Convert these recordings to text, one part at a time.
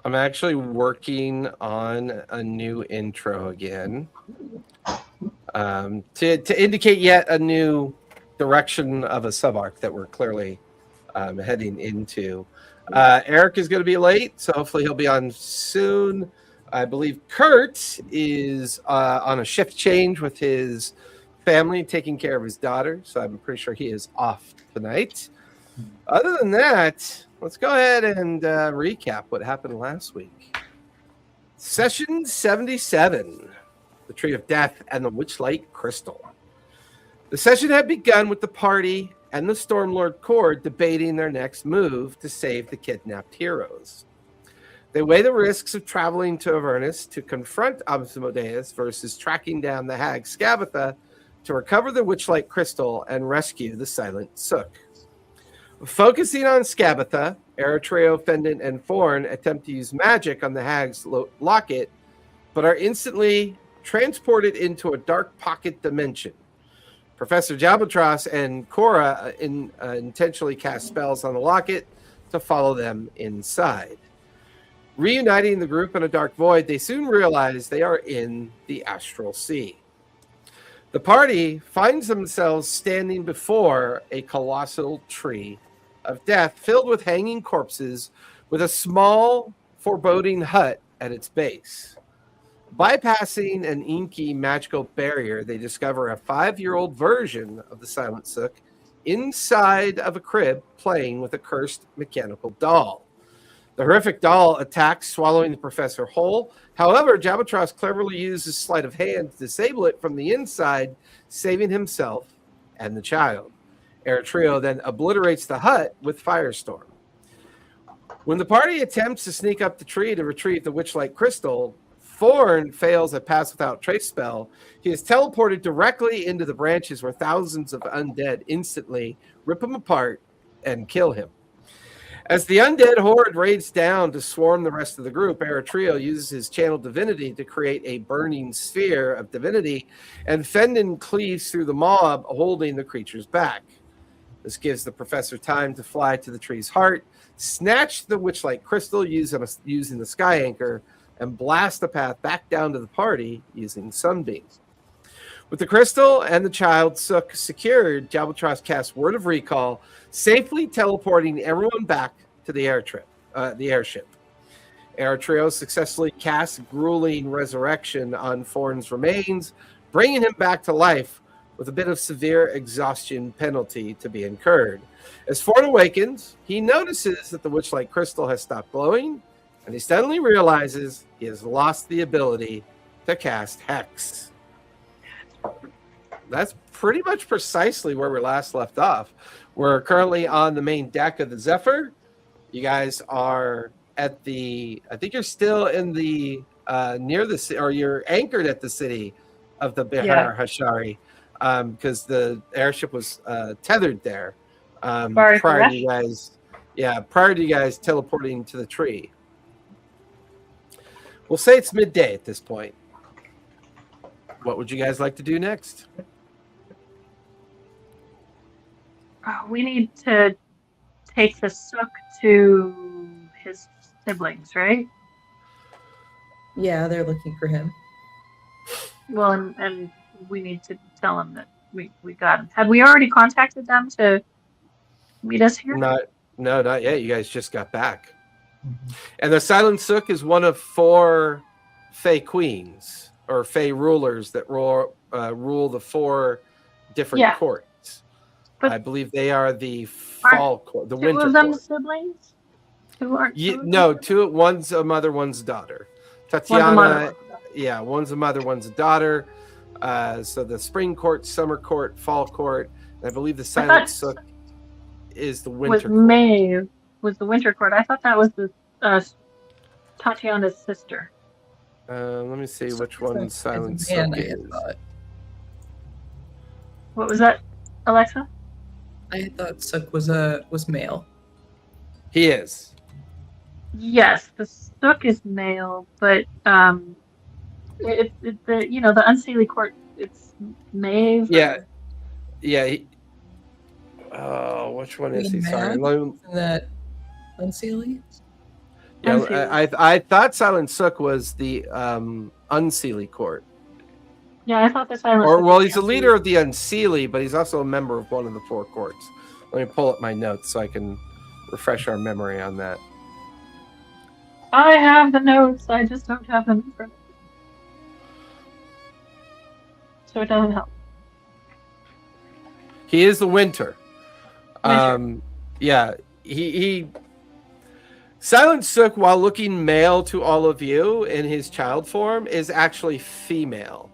I'm actually working on a new intro again to indicate yet a new direction of a sub-arc that we're clearly heading into. Eric is going to be late, so hopefully he'll be on soon. I believe Kurt is on a shift change with his family, taking care of his daughter, so I'm pretty sure he is off tonight. Other than that, let's go ahead and recap what happened last week. Session 77, the Tree of Death and the Witchlight Crystal. The session had begun with the party and the Stormlord Court debating their next move to save the kidnapped heroes. They weigh the risks of traveling to Avernus to confront Asmodeus versus tracking down the hag Skabatha to recover the Witchlight Crystal and rescue the Silent Souk. Focusing on Skabatha, Eritreo, Fendant, and Forn attempt to use magic on the hag's locket, but are instantly transported into a dark pocket dimension. Professor Jabatras and Cora intentionally cast spells on the locket to follow them inside. Reuniting the group in a dark void, they soon realize they are in the Astral Sea. The party finds themselves standing before a colossal tree of death filled with hanging corpses with a small, foreboding hut at its base. Bypassing an inky magical barrier, they discover a 5-year-old version of the Silent Souk inside of a crib playing with a cursed mechanical doll. The horrific doll attacks, swallowing the professor whole. However, Jabatras cleverly uses sleight of hand to disable it from the inside, saving himself and the child. Eritreo then obliterates the hut with Firestorm. When the party attempts to sneak up the tree to retrieve the Witchlight Crystal, Forn fails a pass without trace spell. He is teleported directly into the branches where thousands of undead instantly rip him apart and kill him. As the undead horde raids down to swarm the rest of the group, Eritreo uses his channel divinity to create a burning sphere of divinity, and Fendon cleaves through the mob, holding the creatures back. This gives the professor time to fly to the tree's heart, snatch the Witchlight Crystal using the Sky Anchor, and blast the path back down to the party using Sunbeams. With the crystal and the child Souk secured, Jabatras casts Word of Recall, safely teleporting everyone back to the airship. Eritreo successfully casts Grueling Resurrection on Forn's remains, bringing him back to life with a bit of severe exhaustion penalty to be incurred. As Forn awakens, he notices that the Witchlight Crystal has stopped glowing, and he suddenly realizes he has lost the ability to cast Hex. That's pretty much precisely where we last left off. We're currently on the main deck of the Zephyr. You guys are at I think you're still in the, near the, or you're anchored at the city of the Behar Hashari, because the airship was tethered there prior to you guys teleporting to the tree. We'll say it's midday at this point. What would you guys like to do next? We need to take the Souk to his siblings, right? Yeah, they're looking for him. Well, and we need to tell him that we got him. Have we already contacted them to meet us here? No, not yet. You guys just got back. Mm-hmm. And the Silent Souk is one of 4 Fey queens or Fey rulers that rule the 4 different courts. But I believe they are the fall court, the winter court. 2 of them siblings? 2 aren't? No, 2. One's a mother, one's a daughter. Tatiana, one's a mother, one's a daughter. So the spring court, summer court, fall court. And I believe the Silent Souk is the winter court. Maeve was the winter court. I thought that was the Tatiana's sister. Let me see which one Silent Souk is. What was that, Alexa? I thought Souk was male. He is. Yes, the Souk is male, but the Unseelie court, it's Maeve. Yeah. Which one is he? Sorry, that Unseelie. Yeah, Unseelie. I thought Silent Souk was the Unseelie court. Yeah, I thought the Silent Or Souk well, was he's the the leader of the Unseelie, but he's also a member of one of the four courts. Let me pull up my notes so I can refresh our memory on that. I have the notes. I just don't have them in front of me, so it doesn't help. He is the Winter. Winter. Yeah, he Silent Souk, while looking male to all of you in his child form, is actually female.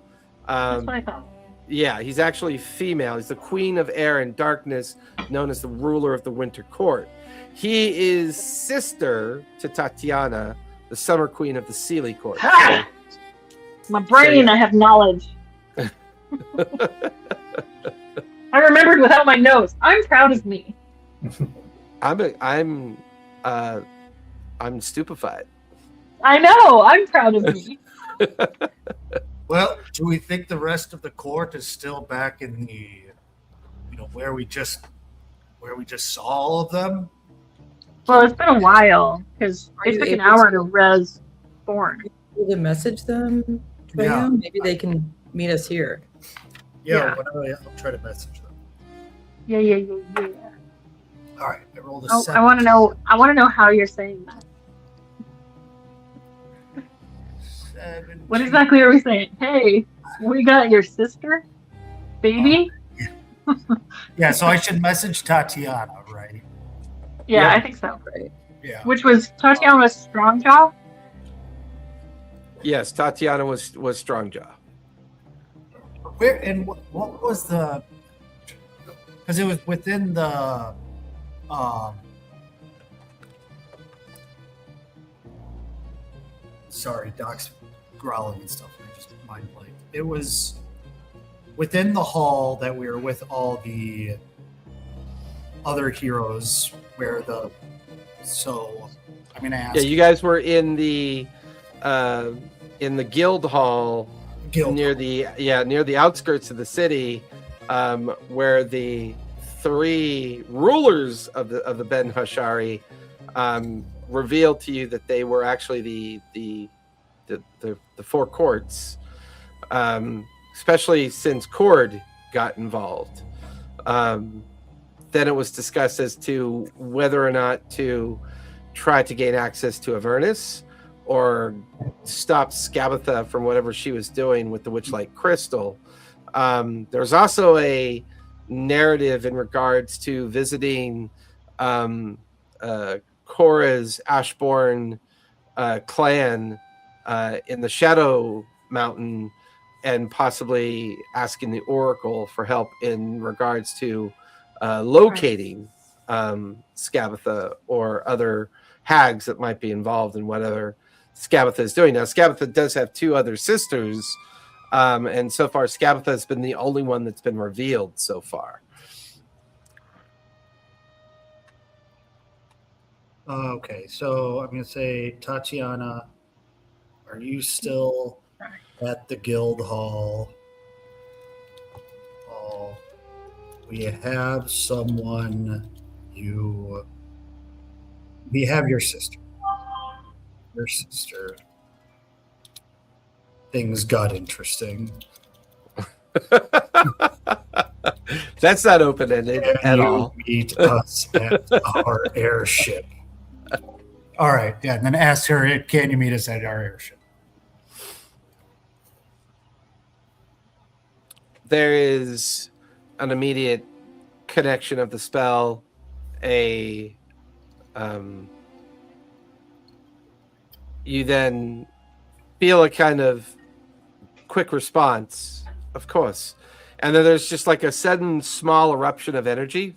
That's what I thought. Yeah, he's actually female. He's the queen of air and darkness, known as the ruler of the Winter Court. He is sister to Tatiana, the summer queen of the Seelie Court. Ha! My brain, yeah. I have knowledge. I remembered without my notes. I'm proud of me. I'm stupefied. I know. I'm proud of me. Well, do we think the rest of the court is still back in the, where we just saw all of them? Well, it's been a while because it took an hour to res Forn. Will you message them? Treya? Yeah. Maybe they can meet us here. Yeah. I'll try to message them. Yeah. All right, I rolled a Oh, 7. I want to know. I want to know how you're saying that. 17. What exactly are we saying? Hey, we got your sister, baby. Yeah, so I should message Tatiana, right? Yeah, Yeah. I think so. Right. Yeah. Which was Tatiana Strongjaw. Yes, Tatiana was Strongjaw. Where and what was the? Because it was within the. Sorry, Doc's growling and stuff. I just mind blank. It was within the hall that we were with all the other heroes. Where the I'm gonna ask. Yeah, you guys were in the guild hall Guild. near the outskirts of the city, where the three rulers of the Ben Hashari revealed to you that they were actually the four courts, especially since Cord got involved. Then it was discussed as to whether or not to try to gain access to Avernus or stop Skabatha from whatever she was doing with the Witchlight Crystal. There's also a narrative in regards to visiting Korra's Ashbourne clan in the Shadow Mountain and possibly asking the Oracle for help in regards to locating Skabatha or other hags that might be involved in whatever Skabatha is doing. Now, Skabatha does have two other sisters, and so far Skabatha has been the only one that's been revealed so far. Okay, so I'm gonna say, Tatiana, are you still at the guild hall? We have someone. We have your sister. Your sister. Things got interesting. That's not open-ended at all. Meet us at our airship. All right, yeah, and then ask her, can you meet us at our airship? There is an immediate connection of the spell, you then feel a kind of quick response, of course, and then there's just like a sudden small eruption of energy,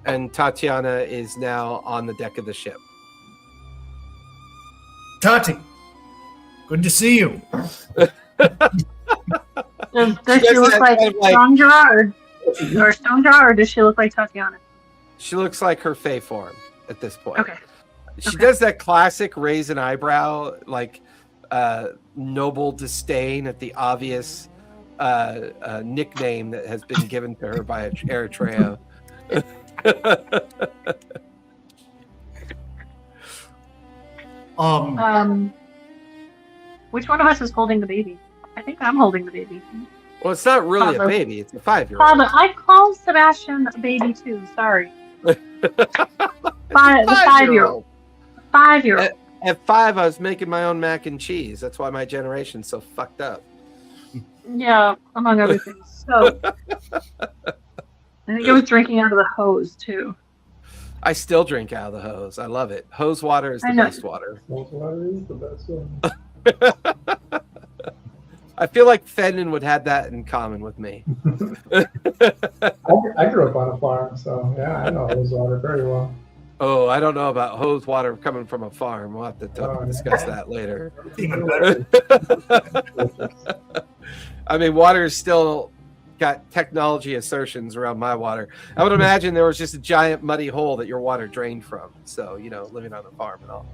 and Tatiana is now on the deck of the ship. Tati, good to see you. Does she look like Strongjaw or Stonejaw, or does she look like Tatiana? She looks like her Fey form at this point. Okay. She does that classic raise an eyebrow, like noble disdain at the obvious nickname that has been given to her by Eritreo. Which one of us is holding the baby? I think I'm holding the baby. Well, it's not really a Father. baby. It's a 5-year-old. Father, I called Sebastian a baby too. Sorry. The 5-year-old. 5-year-old. At 5, I was making my own mac and cheese. That's why my generation's so fucked up. Yeah, among other things. So, I think I was drinking out of the hose too. I still drink out of the hose. I love it. Hose water is the I know. best water. Most water is the best one. I feel like Fenton would have that in common with me. I grew up on a farm, so yeah, I know hose water very well. Oh, I don't know about hose water coming from a farm. We'll have to Oh, discuss yeah. that later. Even better. I mean, water is still got technology assertions around my water. I would imagine there was just a giant muddy hole that your water drained from. So, living on a farm and all.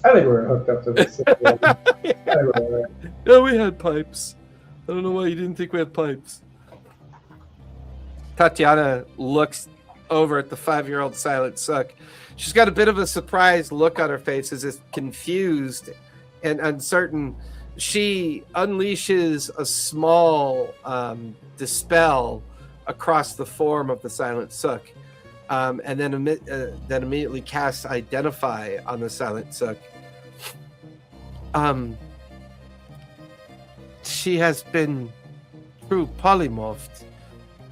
I think we're hooked up to the city. I think we're all right. Yeah, we had pipes. I don't know why you didn't think we had pipes. Tatiana looks over at the 5-year-old Silent Souk. She's got a bit of a surprised look on her face as if confused and uncertain. She unleashes a small dispel across the form of the Silent Souk, and then immediately casts Identify on the Silent Souk. She has been true polymorphed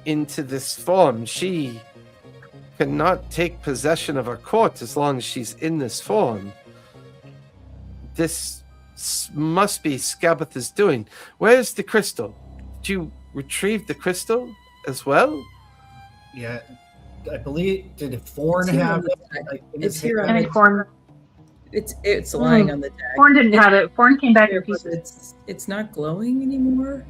into this form. She cannot take possession of her court as long as she's in this form. This must be Skabatha's doing. Where's the crystal? Did you retrieve the crystal as well? Yeah, I believe. Did Forn It's here have on the it? deck. Like, in It's his here hand? on I the think Forn It's lying on the deck. Forn didn't have it. Forn came back in But pieces. it's not glowing anymore.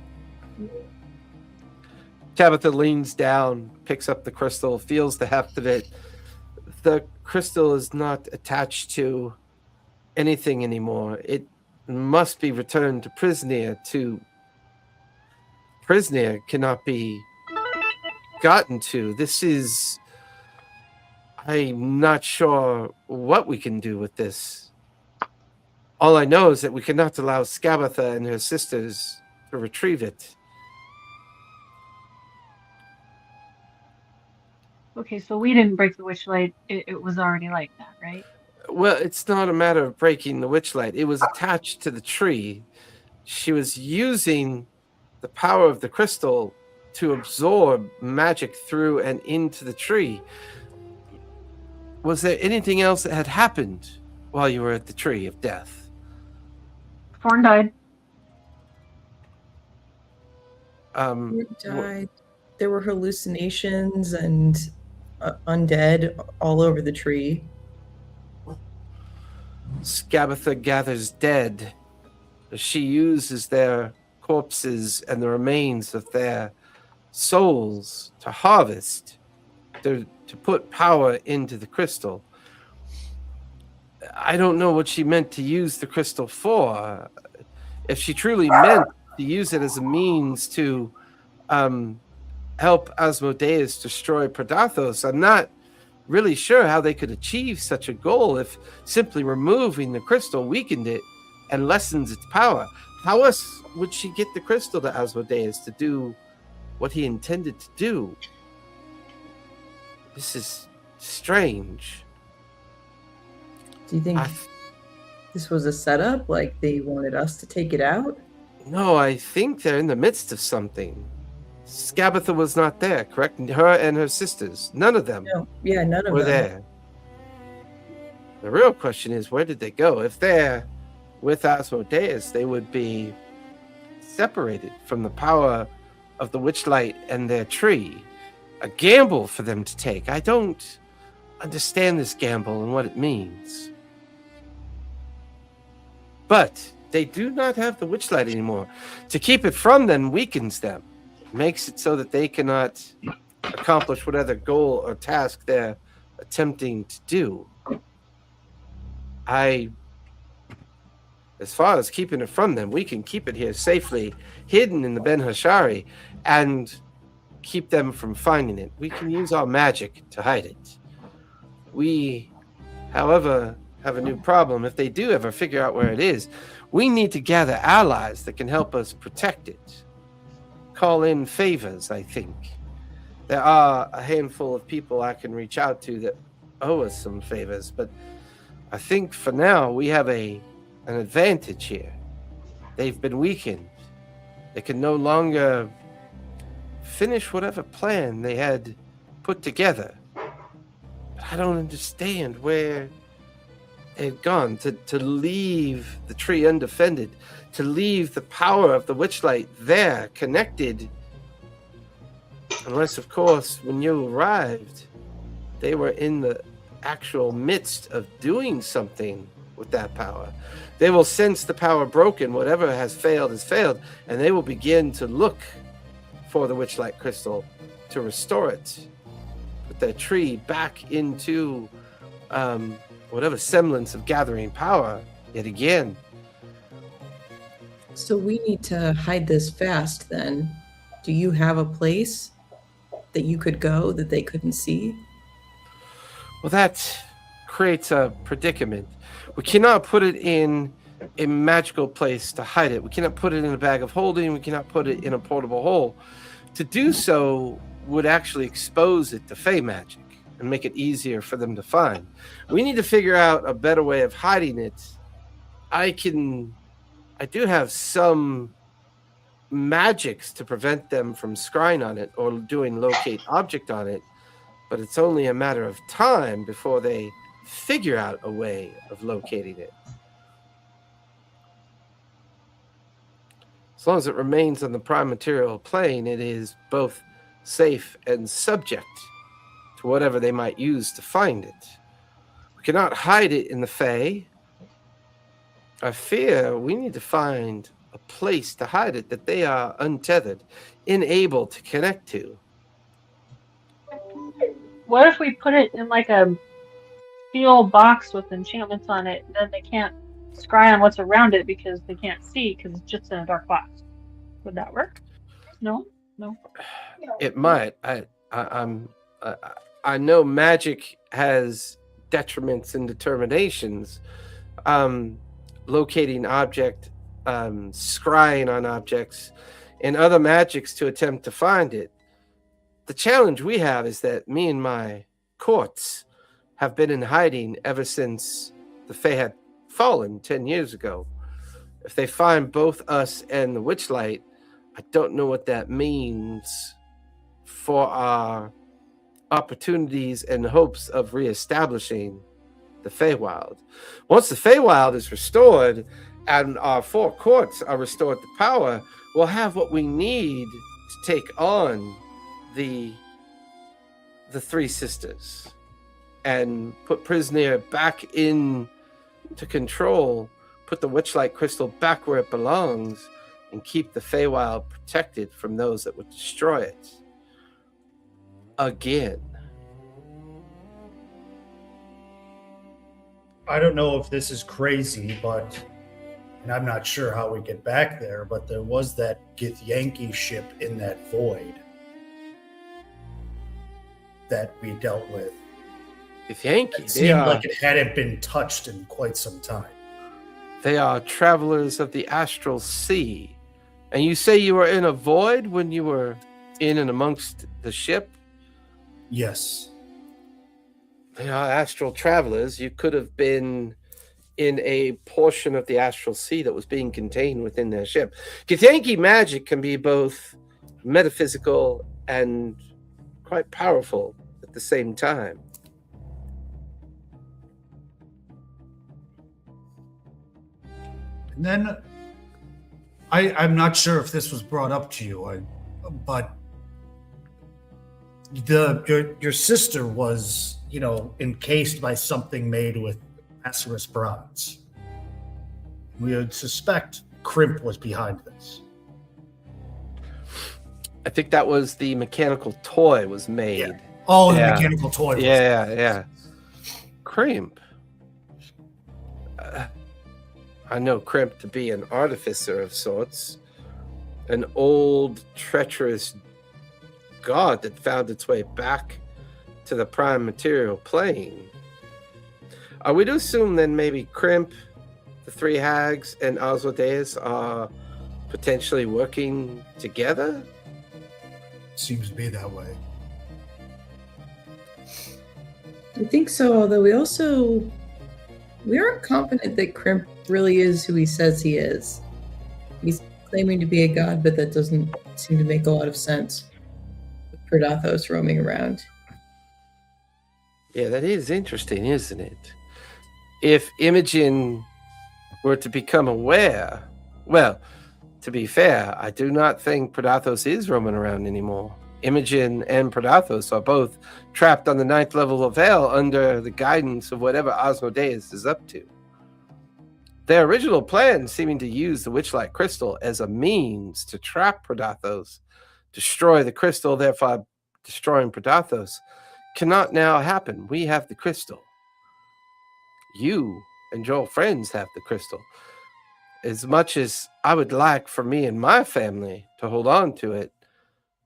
Tabitha leans down, picks up the crystal, feels the heft of it. The crystal is not attached to anything anymore. It must be returned to Prisnir. Prisnir cannot be gotten to. This is... I'm not sure what we can do with this. All I know is that we cannot allow Skabatha and her sisters to retrieve it. Okay, so we didn't break the witchlight. It was already like that, right? Well, it's not a matter of breaking the witchlight. It was attached to the tree. She was using the power of the crystal to absorb magic through and into the tree. Was there anything else that had happened while you were at the tree of death? Forn died. It died. There were hallucinations and undead all over the tree. Skabatha gathers dead. She uses their corpses and the remains of their souls to harvest, to put power into the crystal. I don't know what she meant to use the crystal for. If she truly meant to use it as a means to help Asmodeus destroy Predathos, I'm not really sure how they could achieve such a goal if simply removing the crystal weakened it and lessens its power. How else would she get the crystal to Asmodeus to do what he intended to do? This is strange. Do you think this was a setup? Like they wanted us to take it out? No, I think they're in the midst of something. Skabatha was not there, correct? Her and her sisters. None of them No. Yeah, none of were them. there. The real question is, where did they go? If they're with Asmodeus, they would be separated from the power of the Witchlight and their tree. A gamble for them to take. I don't understand this gamble and what it means. But they do not have the Witchlight anymore. To keep it from them weakens them. Makes it so that they cannot accomplish whatever goal or task they're attempting to do. As far as keeping it from them, we can keep it here safely, hidden in the Ben Hashari, and keep them from finding it. We can use our magic to hide it. We, however, have a new problem. If they do ever figure out where it is, we need to gather allies that can help us protect it. Call in favors, I think. There are a handful of people I can reach out to that owe us some favors, but I think for now we have an advantage here. They've been weakened. They can no longer finish whatever plan they had put together. But I don't understand where they've gone to leave the tree undefended, to leave the power of the Witchlight there, connected. Unless, of course, when you arrived, they were in the actual midst of doing something with that power. They will sense the power broken, whatever has failed, and they will begin to look for the Witchlight Crystal to restore it, put that tree back into whatever semblance of gathering power yet again. So we need to hide this fast then. Do you have a place that you could go that they couldn't see? Well, that creates a predicament. We cannot put it in a magical place to hide it. We cannot put it in a bag of holding. We cannot put it in a portable hole. To do so would actually expose it to Fey magic and make it easier for them to find. We need to figure out a better way of hiding it. I do have some magics to prevent them from scrying on it or doing locate object on it, but it's only a matter of time before they figure out a way of locating it. As long as it remains on the prime material plane, it is both safe and subject to whatever they might use to find it. We cannot hide it in the Fae. I fear we need to find a place to hide it that they are untethered, unable to connect to. What if we put it in like a steel box with enchantments on it, and then they can't scry on what's around it because they can't see because it's just in a dark box? Would that work? No. It might. I know magic has detriments and determinations. Locating object, scrying on objects, and other magics to attempt to find it. The challenge we have is that me and my courts have been in hiding ever since the Fae had fallen 10 years ago. If they find both us and the Witchlight, I don't know what that means for our opportunities and hopes of reestablishing the Feywild. Once the Feywild is restored and our 4 courts are restored to power, we'll have what we need to take on the 3 sisters and put Prisoner back in to control, put the Witchlight Crystal back where it belongs, and keep the Feywild protected from those that would destroy it. Again. I don't know if this is crazy, and I'm not sure how we get back there, but there was that Githyanki ship in that void that we dealt with. Githyanki, it seemed like it hadn't been touched in quite some time. They are travelers of the Astral Sea. And you say you were in a void when you were in and amongst the ship? Yes. They are astral travelers. You could have been in a portion of the Astral Sea that was being contained within their ship. Githyanki magic can be both metaphysical and quite powerful at the same time. And then I'm not sure if this was brought up to you, but your sister was, encased by something made with Asarus bronze. We would suspect Crimp was behind this. I think that was the mechanical toy was made. Yeah. Oh, the mechanical toy. Yeah. Crimp. I know Crimp to be an artificer of sorts. An old, treacherous god that found its way back to the prime material plane. Are we to assume then maybe Crimp, the three hags, and Asmodeus are potentially working together? Seems to be that way. I think so, although we aren't confident that Crimp really is who he says he is. He's claiming to be a god, but that doesn't seem to make a lot of sense with Predathos roaming around. Yeah, that is interesting, isn't it? If Imogen were to become aware, well, to be fair, I do not think Predathos is roaming around anymore. Imogen and Predathos are both trapped on the 9th level of hell under the guidance of whatever Asmodeus is up to. Their original plan, seeming to use the Witchlight Crystal as a means to trap Predathos, destroy the crystal, therefore destroying Predathos, cannot now happen. We have the crystal. You and your friends have the crystal. As much as I would like for me and my family to hold on to it,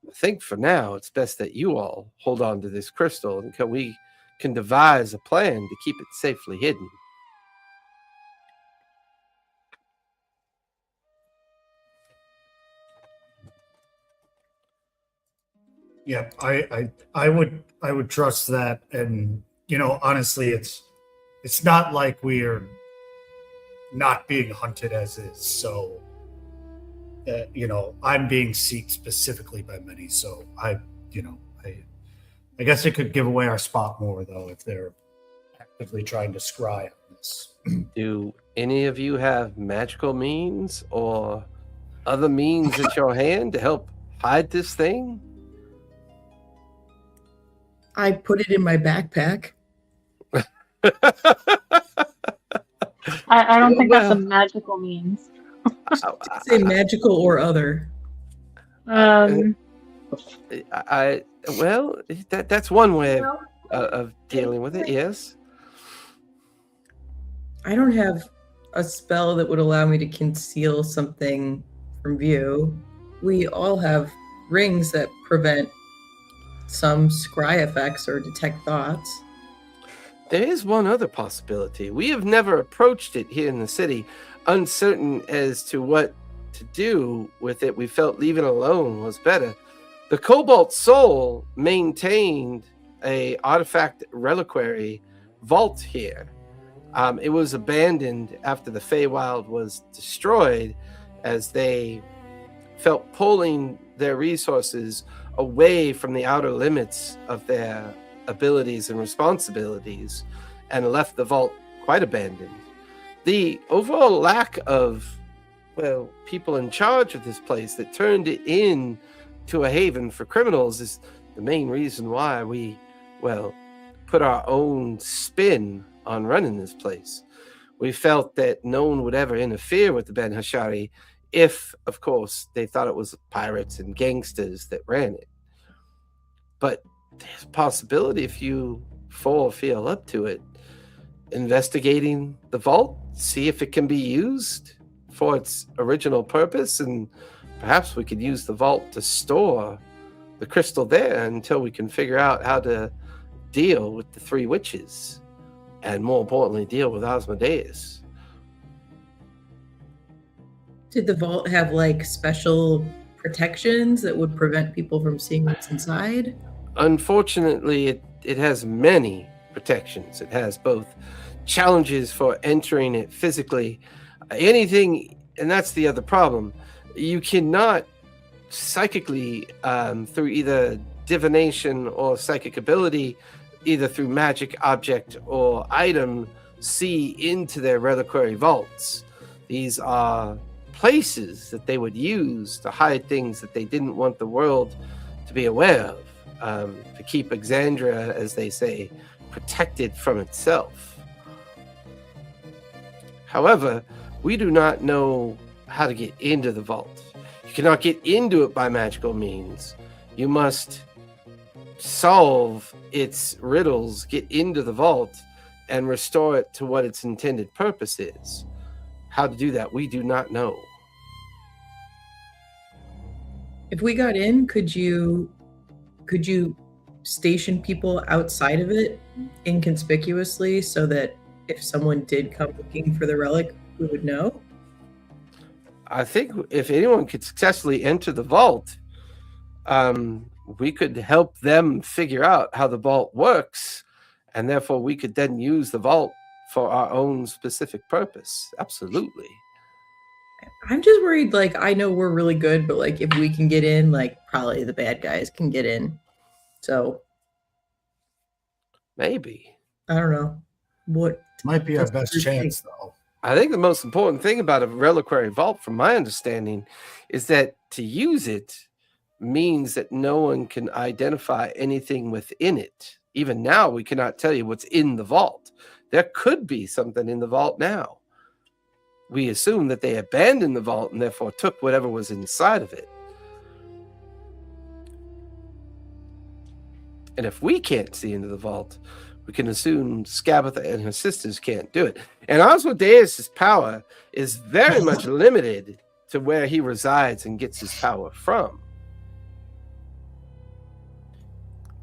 I think for now it's best that you all hold on to this crystal until we can devise a plan to keep it safely hidden. Yeah, I would trust that, and honestly, it's not like we're not being hunted as is. So, I'm being sought specifically by many. So I guess it could give away our spot more though if they're actively trying to scry on this. Do any of you have magical means or other means at your hand to help hide this thing? I put it in my backpack. I don't think that's a magical means. Say magical or other. That's one way of dealing with it, yes. I don't have a spell that would allow me to conceal something from view. We all have rings that prevent some scry effects or detect thoughts. There is one other possibility. We have never approached it here in the city. Uncertain as to what to do with it, we felt leaving it alone was better. The Cobalt Soul maintained a artifact reliquary vault here. It was abandoned after the Feywild was destroyed, as they felt pulling their resources away from the outer limits of their abilities and responsibilities, and left the vault quite abandoned. The overall lack of, people in charge of this place that turned it into a haven for criminals is the main reason why we, put our own spin on running this place. We felt that no one would ever interfere with the Ben Hashari if, of course, they thought it was pirates and gangsters that ran it. But there's a possibility, if you feel up to it, investigating the vault, see if it can be used for its original purpose, and perhaps we could use the vault to store the crystal there until we can figure out how to deal with the three witches, and more importantly, deal with Asmodeus. Did the vault have special protections that would prevent people from seeing what's inside? Unfortunately, it has many protections. It has both challenges for entering it physically, anything, and that's the other problem. You cannot psychically, through either divination or psychic ability, either through magic, object, or item, see into their reliquary vaults. These are places that they would use to hide things that they didn't want the world to be aware of, to keep Exandria, as they say, protected from itself. However, we do not know how to get into the vault. You cannot get into it by magical means. You must solve its riddles, get into the vault, and restore it to what its intended purpose is. How to do that, we do not know. If we got in, could you station people outside of it inconspicuously so that if someone did come looking for the relic, we would know? I think if anyone could successfully enter the vault, we could help them figure out how the vault works, and therefore we could then use the vault for our own specific purpose. Absolutely. I'm just worried, like, I know we're really good, but, like, if we can get in, like, probably the bad guys can get in. So, Maybe. I don't know. What? Might be our That's best the thing. chance, though. I think the most important thing about a reliquary vault, from my understanding, is that to use it means that no one can identify anything within it. Even now, we cannot tell you what's in the vault. There could be something in the vault now. We assume that they abandoned the vault and therefore took whatever was inside of it. And if we can't see into the vault, we can assume Skabatha and her sisters can't do it. And Asmodeus' power is very much limited to where he resides and gets his power from.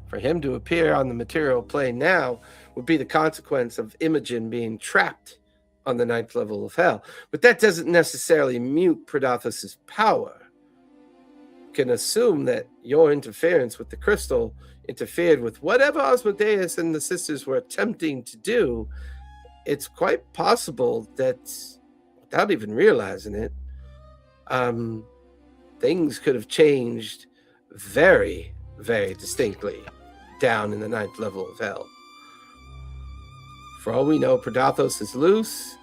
For him to appear on the material plane now would be the consequence of Imogen being trapped on the 9th level of hell. But that doesn't necessarily mute Predathos' power. You can assume that your interference with the crystal interfered with whatever Asmodeus and the sisters were attempting to do. It's quite possible that, without even realizing it, things could have changed very, very distinctly down in the 9th level of hell. For all we know, Predathos is loose.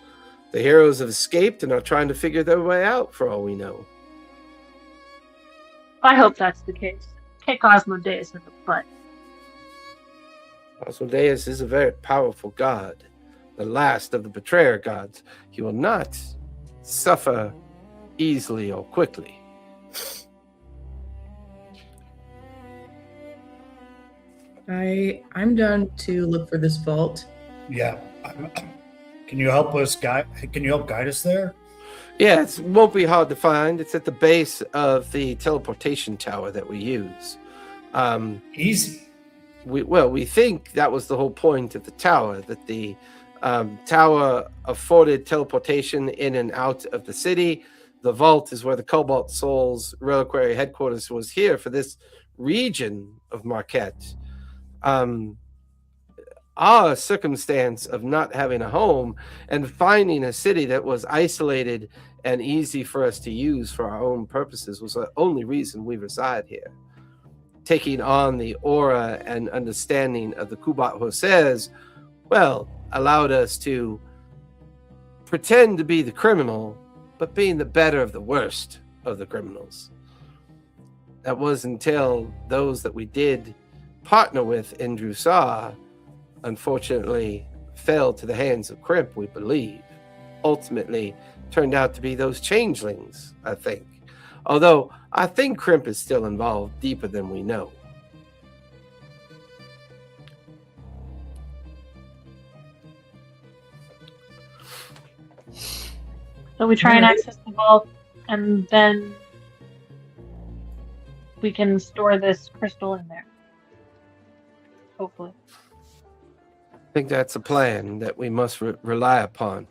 The heroes have escaped and are trying to figure their way out, for all we know. I hope that's the case. Kick Asmodeus in the butt. Asmodeus is a very powerful god, the last of the betrayer gods. He will not suffer easily or quickly. I'm done to look for this vault. Yeah. Can you help us guide? Can you help guide us there? Yeah, it won't be hard to find. It's at the base of the teleportation tower that we use. Easy. We think that was the whole point of the tower, that the tower afforded teleportation in and out of the city. The vault is where the Cobalt Souls reliquary headquarters was here for this region of Marquet. Our circumstance of not having a home and finding a city that was isolated and easy for us to use for our own purposes was the only reason we reside here. Taking on the aura and understanding of the Kubat Hosez, well, allowed us to pretend to be the criminal, but being the better of the worst of the criminals. That was until those that we did partner with in Drusar unfortunately fell to the hands of Crimp, we believe. Ultimately turned out to be those changelings, I think. Although I think Crimp is still involved deeper than we know. So we try and access the vault, and then we can store this crystal in there. Hopefully. I think that's a plan that we must rely upon.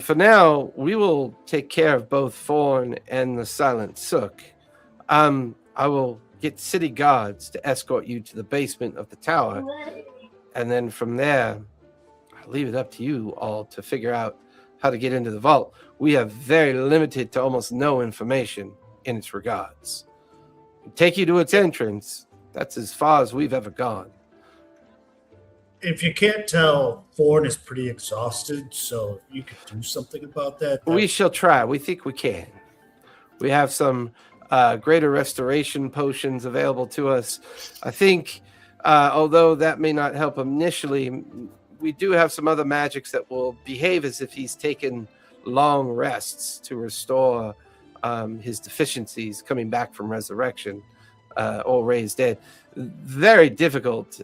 For now, we will take care of both Forn and the Silent Souk. I will get city guards to escort you to the basement of the tower. And then from there, I'll leave it up to you all to figure out how to get into the vault. We have very limited to almost no information in its regards. Take you to its entrance. That's as far as we've ever gone. If you can't tell, Forn is pretty exhausted, so you could do something about that. We shall try. We think we can. We have some greater restoration potions available to us. I think, although that may not help initially, we do have some other magics that will behave as if he's taken long rests to restore his deficiencies coming back from resurrection or raised dead. Very difficult,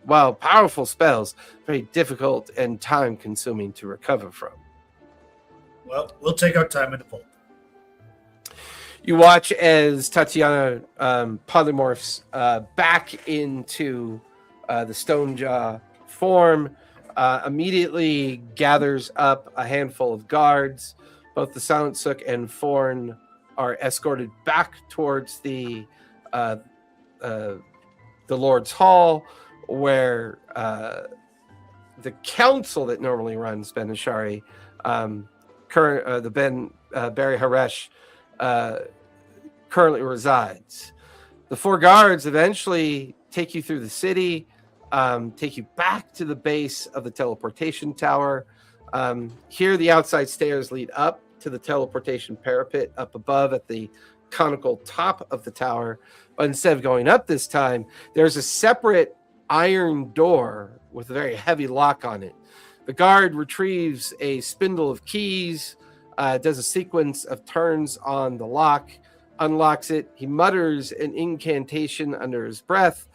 while powerful spells, very difficult and time consuming to recover from. Well, we'll take our time in the vault. You watch as Tatiana polymorphs back into the stone jaw form. immediately gathers up a handful of guards. Both the Silent Souk and Forn are escorted back towards the Lord's Hall, where the council that normally runs Ben Ashari, the Barry Haresh, currently resides. The 4 guards eventually take you through the city, take you back to the base of the teleportation tower. Here, the outside stairs lead up to the teleportation parapet up above at the conical top of the tower. But instead of going up this time, there's a separate iron door with a very heavy lock on it. The guard retrieves a spindle of keys, does a sequence of turns on the lock, unlocks it. He mutters an incantation under his breath.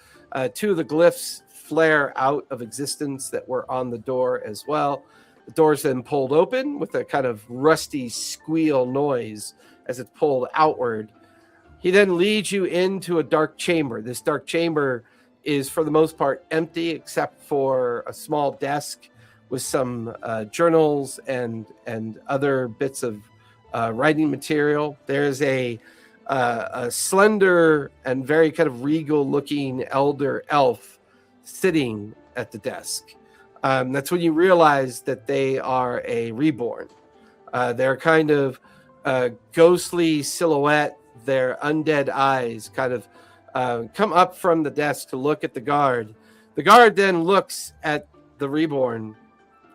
2 of the glyphs flare out of existence that were on the door as well. The door's then pulled open with a kind of rusty squeal noise as it's pulled outward. He then leads you into a dark chamber. This dark chamber is, for the most part, empty except for a small desk with some journals and other bits of writing material. There's a slender and very kind of regal-looking elder elf sitting at the desk. That's when you realize that they are a reborn. They're kind of ghostly silhouette. Their undead eyes kind of come up from the desk to look at the guard. The guard then looks at the reborn.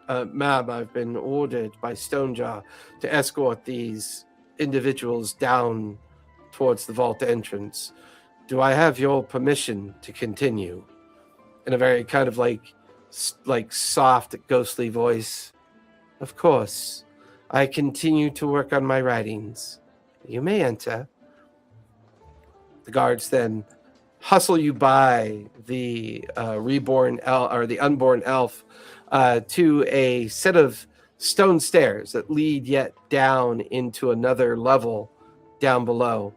Ma'am, I've been ordered by Stonejaw to escort these individuals down towards the vault entrance. Do I have your permission to continue? In a very kind of like soft, ghostly voice. Of course. I continue to work on my writings. You may enter. The guards then hustle you by the reborn elf, or the unborn elf, to a set of stone stairs that lead yet down into another level down below.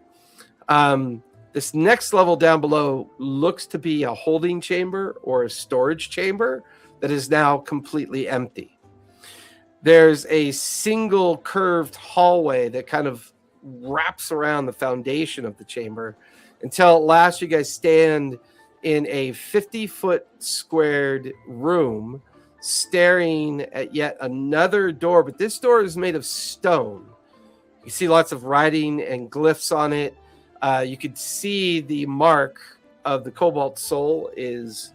This next level down below looks to be a holding chamber or a storage chamber that is now completely empty. There's a single curved hallway that kind of wraps around the foundation of the chamber until at last you guys stand in a 50-foot squared room staring at yet another door, but this door is made of stone. You see lots of writing and glyphs on it. You could see the mark of the Cobalt Soul is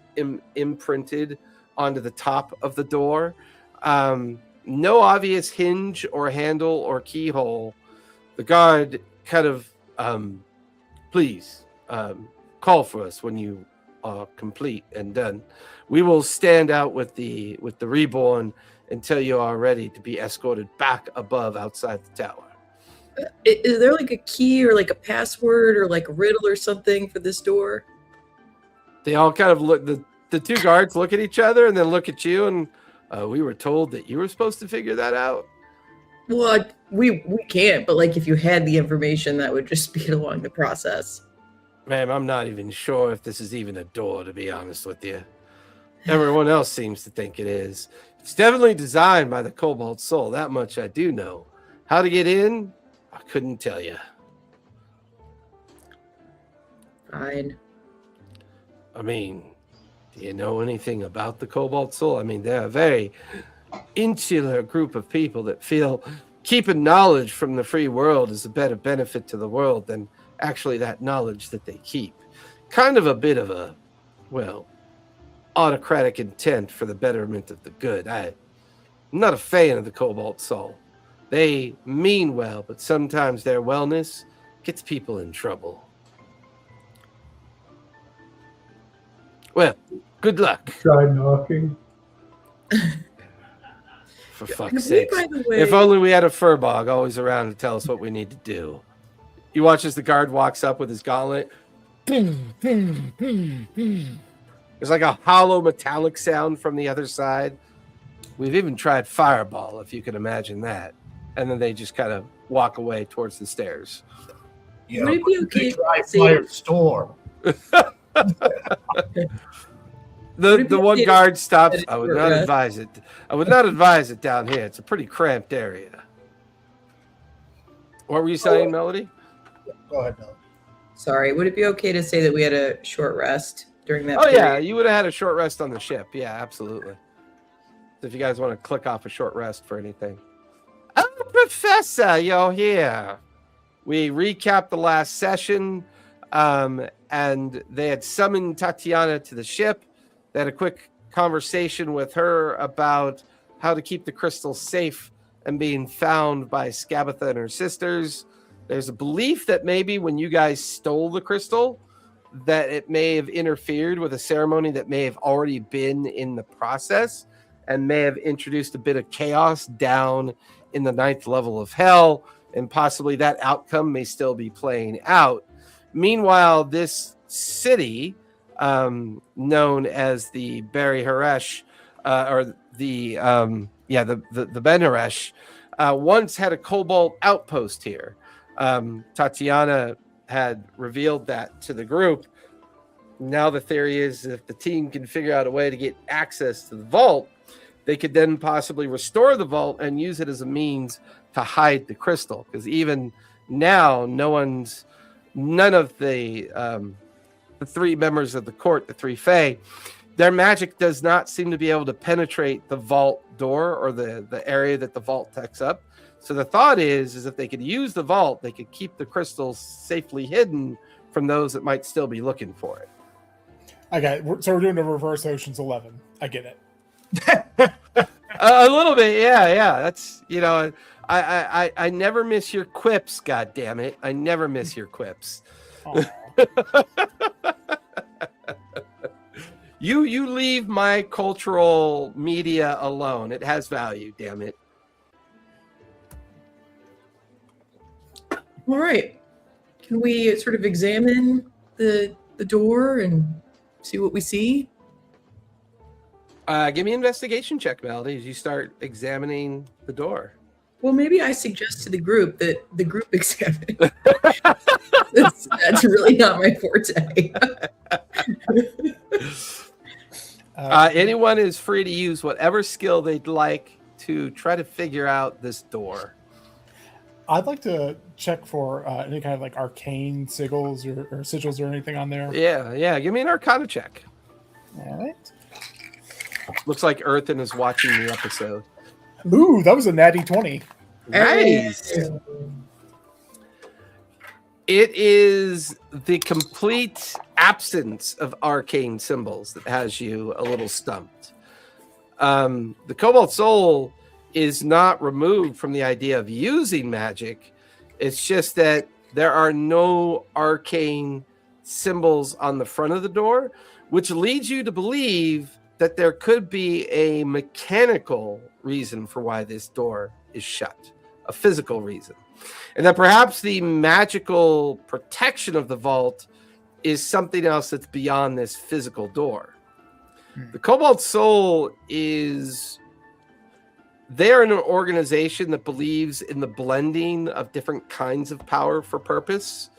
imprinted onto the top of the door. No obvious hinge or handle or keyhole. The guard kind of, please, call for us when you are complete and done. We will stand out with the reborn until you are ready to be escorted back above outside the tower. Is there like a key or like a password or like a riddle or something for this door? They all kind of look, the 2 guards look at each other and then look at you, and we were told that you were supposed to figure that out. Well, we can't, but like if you had the information, that would just speed along the process. Ma'am, I'm not even sure if this is even a door, to be honest with you. Everyone else seems to think it is. It's definitely designed by the Cobalt Soul. That much I do know. How to get in, I couldn't tell you. Fine. I mean, do you know anything about the Cobalt Soul? I mean, they're a very insular group of people that feel keeping knowledge from the free world is a better benefit to the world than actually that knowledge that they keep. Kind of a bit of a, well, autocratic intent for the betterment of the good. I'm not a fan of the Cobalt Soul. They mean well, but sometimes their wellness gets people in trouble. Well, good luck. Try knocking. For fuck's sake. By the way, If only we had a furbog always around to tell us what we need to do. You watch as the guard walks up with his gauntlet. Boom, boom, boom, boom. There's like a hollow metallic sound from the other side. We've even tried fireball, if you can imagine that. And then they just kind of walk away towards the stairs. Would it be okay Dry to say- fire storm. The one guard stops. That I would it's not short advise it. I would not advise it down here. It's a pretty cramped area. What were you saying, Melody? Go ahead, Bill. Sorry, would it be okay to say that we had a short rest during that Oh yeah, period? you would have had a short rest on the ship. Yeah, absolutely. So if you guys want to click off a short rest for anything. Oh, Professor, you're here. We recapped the last session, and they had summoned Tatiana to the ship. They had a quick conversation with her about how to keep the crystal safe and being found by Skabatha and her sisters. There's a belief that maybe when you guys stole the crystal, that it may have interfered with a ceremony that may have already been in the process and may have introduced a bit of chaos down in the 9th level of hell, and possibly that outcome may still be playing out. Meanwhile, this city, known as the Beri Haresh, or the Ben Haresh, once had a cobalt outpost here. Tatiana had revealed that to the group. Now the theory is if the team can figure out a way to get access to the vault, they could then possibly restore the vault and use it as a means to hide the crystal. Because even now, none of the 3 members of the court, the 3 Fae, their magic does not seem to be able to penetrate the vault door or the area that the vault takes up. So the thought is if they could use the vault, they could keep the crystals safely hidden from those that might still be looking for it. I got it. So we're doing a reverse Ocean's 11. I get it. A little bit, yeah. That's I never miss your quips. God damn it, I never miss your quips. You leave my cultural media alone. It has value. Damn it. All right. Can we sort of examine the door and see what we see? Give me an investigation check, Melody, as you start examining the door. Well, maybe I suggest to the group that the group examine. That's really not my forte. Anyone is free to use whatever skill they'd like to try to figure out this door. I'd like to check for any kind of like arcane sigils or sigils or anything on there. Yeah. Give me an Arcana check. All right. Looks like Earthen is watching the episode. Ooh, that was a natty 20. Nice. It is the complete absence of arcane symbols that has you a little stumped. The Cobalt Soul is not removed from the idea of using magic. It's just that there are no arcane symbols on the front of the door, which leads you to believe that there could be a mechanical reason for why this door is shut, a physical reason. And that perhaps the magical protection of the vault is something else that's beyond this physical door. The Cobalt Soul they're an organization that believes in the blending of different kinds of power for purpose,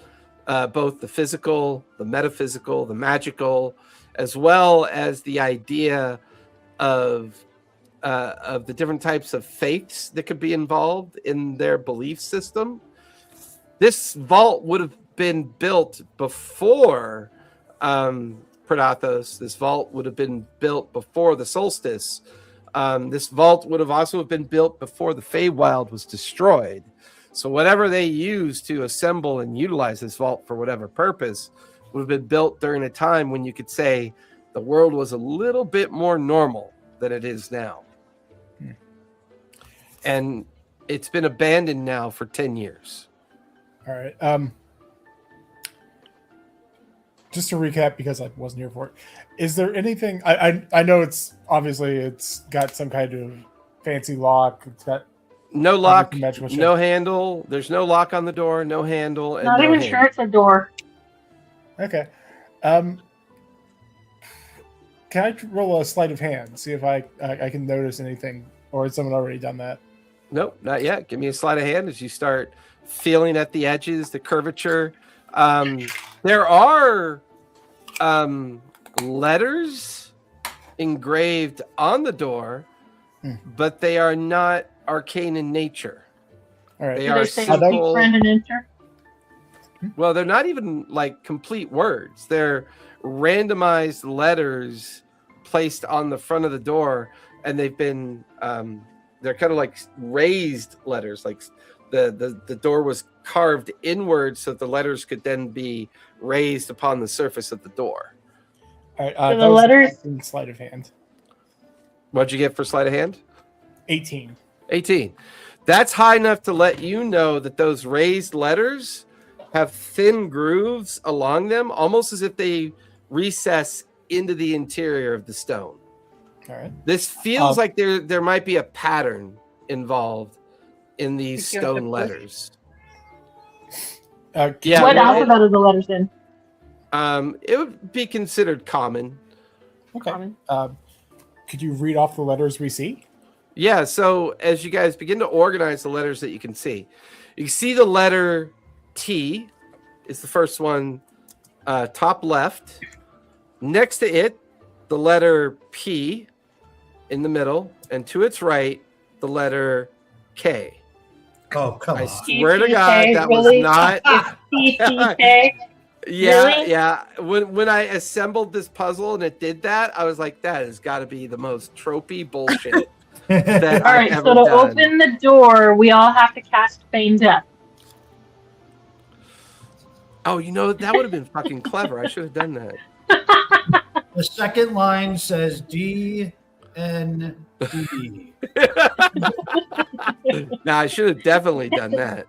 both the physical, the metaphysical, the magical, as well as the idea of the different types of faiths that could be involved in their belief system. This vault would have been built before Predathos. This vault would have been built before the solstice. This vault would have also been built before the Feywild was destroyed. So whatever they used to assemble and utilize this vault for whatever purpose would have been built during a time when you could say the world was a little bit more normal than it is now. And it's been abandoned now for 10 years. All right. Just to recap, because I wasn't here for it, is there anything? I know it's got some kind of fancy lock. It's got no lock, magical shit. no handle. There's no lock on the door, no handle, and Not no even handle. sure it's a door. Okay. Can I roll a sleight of hand? See if I can notice anything, or has someone already done that? Nope, not yet. Give me a sleight of hand as you start feeling at the edges, the curvature. There are letters engraved on the door, but they are not arcane in nature. All right. They Do are they say simple. speak, friend, and enter? Well, they're not even like complete words. They're randomized letters placed on the front of the door, and they've been they're kind of like raised letters. Like the door was carved inward so that the letters could then be raised upon the surface of the door. All right. So That the was letters- sleight of hand. What'd you get for sleight of hand? 18. 18. That's high enough to let you know that those raised letters have thin grooves along them, almost as if they recess into the interior of the stone. All right. This feels like there might be a pattern involved in these Could you have stone to letters. Yeah. What well, alphabet are the letters in? It would be considered common. Okay. Common. Could you read off the letters we see? Yeah, so as you guys begin to organize the letters that you can see the letter T is the first one, top left. Next to it, the letter P in the middle, and to its right, the letter K. Oh, come I on. swear to God, that Really? was not. PTK. Yeah, Really? yeah. When I assembled this puzzle and it did that, I was like, that has got to be the most tropey bullshit that All I've right, ever so to done. open the door, we all have to cast Feign Death. Oh, that would have been fucking clever. I should have done that. The second line says DND. Nah, I should have definitely done that.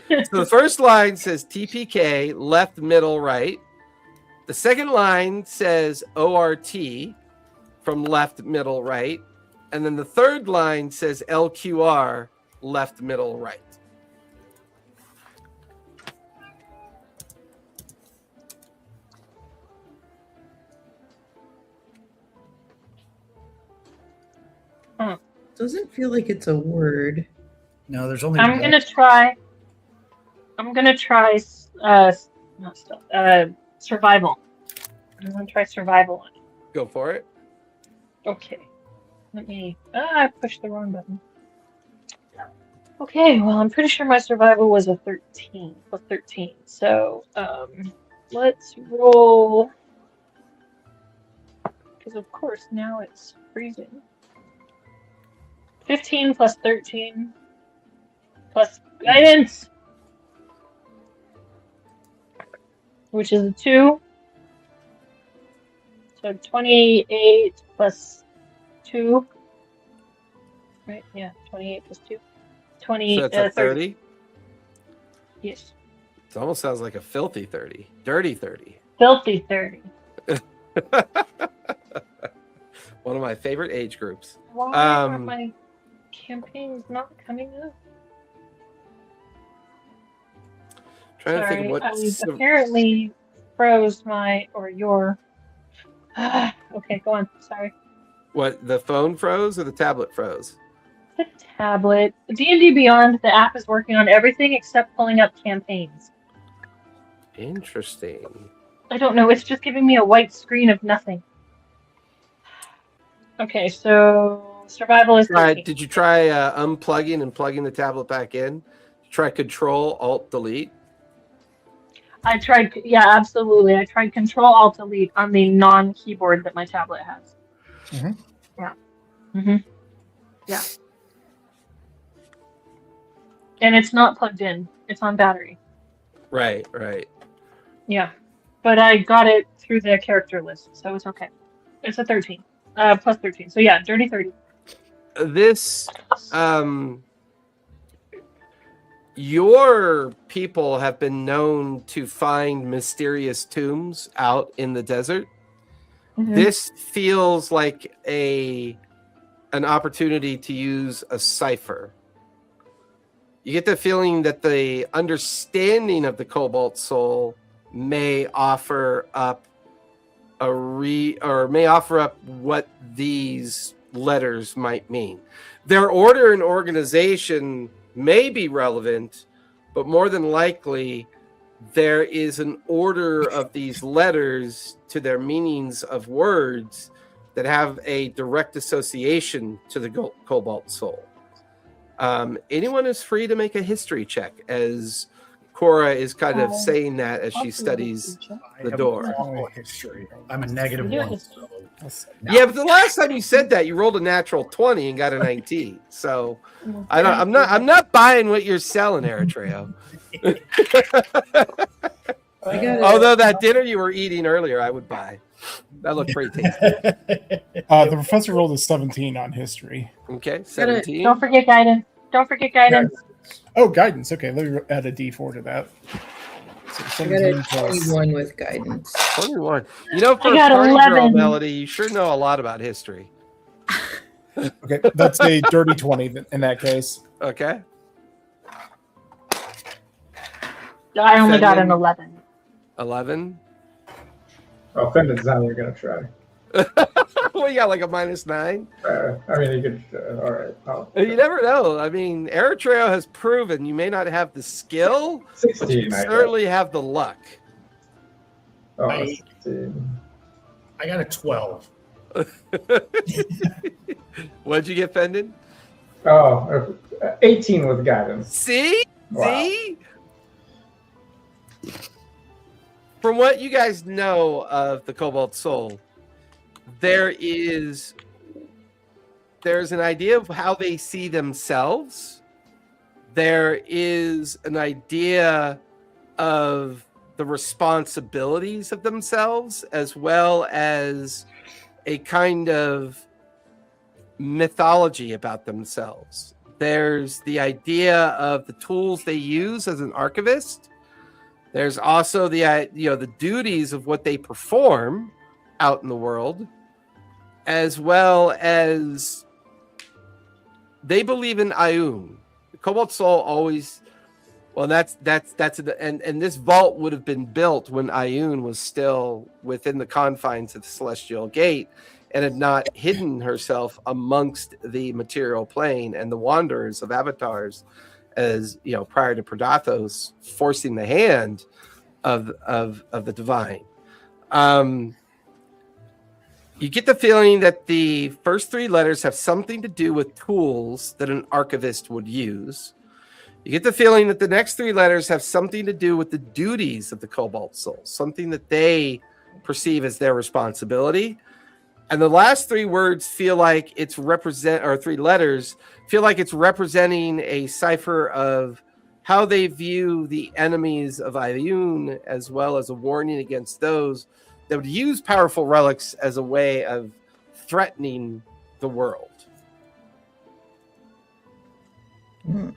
So the first line says TPK, left, middle, right. The second line says ORT, from left, middle, right. And then the third line says LQR, left, middle, right. Doesn't feel like it's a word. No, there's only I'm one. gonna try not stealth, survival. I'm gonna try survival on it. Go for it. Okay. Let me I pushed the wrong button. Okay, well I'm pretty sure my survival was a 13 plus 13. So let's roll, because of course now it's freezing. 15 plus 13 plus guidance, which is a 2. So 28 plus 2. Right? Yeah, 28 plus 2. 20. So that's a 30. Yes. It almost sounds like a filthy 30. Dirty 30. Filthy 30. One of my favorite age groups. Why are my campaigns not coming up? Trying to think of what. I apparently froze my or your. Okay, go on. Sorry. What, the phone froze or the tablet froze? The tablet. D&D Beyond, the app is working on everything except pulling up campaigns. Interesting. I don't know. It's just giving me a white screen of nothing. Okay, so survival is. Right. Did you try unplugging and plugging the tablet back in? Try Control Alt Delete. I tried. Yeah, absolutely. I tried Control Alt Delete on the non-keyboard that my tablet has. Mhm. Yeah. Yeah. And it's not plugged in. It's on battery. Right. Yeah. But I got it through the character list, so it's okay. It's a 13. Plus 13. So yeah, dirty 30. This, your people have been known to find mysterious tombs out in the desert. Mhm. This feels like an opportunity to use a cipher. You get the feeling that the understanding of the Cobalt Soul may offer up what these letters might mean. Their order and organization may be relevant, but more than likely there is an order of these letters to their meanings of words that have a direct association to the Cobalt Soul. Anyone is free to make a history check, as Cora is kind of saying that as she studies I the have door. a awful history. I'm a negative Yeah. 1. So no. Yeah, but the last time you said that, you rolled a natural 20 and got a 19. So I'm not buying what you're selling, Eritreo. Although that dinner you were eating earlier, I would buy. That looked pretty tasty. The professor rolled a 17 on history. Okay, 17. Don't forget guidance. Don't forget guidance. Oh, guidance. Okay, let me add a D4 to that. So I got a 17 plus. 21 with guidance. 21. You know, for I a got party girl, 11. Melody, you sure know a lot about history. Okay, that's a dirty 20 in that case. Okay. I only got an Fendon. 11. 11. Oh, Fendon's not even gonna try. Well, you got like a -9. I mean, you could. All right. You never know. I mean, Eritreo has proven you may not have the skill, but you 16. I certainly have the luck. guess. Oh, I- 16. I got a 12. What'd you get, Fendon? Oh, 18 with guidance. See? Wow. See? From what you guys know of the Cobalt Soul, there's an idea of how they see themselves. There is an idea of the responsibilities of themselves, as well as a kind of mythology about themselves. There's the idea of the tools they use as an archivist. There's also the duties of what they perform out in the world, as well as they believe in Ioun. The Cobalt Soul always, well, and this vault would have been built when Ioun was still within the confines of the Celestial Gate and had not hidden herself amongst the material plane and the wanderers of avatars, as prior to Predathos forcing the hand of the divine. You get the feeling that the first 3 letters have something to do with tools that an archivist would use. You get the feeling that the next 3 letters have something to do with the duties of the Cobalt Soul, something that they perceive as their responsibility. And the last 3 words feel like it's 3 letters feel like it's representing a cipher of how they view the enemies of Ioun, as well as a warning against those that would use powerful relics as a way of threatening the world. Hmm.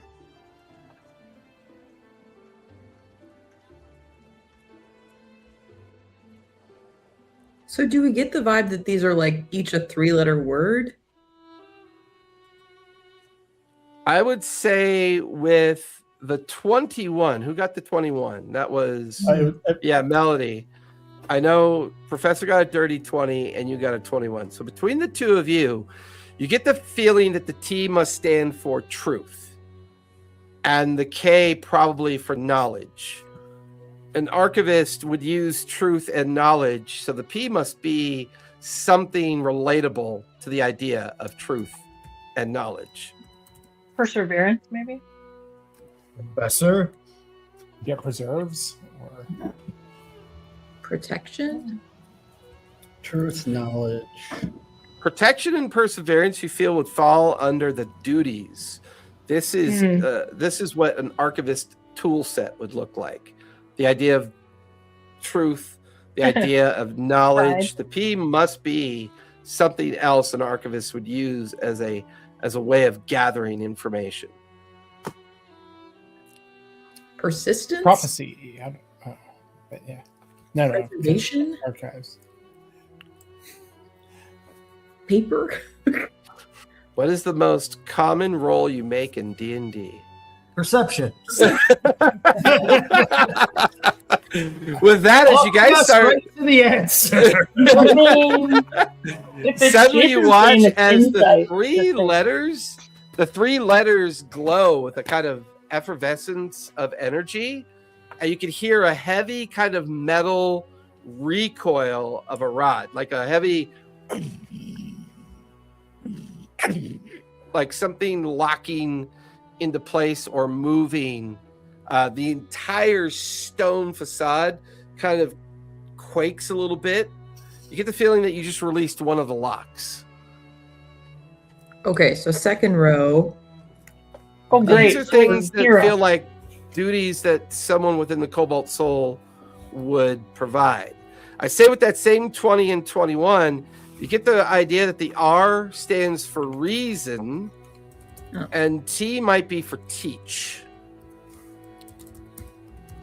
So do we get the vibe that these are like each a 3-letter word? I would say with the 21, who got the 21? That was, Melody. I know Professor got a dirty 20 and you got a 21. So between the two of you, you get the feeling that the T must stand for truth and the K probably for knowledge. An archivist would use truth and knowledge, so the P must be something relatable to the idea of truth and knowledge. Perseverance, maybe? Professor? Yeah, preserves. Or... Protection? Truth, knowledge. Protection and perseverance, you feel, would fall under the duties. This is what an archivist tool set would look like. The idea of truth, the idea of knowledge. Right. The P must be something else an archivist would use as a way of gathering information. Persistence? Prophecy. But yeah. No. Preservation? Archives. Paper? What is the most common role you make in D&D? Perception. With that, as you guys start, right to the answer. I mean, if it's suddenly you Jason's watch saying it's as the insight, three letters glow with a kind of effervescence of energy, and you can hear a heavy kind of metal recoil of a rod, like a heavy like something locking into place or moving. The entire stone facade kind of quakes a little bit. You get the feeling that you just released one of the locks. Okay, so second row. Oh, great. These are So we're things that hero. feel like duties that someone within the Cobalt Soul would provide. I say with that same 20 and 21, you get the idea that the R stands for reason, and T might be for teach.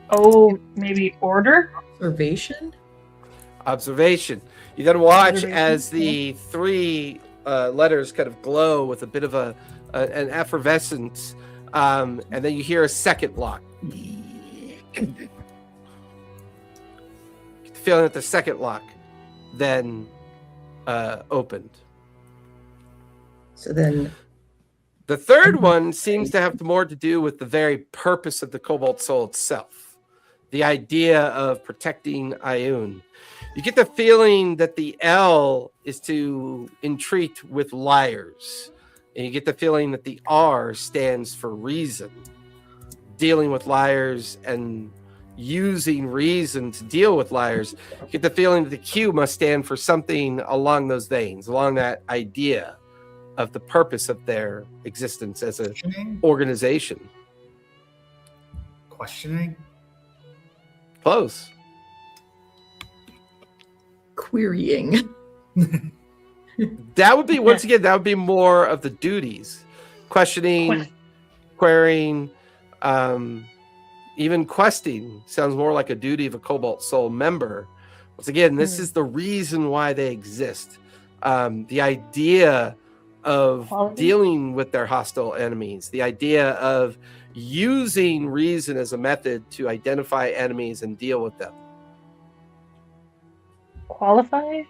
Oh, maybe order? Observation? Observation. You then watch Observation, as the three letters kind of glow with a bit of an effervescence, and then you hear a second lock. Get the feeling that the second lock then opened. So then, The third one seems to have more to do with the very purpose of the Cobalt Soul itself. The idea of protecting Ioun. You get the feeling that the L is to entreat with liars. And you get the feeling that the R stands for reason. Dealing with liars and using reason to deal with liars. You get the feeling that the Q must stand for something along those veins, along that idea of the purpose of their existence as an organization. Questioning? Close. querying. That would be, once again, that would be more of the duties. Questioning, querying, even questing sounds more like a duty of a Cobalt Soul member. Once again, this is the reason why they exist. The idea of dealing with their hostile enemies, the idea of using reason as a method to identify enemies and deal with them. Qualify?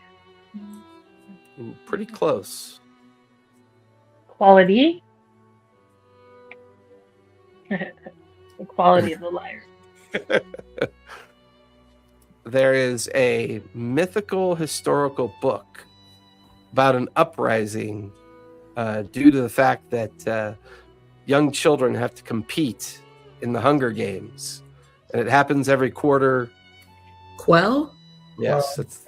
Pretty close. Quality? The quality of the liar. There is a mythical historical book about an uprising due to the fact that young children have to compete in the Hunger Games, and it happens every quarter. Quell? Yes, that's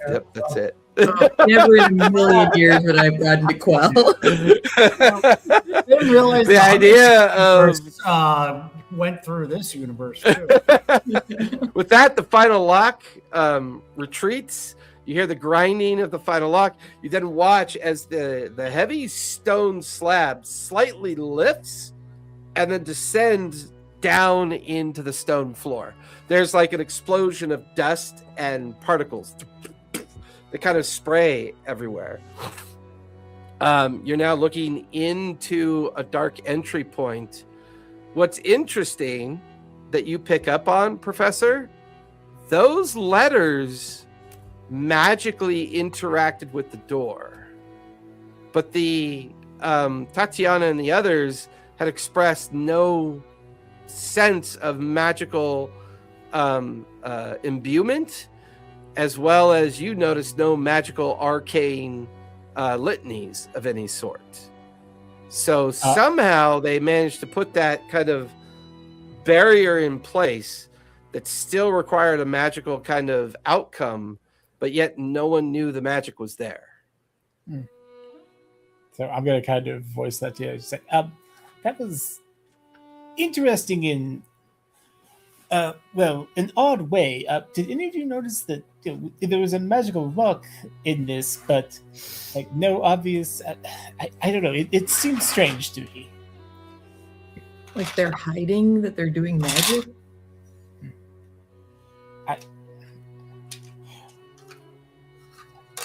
it. Oh, never in a million years would I have gotten to Quell. Didn't realize The idea of went through this universe too. with that, the final lock retreats. You hear the grinding of the final lock. You then watch as the heavy stone slab slightly lifts and then descends down into the stone floor. There's like an explosion of dust and particles that kind of spray everywhere. You're now looking into a dark entry point. What's interesting that you pick up on, Professor, those letters magically interacted with the door. But the Tatiana and the others had expressed no sense of magical imbuement, as well as you notice no magical arcane litanies of any sort. So somehow they managed to put that kind of barrier in place that still required a magical kind of outcome, but yet no one knew the magic was there. So I'm going to kind of voice that to you. Say, that was interesting in, an odd way. Did any of you notice that there was a magical rock in this, but like no obvious? I don't know. It seems strange to me. Like they're hiding that they're doing magic?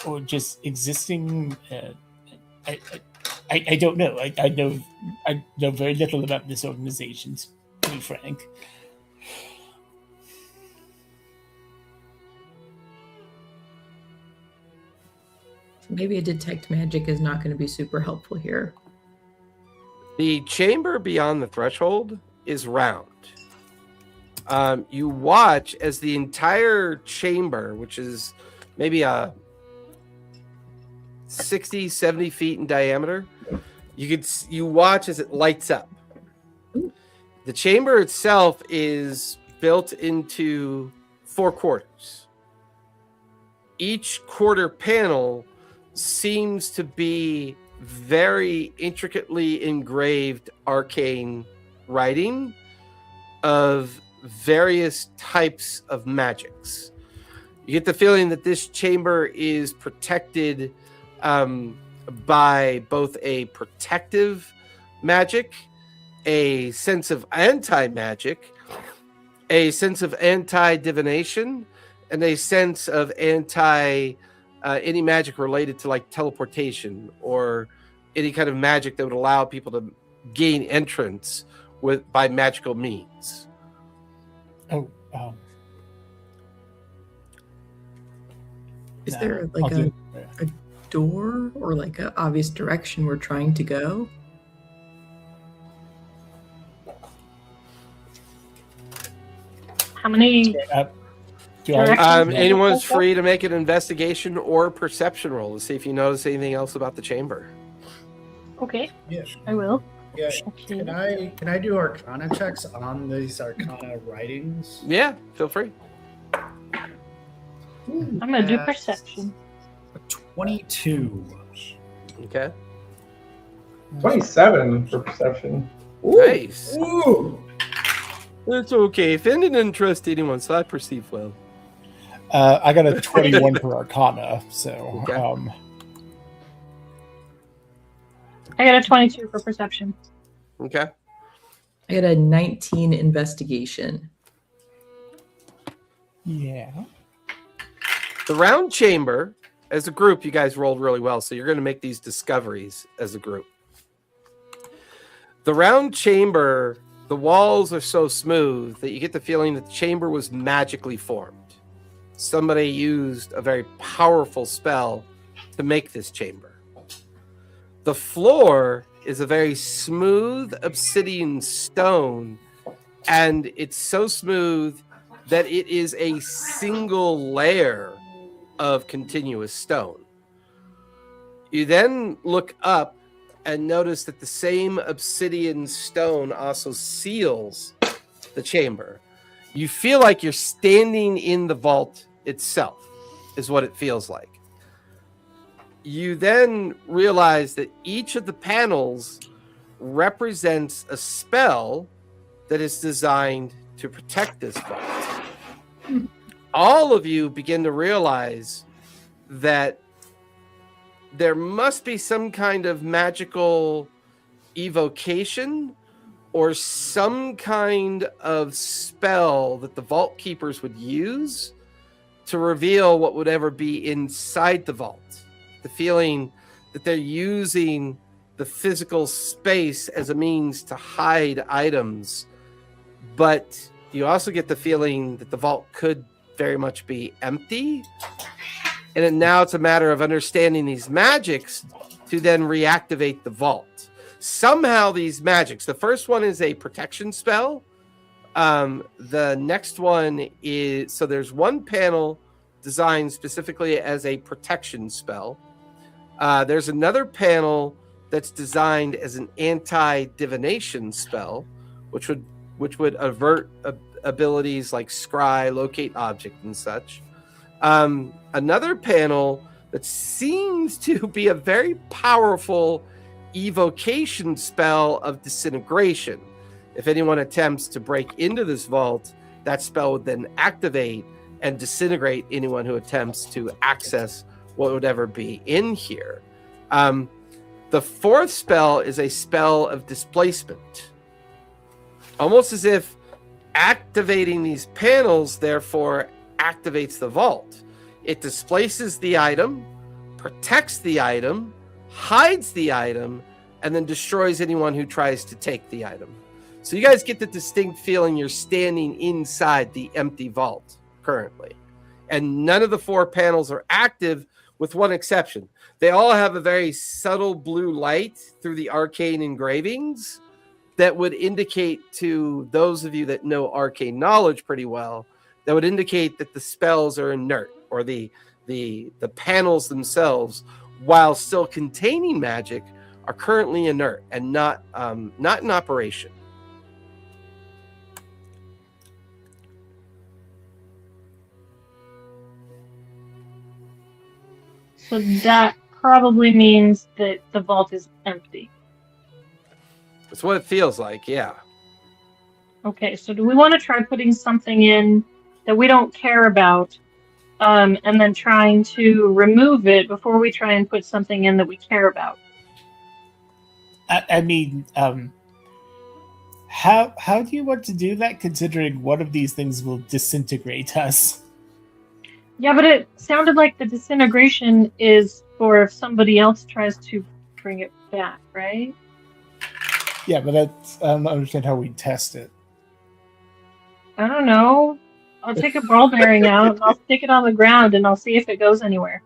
Or just existing. I don't know. I know very little about this organization, to be frank. Maybe a detect magic is not going to be super helpful here. The chamber beyond the threshold is round. You watch as the entire chamber, which is maybe 60, 70 feet in diameter, You watch as it lights up. The chamber itself is built into 4 quarters. Each quarter panel seems to be very intricately engraved arcane writing of various types of magics. You get the feeling that this chamber is protected by both a protective magic, a sense of anti-magic, a sense of anti-divination, and a sense of any magic related to like teleportation or any kind of magic that would allow people to gain entrance by magical means. Is there like a door or like an obvious direction we're trying to go? How many? Anyone's free to make an investigation or perception roll to see if you notice anything else about the chamber. Okay, Yeah. I will. Yeah. Okay. Can I do Arcana checks on these Arcana writings? Yeah, feel free. I'm gonna do perception. 22. Okay. 27 for perception. Nice. Ooh. It's okay. If it didn't interest anyone, so I perceive well. I got a 21 for Arcana, so Okay. I got a 22 for perception. Okay. I got a 19 investigation. yeah. The round chamber, as a group, you guys rolled really well, so you're going to make these discoveries as a group. The round chamber, the walls are so smooth that you get the feeling that the chamber was magically formed. Somebody used a very powerful spell to make this chamber. The floor is a very smooth obsidian stone, and it's so smooth that it is a single layer of continuous stone. You then look up and notice that the same obsidian stone also seals the chamber. You feel like you're standing in the vault itself, is what it feels like. You then realize that each of the panels represents a spell that is designed to protect this vault. All of you begin to realize that there must be some kind of magical evocation or some kind of spell that the vault keepers would use to reveal what would ever be inside the vault. The feeling that they're using the physical space as a means to hide items, but you also get the feeling that the vault could very much be empty, and now it's a matter of understanding these magics to then reactivate the vault. Somehow these magics, the first one is a protection spell. The next one is, so there's one panel designed specifically as a protection spell. There's another panel that's designed as an anti-divination spell, which would avert abilities like scry, locate object, and such. Another panel that seems to be a very powerful evocation spell of disintegration. If anyone attempts to break into this vault, that spell would then activate and disintegrate anyone who attempts to access what would ever be in here. The fourth spell is a spell of displacement. Almost as if activating these panels, therefore, activates the vault. It displaces the item, protects the item, hides the item, and then destroys anyone who tries to take the item. So you guys get the distinct feeling you're standing inside the empty vault currently. And none of the 4 panels are active, with one exception. They all have a very subtle blue light through the arcane engravings that would indicate to those of you that know arcane knowledge pretty well, that would indicate that the spells are inert, or the panels themselves, while still containing magic, are currently inert and not in operation. So that probably means that the vault is empty. That's what it feels like, yeah. Okay, so do we want to try putting something in that we don't care about, and then trying to remove it before we try and put something in that we care about? I mean, how do you want to do that, considering one of these things will disintegrate us? Yeah, but it sounded like the disintegration is for if somebody else tries to bring it back, right? Yeah, but that's, I don't understand how we test it. I don't know. I'll take a ball bearing out and I'll stick it on the ground and I'll see if it goes anywhere.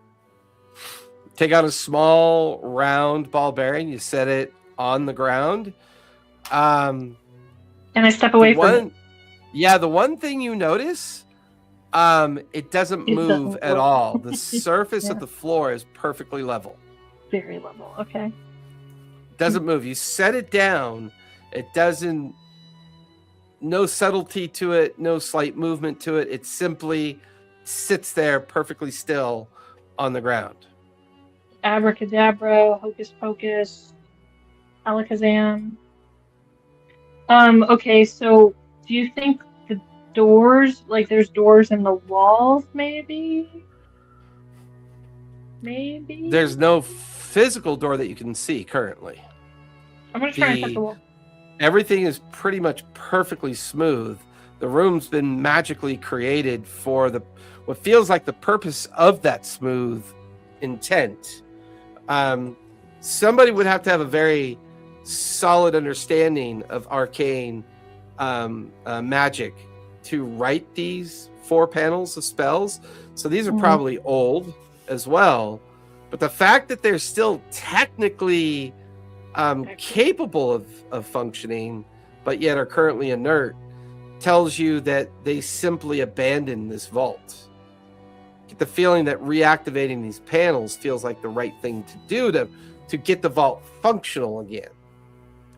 Take out a small round ball bearing. You set it on the ground. And I step away from it. Yeah, the one thing you notice, it doesn't move at all. The surface of the floor is perfectly level. Very level, okay. Doesn't move. You set it down. It doesn't. No subtlety to it. No slight movement to it. It simply sits there perfectly still on the ground. Abracadabra, hocus pocus, alakazam. Okay, so do you think the doors, like there's doors in the walls, maybe? Maybe? There's no physical door that you can see currently. I'm gonna try and cut the wall. Everything is pretty much perfectly smooth. The room's been magically created for what feels like the purpose of that smooth intent. Somebody would have to have a very solid understanding of arcane magic to write these 4 panels of spells. So these are probably old as well. But the fact that they're still technically capable of functioning, but yet are currently inert, tells you that they simply abandoned this vault. Get the feeling that reactivating these panels feels like the right thing to do to get the vault functional again.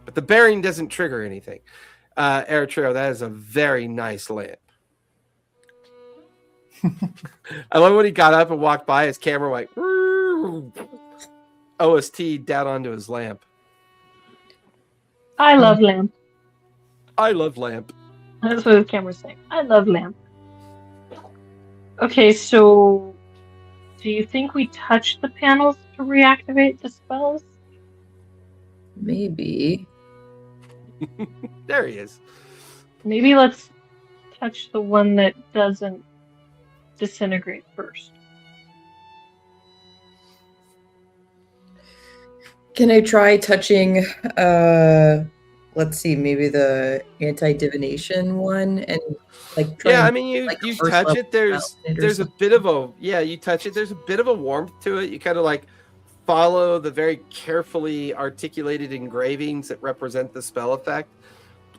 But the bearing doesn't trigger anything. Eritreo, that is a very nice lamp. I love when he got up and walked by, his camera went OST down onto his lamp. I love lamp. I love lamp. That's what the camera's saying. I love lamp. Okay, so do you think we touch the panels to reactivate the spells? Maybe. There he is. Maybe let's touch the one that doesn't disintegrate first. Can I try touching, let's see, maybe the anti-divination one and like try Yeah, I and- mean, you like a you first touch level it. There's spell or a something? bit of a you touch it. There's a bit of a warmth to it. You kind of like follow the very carefully articulated engravings that represent the spell effect.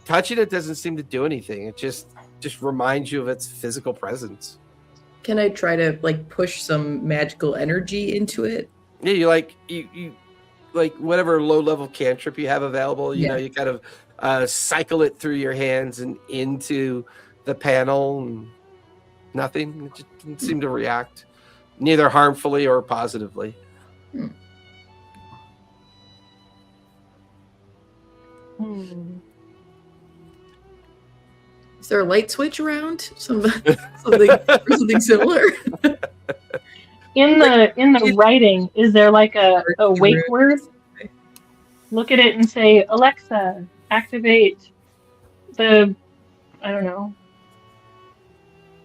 Touching it doesn't seem to do anything. It just reminds you of its physical presence. Can I try to like push some magical energy into it? Yeah, you like whatever low level cantrip you have available. You Yeah. know, you kind of cycle it through your hands and into the panel. And nothing. It just didn't seem to react, neither harmfully or positively. Is there a light switch around? Something similar? In the writing, is there like a wake word? Look at it and say, Alexa, activate the, I don't know.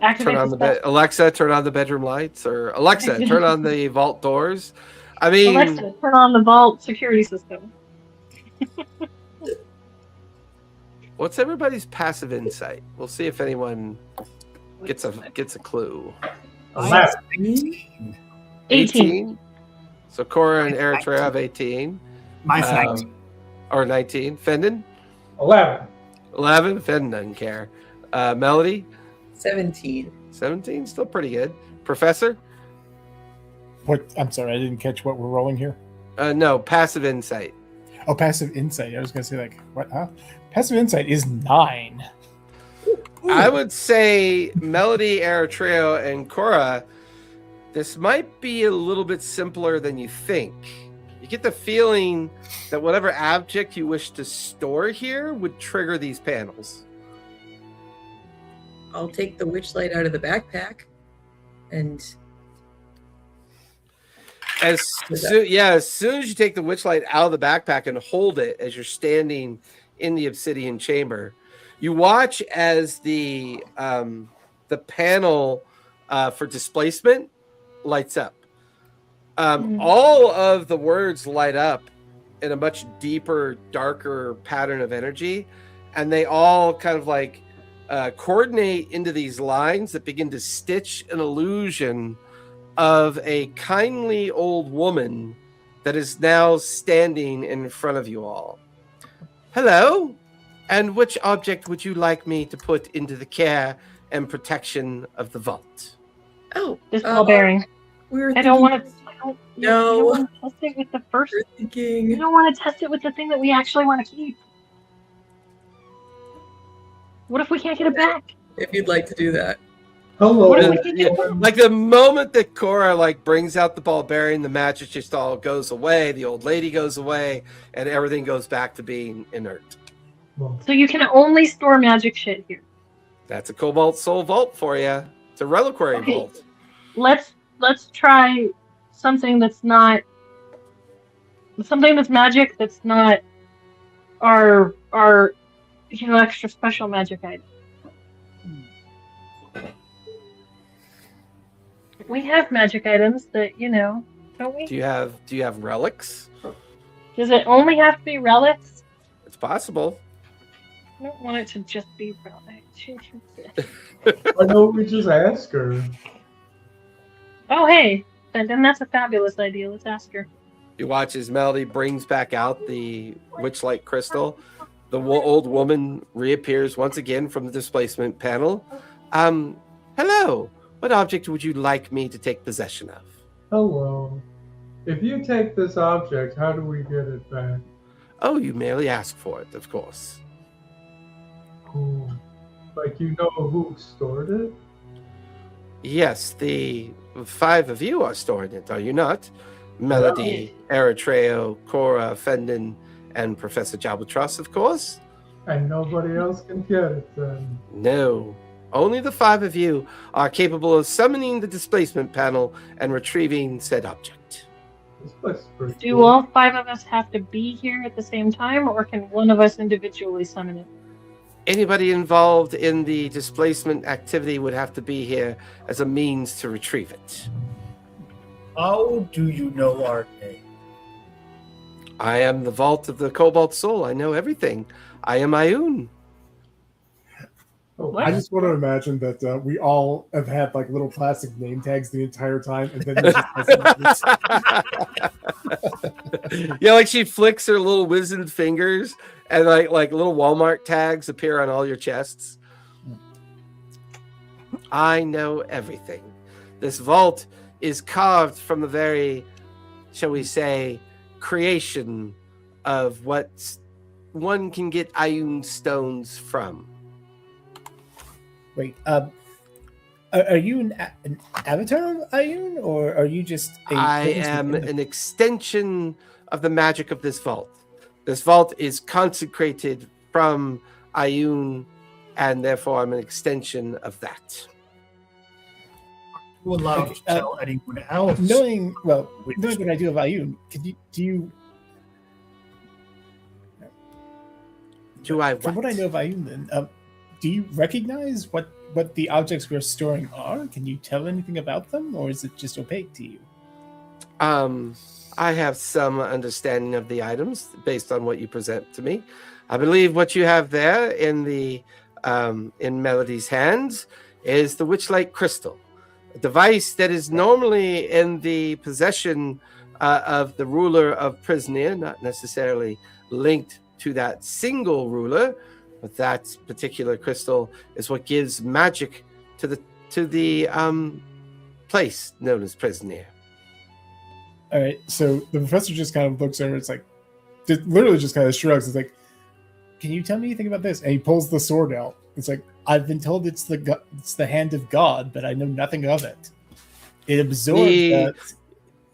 Activate Turn on the the bed, Alexa, turn on the bedroom lights, or Alexa, turn on the vault doors. I mean, Alexa, turn on the vault security system. what's everybody's passive insight? We'll see if anyone gets a clue. 11. 18. So Cora and Eritreo have 18. Mine's 19. Or 19. Fendon? 11. 11. Fendon doesn't care. Melody? 17. 17. Still pretty good. Professor? What? I'm sorry, I didn't catch what we're rolling here. No, passive insight. Oh, passive insight. I was gonna say like what? Huh? Passive insight is 9. I would say Melody, Eritreo, and Cora, this might be a little bit simpler than you think. You get the feeling that whatever object you wish to store here would trigger these panels. I'll take the witchlight out of the backpack, and As soon as you take the witchlight out of the backpack and hold it as you're standing in the obsidian chamber, you watch as the panel for displacement lights up. All of the words light up in a much deeper, darker pattern of energy, and they all kind of like coordinate into these lines that begin to stitch an illusion of a kindly old woman that is now standing in front of you all. Hello, and which object would you like me to put into the care and protection of the vault? oh, This ball bearing. we were I don't want thinking- to. No. You don't want to test it with the first. we were You thinking. don't want to test it with the thing that we actually want to keep. What if we can't get it back? If you'd like to do that. Hello. What if we can Yeah, get like the moment that Cora like brings out the ball bearing, the magic just all goes away, the old lady goes away, and everything goes back to being inert. Well, So you can only store magic shit here. That's a Cobalt Soul Vault for you. It's a reliquary Okay. vault. Let's try something that's not something that's magic that's not our extra special magic item. We have magic items that don't we? Do you have relics? Does it only have to be relics? It's possible. I don't want it to just be relics. why don't we just ask her? Oh hey, then that's a fabulous idea. Let's ask her. You watch as Melody brings back out the Witchlight Crystal. The old woman reappears once again from the displacement panel. Hello. What object would you like me to take possession of? Hello. If you take this object, how do we get it back? Oh, you merely ask for it, of course. Cool. Like you know who stored it? Yes, the 5 of you are storing it, are you not? Melody, Eritreo, Cora, Fendon, and Professor Jabatross, of course? And nobody else can get it then. No. Only the 5 of you are capable of summoning the displacement panel and retrieving said object. This place is pretty Do cool. all 5 of us have to be here at the same time, or can one of us individually summon it? Anybody involved in the displacement activity would have to be here as a means to retrieve it. How do you know our name? I am the Vault of the Cobalt Soul. I know everything. I am Ioun. Oh, What? I just want to imagine that we all have had like little plastic name tags the entire time, and then there's just Yeah, like she flicks her little wizened fingers, and like little Walmart tags appear on all your chests. I know everything. This vault is carved from the very, shall we say, creation of what one can get Ioun stones from. Wait, are you an avatar of Ioun, or are you just I am an extension of the magic of this vault. This vault is consecrated from Ioun, and therefore I'm an extension of that. Who allowed Okay, to tell anyone else? knowing what I do of Ioun? Do you Do I from what? what I know of Ioun, then do you recognize what the objects we're storing are? Can you tell anything about them, or is it just opaque to you? I have some understanding of the items based on what you present to me. I believe what you have there in the in Melody's hands is the Witchlight Crystal, a device that is normally in the possession of the ruler of Prisnir, not necessarily linked to that single ruler, but that particular crystal is what gives magic to the place known as Prisnir. all right. So the professor just kind of looks over. It's like, literally just kind of shrugs. It's like, can you tell me anything about this? And he pulls the sword out. It's like, I've been told it's the hand of God, but I know nothing of it. It absorbs that.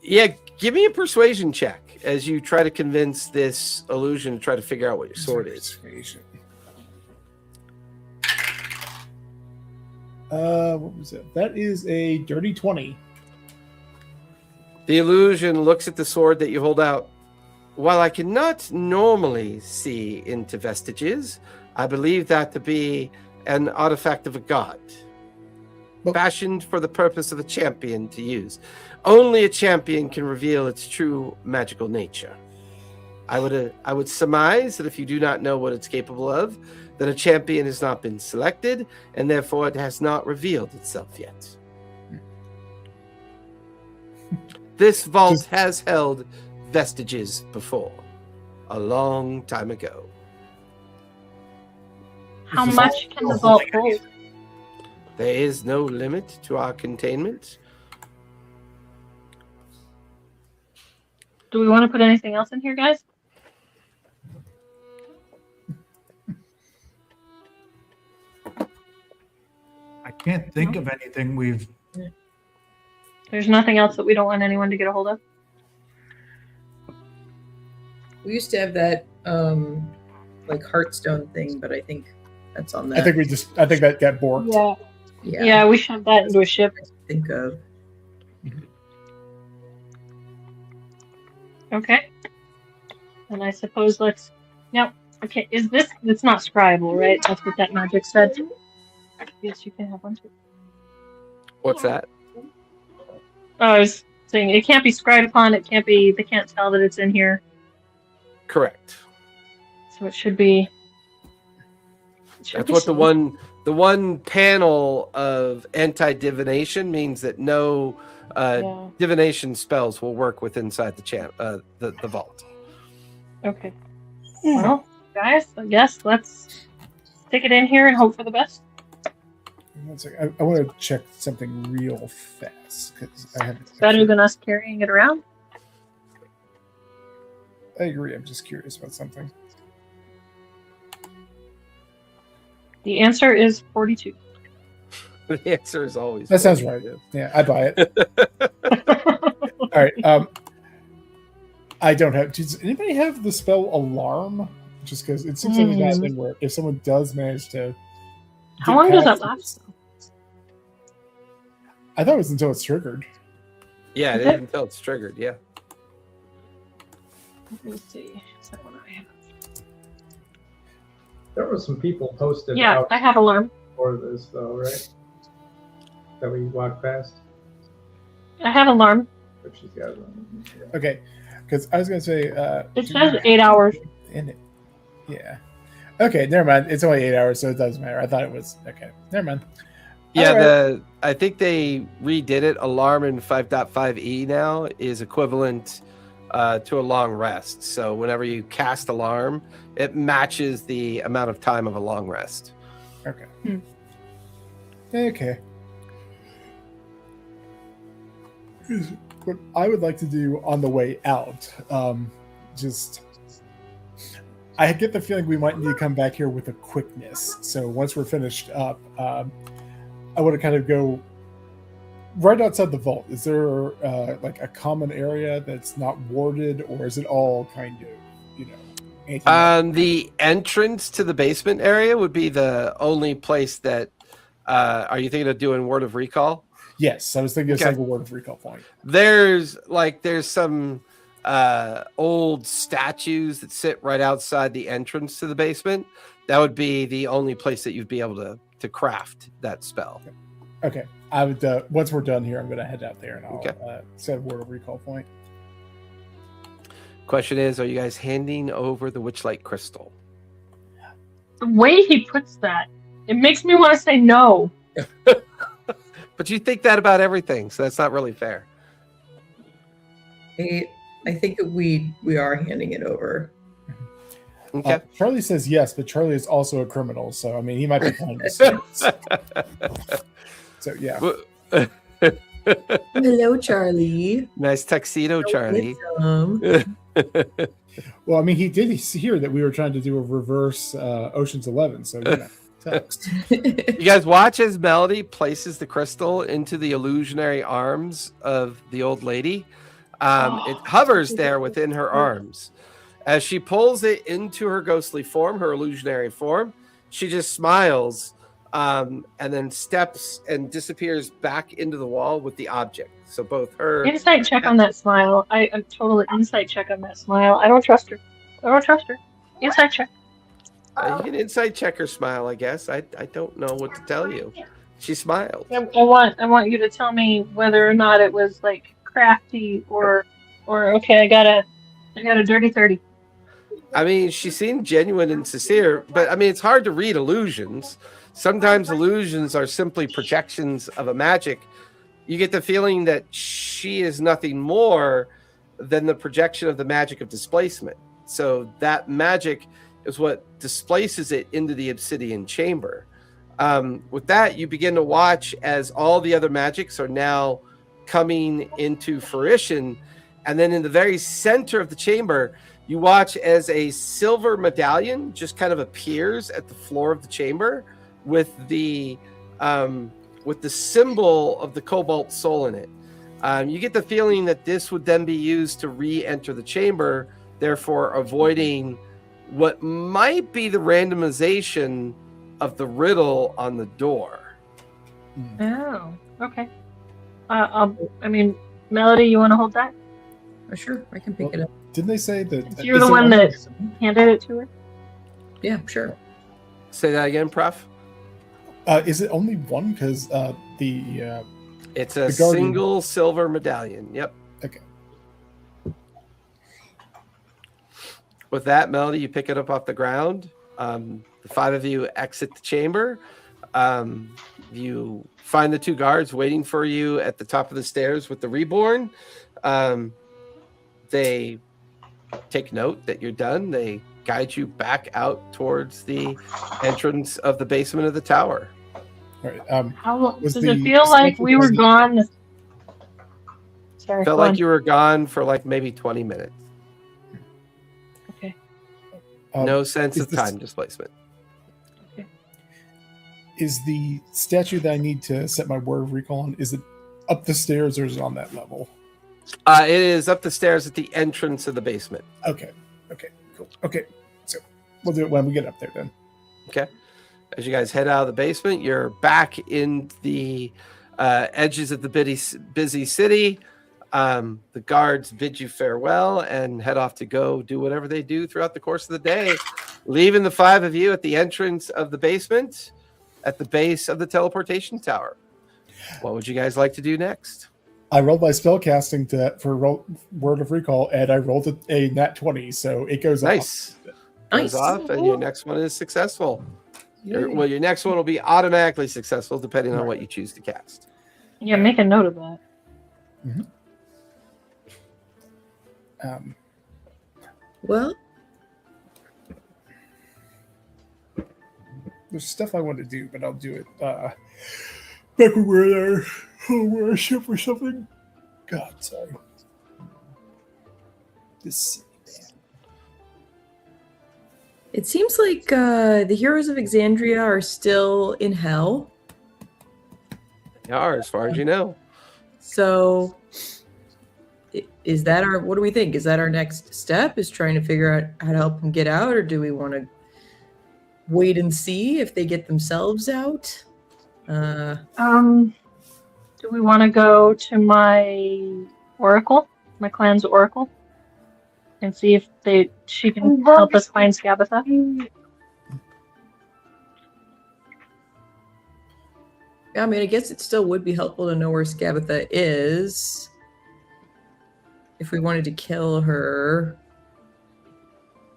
Yeah, give me a persuasion check as you try to convince this illusion to try to figure out what your sword is. Persuasion. What was it? That is a dirty 20. The illusion looks at the sword that you hold out. While I cannot normally see into vestiges, I believe that to be an artifact of a god, fashioned for the purpose of a champion to use. Only a champion can reveal its true magical nature. I would surmise that if you do not know what it's capable of, then a champion has not been selected, and therefore it has not revealed itself yet. This vault has held vestiges before, a long time ago. How much can the vault hold? There is no limit to our containment. Do we want to put anything else in here, guys? I can't think of anything we've. There's nothing else that we don't want anyone to get a hold of? We used to have that like Hearthstone thing, but I think that's on that. I think that got borked. Yeah, we shoved that into a ship. Think of. Okay. And I suppose let's... Now, okay, is this... It's not scribable, right? That's what that magic said. Yes, you can have one too. What's that? Oh, I was saying it can't be scribed upon, it can't be... They can't tell that it's in here. Correct. So it should be... That's what the one panel of anti-divination means, that no divination spells will work with inside the vault. Okay. Well, guys, I guess let's stick it in here and hope for the best. One second. I want to check something real fast because I haven't. Better than us carrying it around. I agree. I'm just curious about something. The answer is 42. The answer is always. That sounds right. Yeah, I buy it. All right. I don't have. Does anybody have the spell Alarm? Just because it seems like that thing where if someone does manage to. How long does that last? I thought it was until it's triggered. Yeah, it is until it's triggered. Yeah. Let me see. Is that one I have? There were some people posted Yeah, out I have alarm. for this, though, right? That we walked past. I have alarm. But she's got one. Yeah. Okay, because I was gonna say. It says 8 hours. In it. Yeah. Okay, never mind. It's only 8 hours, so it doesn't matter. I thought it was okay. Never mind. Yeah, I think they redid it. Alarm in 5.5e now is equivalent to a long rest. So whenever you cast alarm, it matches the amount of time of a long rest. Okay. Okay. What I would like to do on the way out, I get the feeling we might need to come back here with a quickness. So once we're finished up, I want to kind of go right outside the vault. Is there like a common area that's not warded, or is it all kind of, the entrance to the basement area would be the only place that. Are you thinking of doing Word of Recall? Yes, I was thinking of a Word of Recall point. There's some old statues that sit right outside the entrance to the basement. That would be the only place that you'd be able to craft that spell. Okay. I would once we're done here, I'm going to head out there and I'll set a Word of Recall point. Question is, are you guys handing over the Witchlight Crystal? The way he puts that, it makes me want to say no. But you think that about everything, so that's not really fair. I think that we are handing it over. Okay. Charlie says yes, but Charlie is also a criminal, so I mean he might be playing the stakes. So yeah. Hello, Charlie. Nice tuxedo, Charlie. Well, I mean, he did hear that we were trying to do a reverse Ocean's 11, so text. You guys watch as Melody places the crystal into the illusionary arms of the old lady. It hovers there within her arms. As she pulls it into her ghostly form, her illusionary form, she just smiles and then steps and disappears back into the wall with the object. So both her... Insight check on that smile. I totally insight check on that smile. I don't trust her. Insight check. You can insight check her smile, I guess. I don't know what to tell you. She smiled. I want you to tell me whether or not it was like crafty or okay. I got a dirty 30. I mean, she seemed genuine and sincere, but I mean, it's hard to read illusions. Sometimes illusions are simply projections of a magic. You get the feeling that she is nothing more than the projection of the magic of displacement. So that magic is what displaces it into the obsidian chamber. With that, you begin to watch as all the other magics are now coming into fruition. And then in the very center of the chamber, you watch as a silver medallion just kind of appears at the floor of the chamber with the symbol of the cobalt soul in it. You get the feeling that this would then be used to re-enter the chamber, therefore avoiding what might be the randomization of the riddle on the door. Oh, okay. I mean, Melody, you want to hold that? Oh, sure, I can pick it up. Didn't they say that... You're the one that handed it to her? Yeah, sure. Say that again, Prof. Is it only one? Because it's a the Guardian... single silver medallion. Yep. Okay. With that, Melody, you pick it up off the ground. The five of you exit the chamber. You find the two guards waiting for you at the top of the stairs with the reborn. They take note that you're done. They guide you back out towards the entrance of the basement of the tower. All right. How long does it feel like we were gone? Sorry, Felt like you were gone for like maybe 20 minutes. Okay. No sense of time displacement. Okay. Is the statue that I need to set my word of recall on, is it up the stairs or is it on that level? It is up the stairs at the entrance of the basement. Okay. Cool. Okay. So we'll do it when we get up there then. Okay. As you guys head out of the basement, you're back in the edges of the busy city. The guards bid you farewell and head off to go do whatever they do throughout the course of the day, leaving the five of you at the entrance of the basement at the base of the teleportation tower. What would you guys like to do next? I rolled my spell casting for word of recall, and I rolled a nat 20, so it goes nice. off. Goes off, and your next one is successful. Your next one will be automatically successful, depending on what you choose to cast. Yeah, make a note of that. Mm-hmm. Well, there's stuff I want to do, but I'll do it back when we're there. We're a ship or something. God, sorry. This. it seems like the heroes of Exandria are still in hell. They are, as far as you know. So, is that our? What do we think? Is that our next step? Is trying to figure out how to help them get out, or do we want to wait and see if they get themselves out? Do we want to go to my oracle, my clan's oracle, and see if she can help us find Skabatha? Yeah, I mean, I guess it still would be helpful to know where Skabatha is if we wanted to kill her.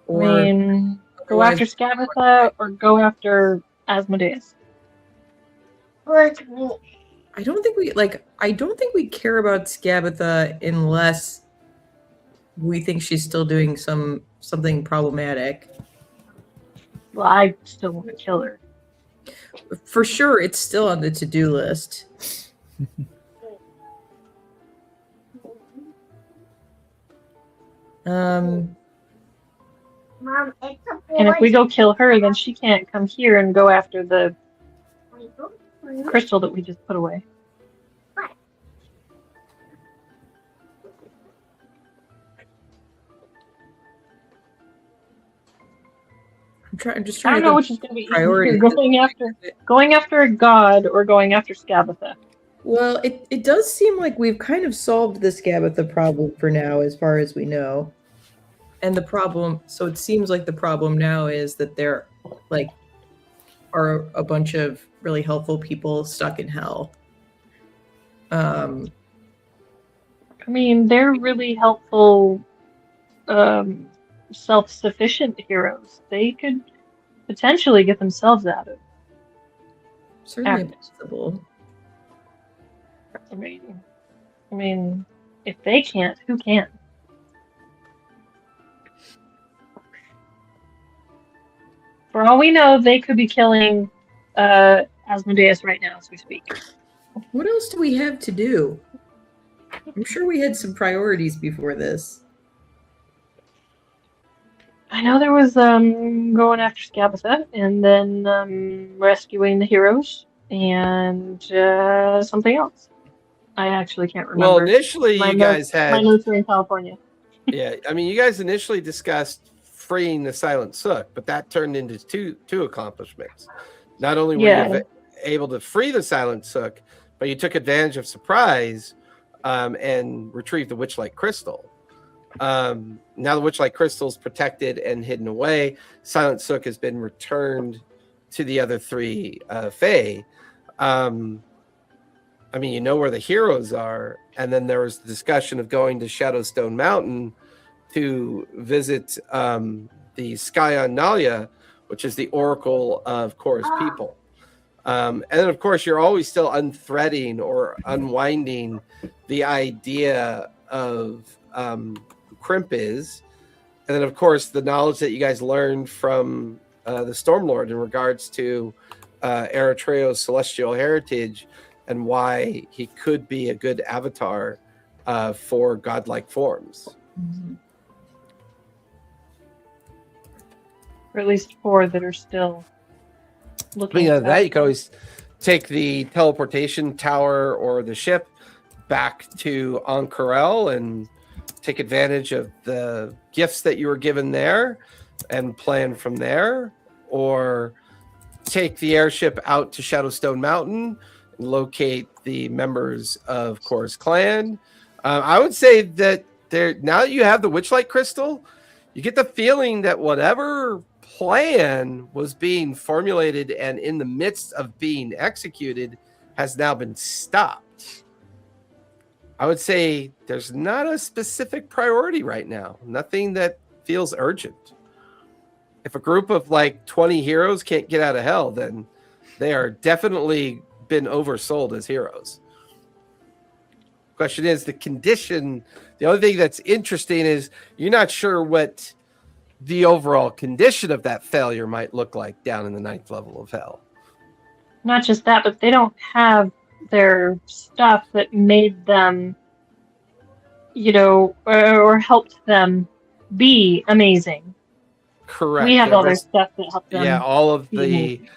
Or I mean, go after Skabatha or go after Asmodeus. I don't think we care about Skabatha unless we think she's still doing something problematic. Well, I still want to kill her. For sure, it's still on the to-do list. Um, Mom, it's a boy. And if we go kill her, then she can't come here and go after the crystal that we just put away. I'm just I trying don't to know think which is going to be priority. easier, going after a god or going after Skabatha. Well, it does seem like we've kind of solved the Skabatha problem for now, as far as we know. And the problem, so it seems like the problem now is that there, like, are a bunch of really helpful people stuck in hell. I mean, they're really helpful, self-sufficient heroes. They could potentially get themselves out of. Certainly Act. possible. I mean, if they can't, who can? For all we know, they could be killing Asmodeus right now as we speak. What else do we have to do? I'm sure we had some priorities before this. I know there was going after Skabatha and then rescuing the heroes and something else. I actually can't remember. Well, initially My you notes- guys had my notes are in California. yeah, I mean, you guys initially discussed freeing the Silent Souk, but that turned into two accomplishments. Not only were Yeah. you able to free the Silent Souk, but you took advantage of surprise and retrieved the Witchlight Crystal. Now the Witchlight Crystal is protected and hidden away. Silent Souk has been returned to the other three Fae. I mean, you know where the heroes are, and then there was the discussion of going to Shadowstone Mountain to visit the Skyon Nalia, which is the oracle of Korra's people. And then, of course, you're always still unthreading or unwinding the idea of who Crimp is. And then, of course, the knowledge that you guys learned from the Stormlord in regards to Eritreo's celestial heritage and why he could be a good avatar for godlike forms. Mm-hmm. Or at least 4 that are still looking. Speaking of at that, you could always take the teleportation tower or the ship back to Ankarel and take advantage of the gifts that you were given there and plan from there, or take the airship out to Shadowstone Mountain and locate the members of Korra's clan. I would say that now that you have the Witchlight Crystal, you get the feeling that whatever plan was being formulated and in the midst of being executed has now been stopped. I would say there's not a specific priority right now. Nothing that feels urgent. If a group of like 20 heroes can't get out of hell, then they are definitely been oversold as heroes. Question is the condition. The only thing that's interesting is you're not sure what the overall condition of that failure might look like down in the 9th level of hell. Not just that, but they don't have their stuff that made them, or helped them be amazing. Correct. We have all their stuff that helped them. Yeah, all of amazing.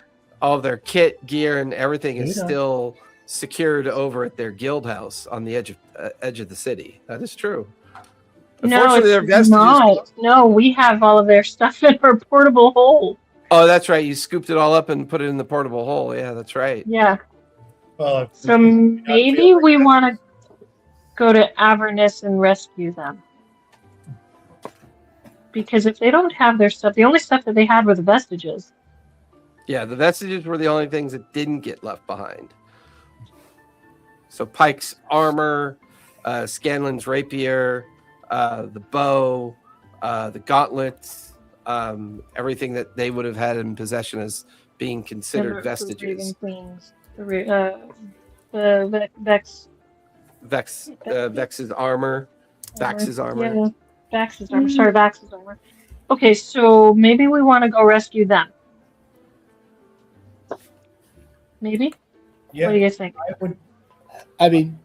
their kit, gear, and everything is Data. still secured over at their guild house on the edge of the city. That is true. No, Unfortunately, their it's vestiges- not. No, we have all of their stuff in our portable hole. Oh, that's right. You scooped it all up and put it in the portable hole. Yeah, that's right. Yeah. Well, So maybe we want to go to Avernus and rescue them. Because if they don't have their stuff, the only stuff that they had were the vestiges. Yeah, the vestiges were the only things that didn't get left behind. So Pike's armor, Scanlan's rapier, the bow, the gauntlets, everything that they would have had in possession as being considered vestiges. The Vex. Vex's armor, Vax's armor. Yeah, Vax's armor. Sorry, Vax's armor. Okay, so maybe we want to go rescue them. Maybe? yeah, What do you guys think? I would. I mean,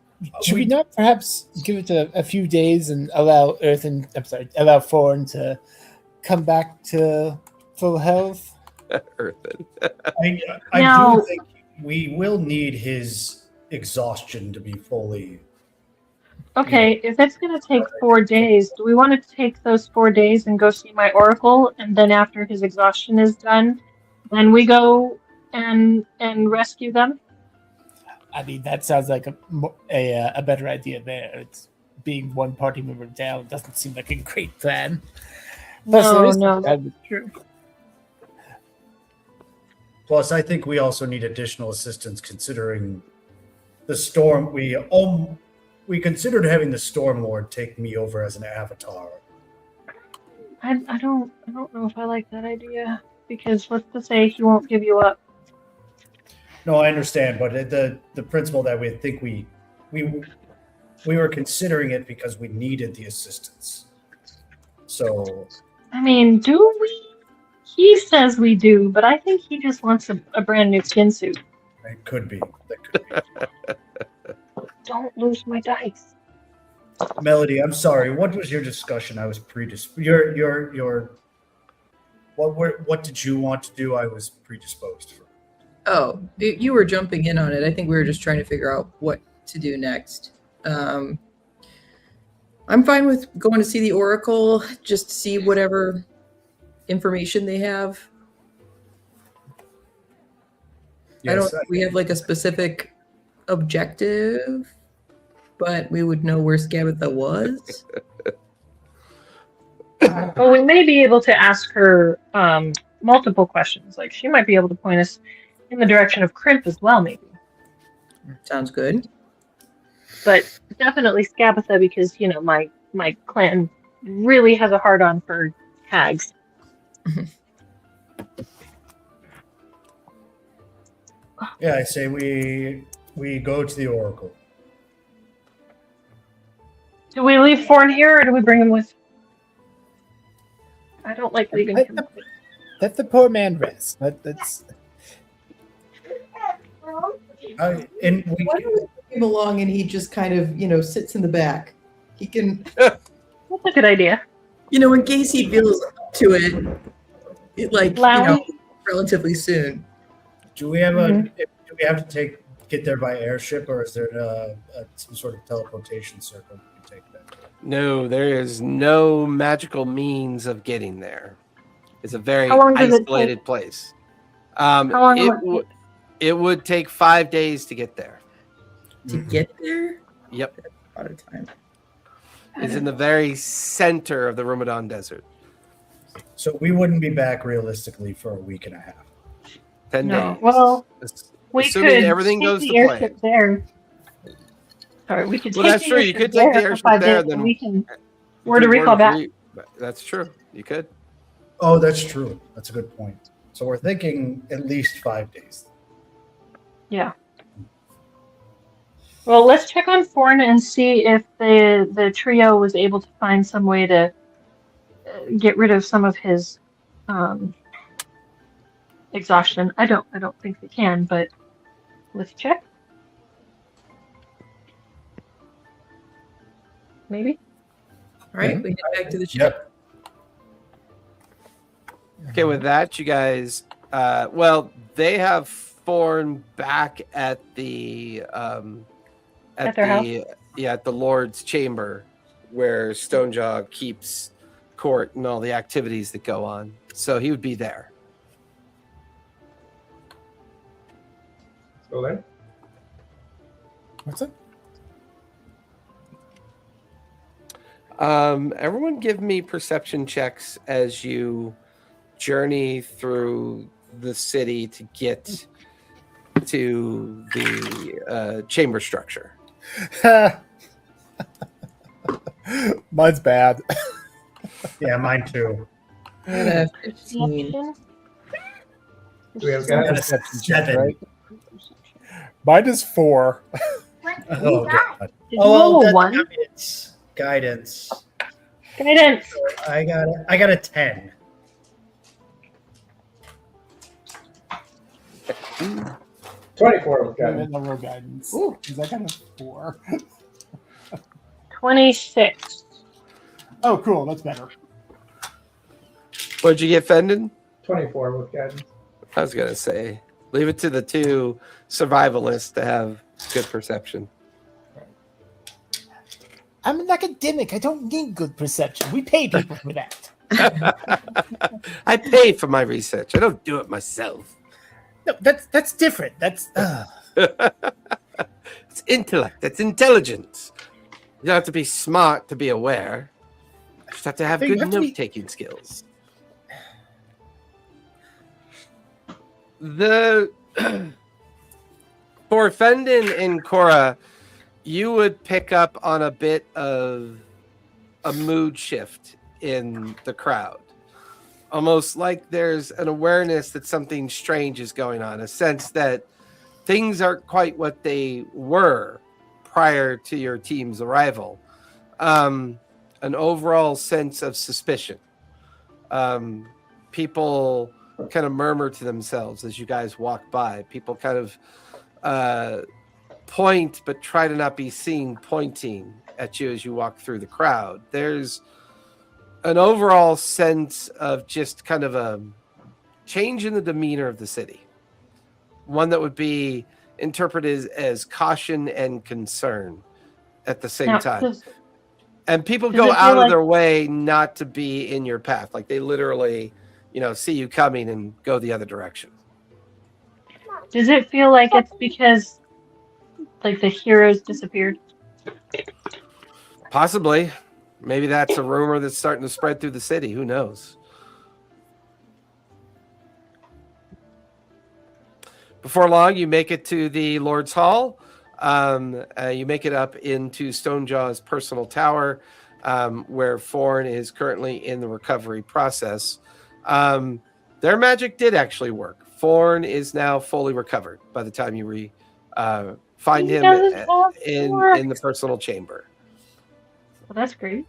Should we not perhaps give it a few days and allow allow Forn to come back to full health? Earthen. I Now- do think we will need his exhaustion to be fully. Okay, if it's going to take 4 days, do we want to take those 4 days and go see my oracle, and then after his exhaustion is done, then we go and rescue them? I mean, that sounds like a better idea there. It's being one party member down doesn't seem like a great plan. Plus, there is No, that- that's true. Plus, I think we also need additional assistance considering the storm. We considered having the Storm Lord take me over as an avatar. I don't know if I like that idea, because what's to say he won't give you up? No, I understand, but the principle that we think we were considering it because we needed the assistance. So, I mean, do we? He says we do, but I think he just wants a brand new skin suit. it could be. That could be. Don't lose my dice. Melody, I'm sorry. What was your discussion? I was predisposed. What did you want to do? I was predisposed for. Oh, you were jumping in on it. I think we were just trying to figure out what to do next. I'm fine with going to see the Oracle, just to see whatever information they have. I don't think we have like a specific objective, but we would know where Skabatha was. Well, we may be able to ask her multiple questions. Like, she might be able to point us in the direction of Crimp as well, maybe. Sounds good. But definitely Skabatha, because, you know, my clan really has a hard-on for hags. Yeah, I say we go to the Oracle. Do we leave Forn here, or do we bring him with? I don't like leaving him. Let the poor man rest. That's And Why don't we bring him along and he just kind of, sits in the back? He can, That's a good idea. in case he feels up to it Lounge. relatively soon. do we have do we have to get there by airship, or is there some sort of teleportation circle we can take that? No, there is no magical means of getting there. It's a very How long does it isolated place. How long will It would take 5 days to get there. To get there? Yep. That's a lot of time. It's in the very center of the Ramadan Desert. So we wouldn't be back realistically for a week and a half. 10 No. days. Well, we Assuming could everything take goes the to plan. airship there. Sorry, we could Well, take that's the true. You airship could take the there for airship 5 there, days, then and we can word a If you recall were to back. That's true. You could. Oh, that's true. That's a good point. So we're thinking at least 5 days. Yeah. Well, let's check on Forn and see if the trio was able to find some way to get rid of some of his exhaustion. I don't think they can, but let's check. Maybe. All right, we head back to the ship. Okay, with that, you guys. They have Forn back at the At their house? at the Lord's chamber, where Stonejaw keeps court and all the activities that go on. So he would be there. So then, What's that? Everyone, give me perception checks as you journey through the city to get to the chamber structure. Mine's bad. Yeah, mine too. I got a 15. do we have I got a guys? 7. Right? Mine is 4. Oh, God. Did you roll a 1? It's guidance. Guidance. I got a 10. 24 with Wait a guidance. minute, roll guidance. Ooh. Is that kind of 4? 26. Oh, cool. That's better. What'd you get, Fendon? 24 with guidance. I was gonna say, leave it to the two survivalists to have good perception. I'm an academic. I don't need good perception. We pay people for that. I pay for my research. I don't do it myself. No, that's different. That's It's intellect. It's intelligence. You don't have to be smart to be aware. You just have to have So you good have to be- note-taking skills. The for Fendon and Cora, you would pick up on a bit of a mood shift in the crowd. Almost like there's an awareness that something strange is going on, a sense that things aren't quite what they were prior to your team's arrival. An overall sense of suspicion. People kind of murmur to themselves as you guys walk by. People kind of point, but try to not be seen pointing at you as you walk through the crowd. There's an overall sense of just kind of a change in the demeanor of the city. One that would be interpreted as caution and concern at the same Now, time. And people does go it feel out of like- their way not to be in your path. Like they literally, see you coming and go the other direction. Does it feel like it's because, like, the heroes disappeared? Possibly. Maybe that's a rumor that's starting to spread through the city. Who knows? Before long, you make it to the Lord's Hall. You make it up into Stonejaw's personal tower, where Forn is currently in the recovery process. Their magic did actually work. Forn is now fully recovered by the time you find He him doesn't have in the personal chamber. Well, that's great.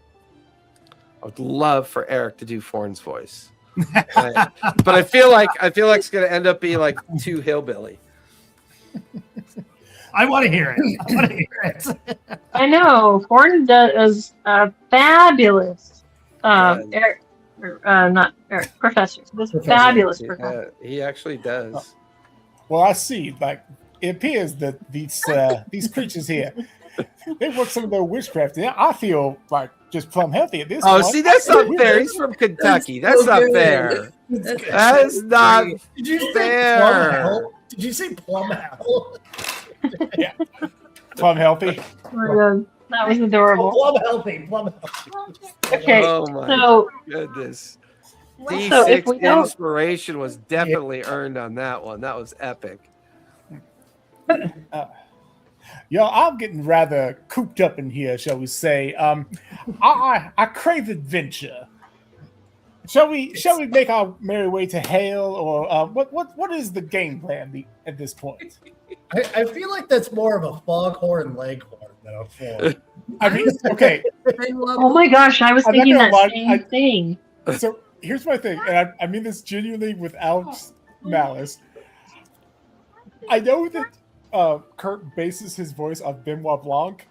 I would love for Eric to do Forn's voice, but I feel like it's going to end up being like too hillbilly. I want to hear it. I want to hear it. I know. Forn does fabulous. Eric, not Eric, Professor. This Professor, fabulous performance. He actually does. well. I see. Like it appears that these creatures here, they work some of their witchcraft. And I feel like just plumb healthy at this Oh, point. see, that's not fair. He's from Kentucky. That's not fair. That is not Did you say fair. plum hell? Did you say plum hell? Plumb healthy. That was adorable. Plum healthy. Plum healthy. Okay, Oh my so goodness. So if we D6 don't- inspiration was definitely earned on that one. That was epic. I'm getting rather cooped up in here, shall we say? I crave adventure. Shall we make our merry way to Hale, or what is the game plan at this point? I feel like that's more of a foghorn leghorn than a form. I mean, okay. oh my gosh, I was I'm not thinking gonna that lie, same thing. So here's my thing, and I mean this genuinely without malice. I know that Kurt bases his voice on Benoit Blanc.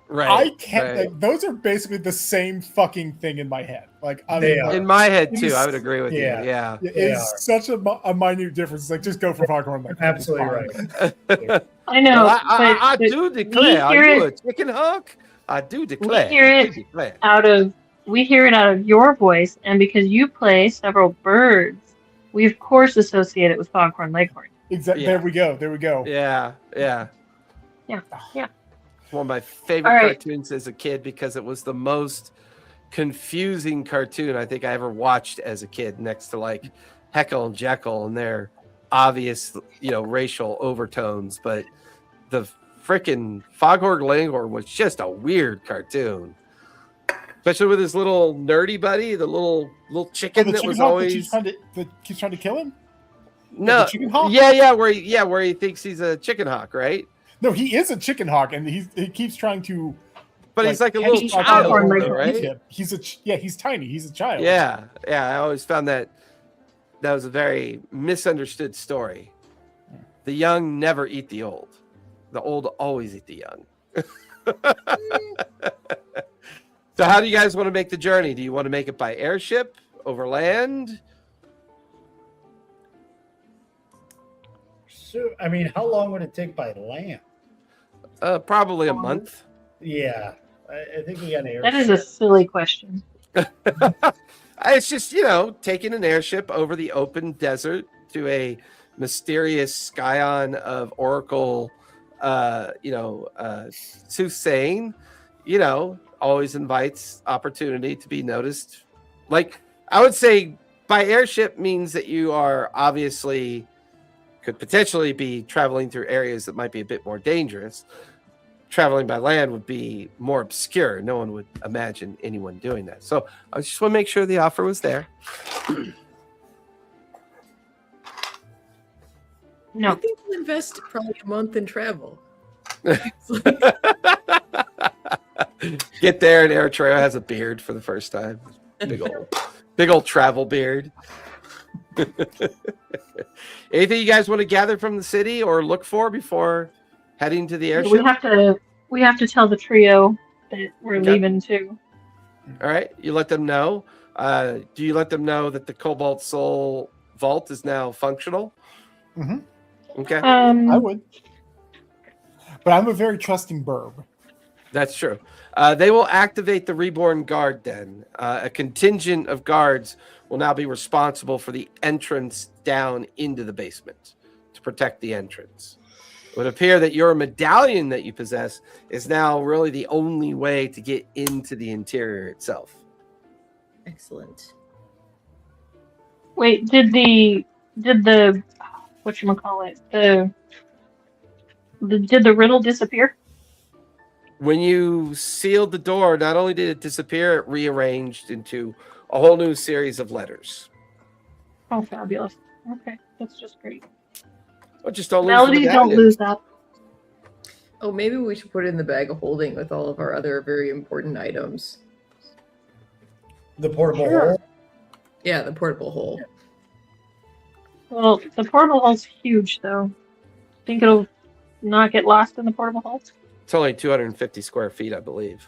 Right. I can't. right. Like, those are basically the same fucking thing in my head. Like, I They mean, are. In my head It too, is- I would agree with yeah. you. Yeah. it They is are. such a minute difference. It's like just go for Foghorn. Like, Absolutely right. I know. Well, I but do declare. Are hear you a it- chicken hawk? I do declare. hear I do it declare. we hear it out of your voice, and because you play several birds, we of course associate it with Foghorn Leghorn. Exactly. Yeah. There we go. There we go. Yeah. Yeah. One of my favorite All right. cartoons as a kid because it was the most confusing cartoon I think I ever watched as a kid, next to like Heckle and Jekyll and their obvious, racial overtones. But the freaking Foghorn Leghorn was just a weird cartoon, especially with his little nerdy buddy, the little chicken the that chicken was hawk always that keeps trying to kill him. no, the chicken hawk? yeah, where he thinks he's a chicken hawk, right? No, he is a chicken hawk, and he keeps trying to. But he's like a catch little he's child, Foghorn though, Leghorn. right? He's tiny. He's a child. Yeah. I always found that was a very misunderstood story. The young never eat the old. The old always eat the young. So how do you guys want to make the journey? Do you want to make it by airship, over land? So, I mean, how long would it take by land? Probably a month. Yeah, I think we got an air. That is a silly question. It's just, you know, taking an airship over the open desert to a mysterious scion of Oracle, soothsaying, always invites opportunity to be noticed. Like, I would say by airship means that you are obviously could potentially be traveling through areas that might be a bit more dangerous. Traveling by land would be more obscure. No one would imagine anyone doing that. So I just want to make sure the offer was there. No. I think we'll invest probably a month in travel. Get there, and Eritreo has a beard for the first time. Big old travel beard. Anything you guys want to gather from the city or look for before heading to the airship? We have to tell the trio that we're Okay. leaving too. All right, you let them know. Do you let them know that the Cobalt Soul Vault is now functional? Mm-hmm. Okay, I would. But I'm a very trusting burb. that's true. They will activate the Reborn Guard then. A contingent of guards will now be responsible for the entrance down into the basement to protect the entrance. It would appear that your medallion that you possess is now really the only way to get into the interior itself. Excellent. Wait, did the whatchamacallit, did the riddle disappear? When you sealed the door, not only did it disappear, it rearranged into a whole new series of letters. Oh, fabulous. Okay, that's just great. Well, just don't lose the Melody, don't medallion. lose that. Oh, maybe we should put it in the bag of holding with all of our other very important items. The portable Sure. hole. Yeah, the portable hole. Well, the portable hole's huge, though. Think it'll not get lost in the portable hole? It's only 250 square feet, I believe.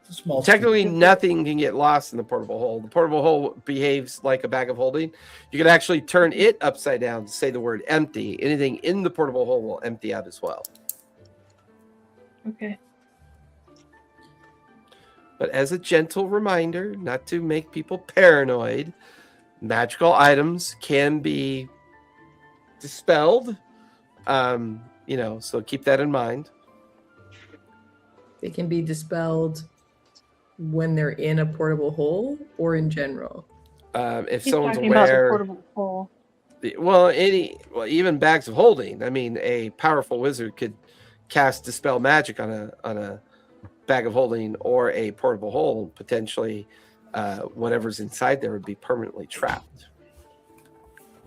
It's a small. Technically, nothing can get lost in the portable hole. The portable hole behaves like a bag of holding. You can actually turn it upside down to say the word empty. Anything in the portable hole will empty out as well. Okay. But as a gentle reminder, not to make people paranoid, magical items can be dispelled. So keep that in mind. They can be dispelled when they're in a portable hole or in general. If He's someone's talking about the aware, portable hole. even bags of holding. I mean, a powerful wizard could cast dispel magic on a bag of holding or a portable hole. Potentially, whatever's inside there would be permanently trapped.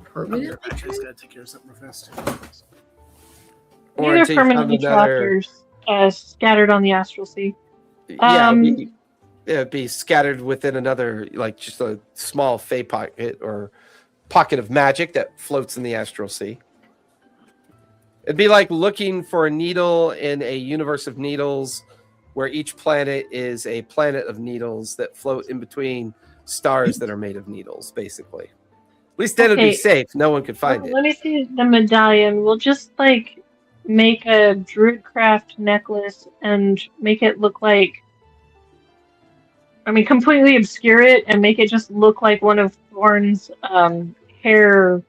Permanently? Actually, gotta take care of something real fast. Or Either until you found permanently another- trapped or scattered on the Astral Sea. Yeah, it'd be scattered within another, like just a small fey pocket or pocket of magic that floats in the Astral Sea. It'd be like looking for a needle in a universe of needles where each planet is a planet of needles that float in between stars that are made of needles, basically. At least then it'd be Okay. safe. No one could find it. Let me see the medallion. We'll just make a Druidcraft necklace and make it look like, completely obscure it and make it just look like one of Forn's hair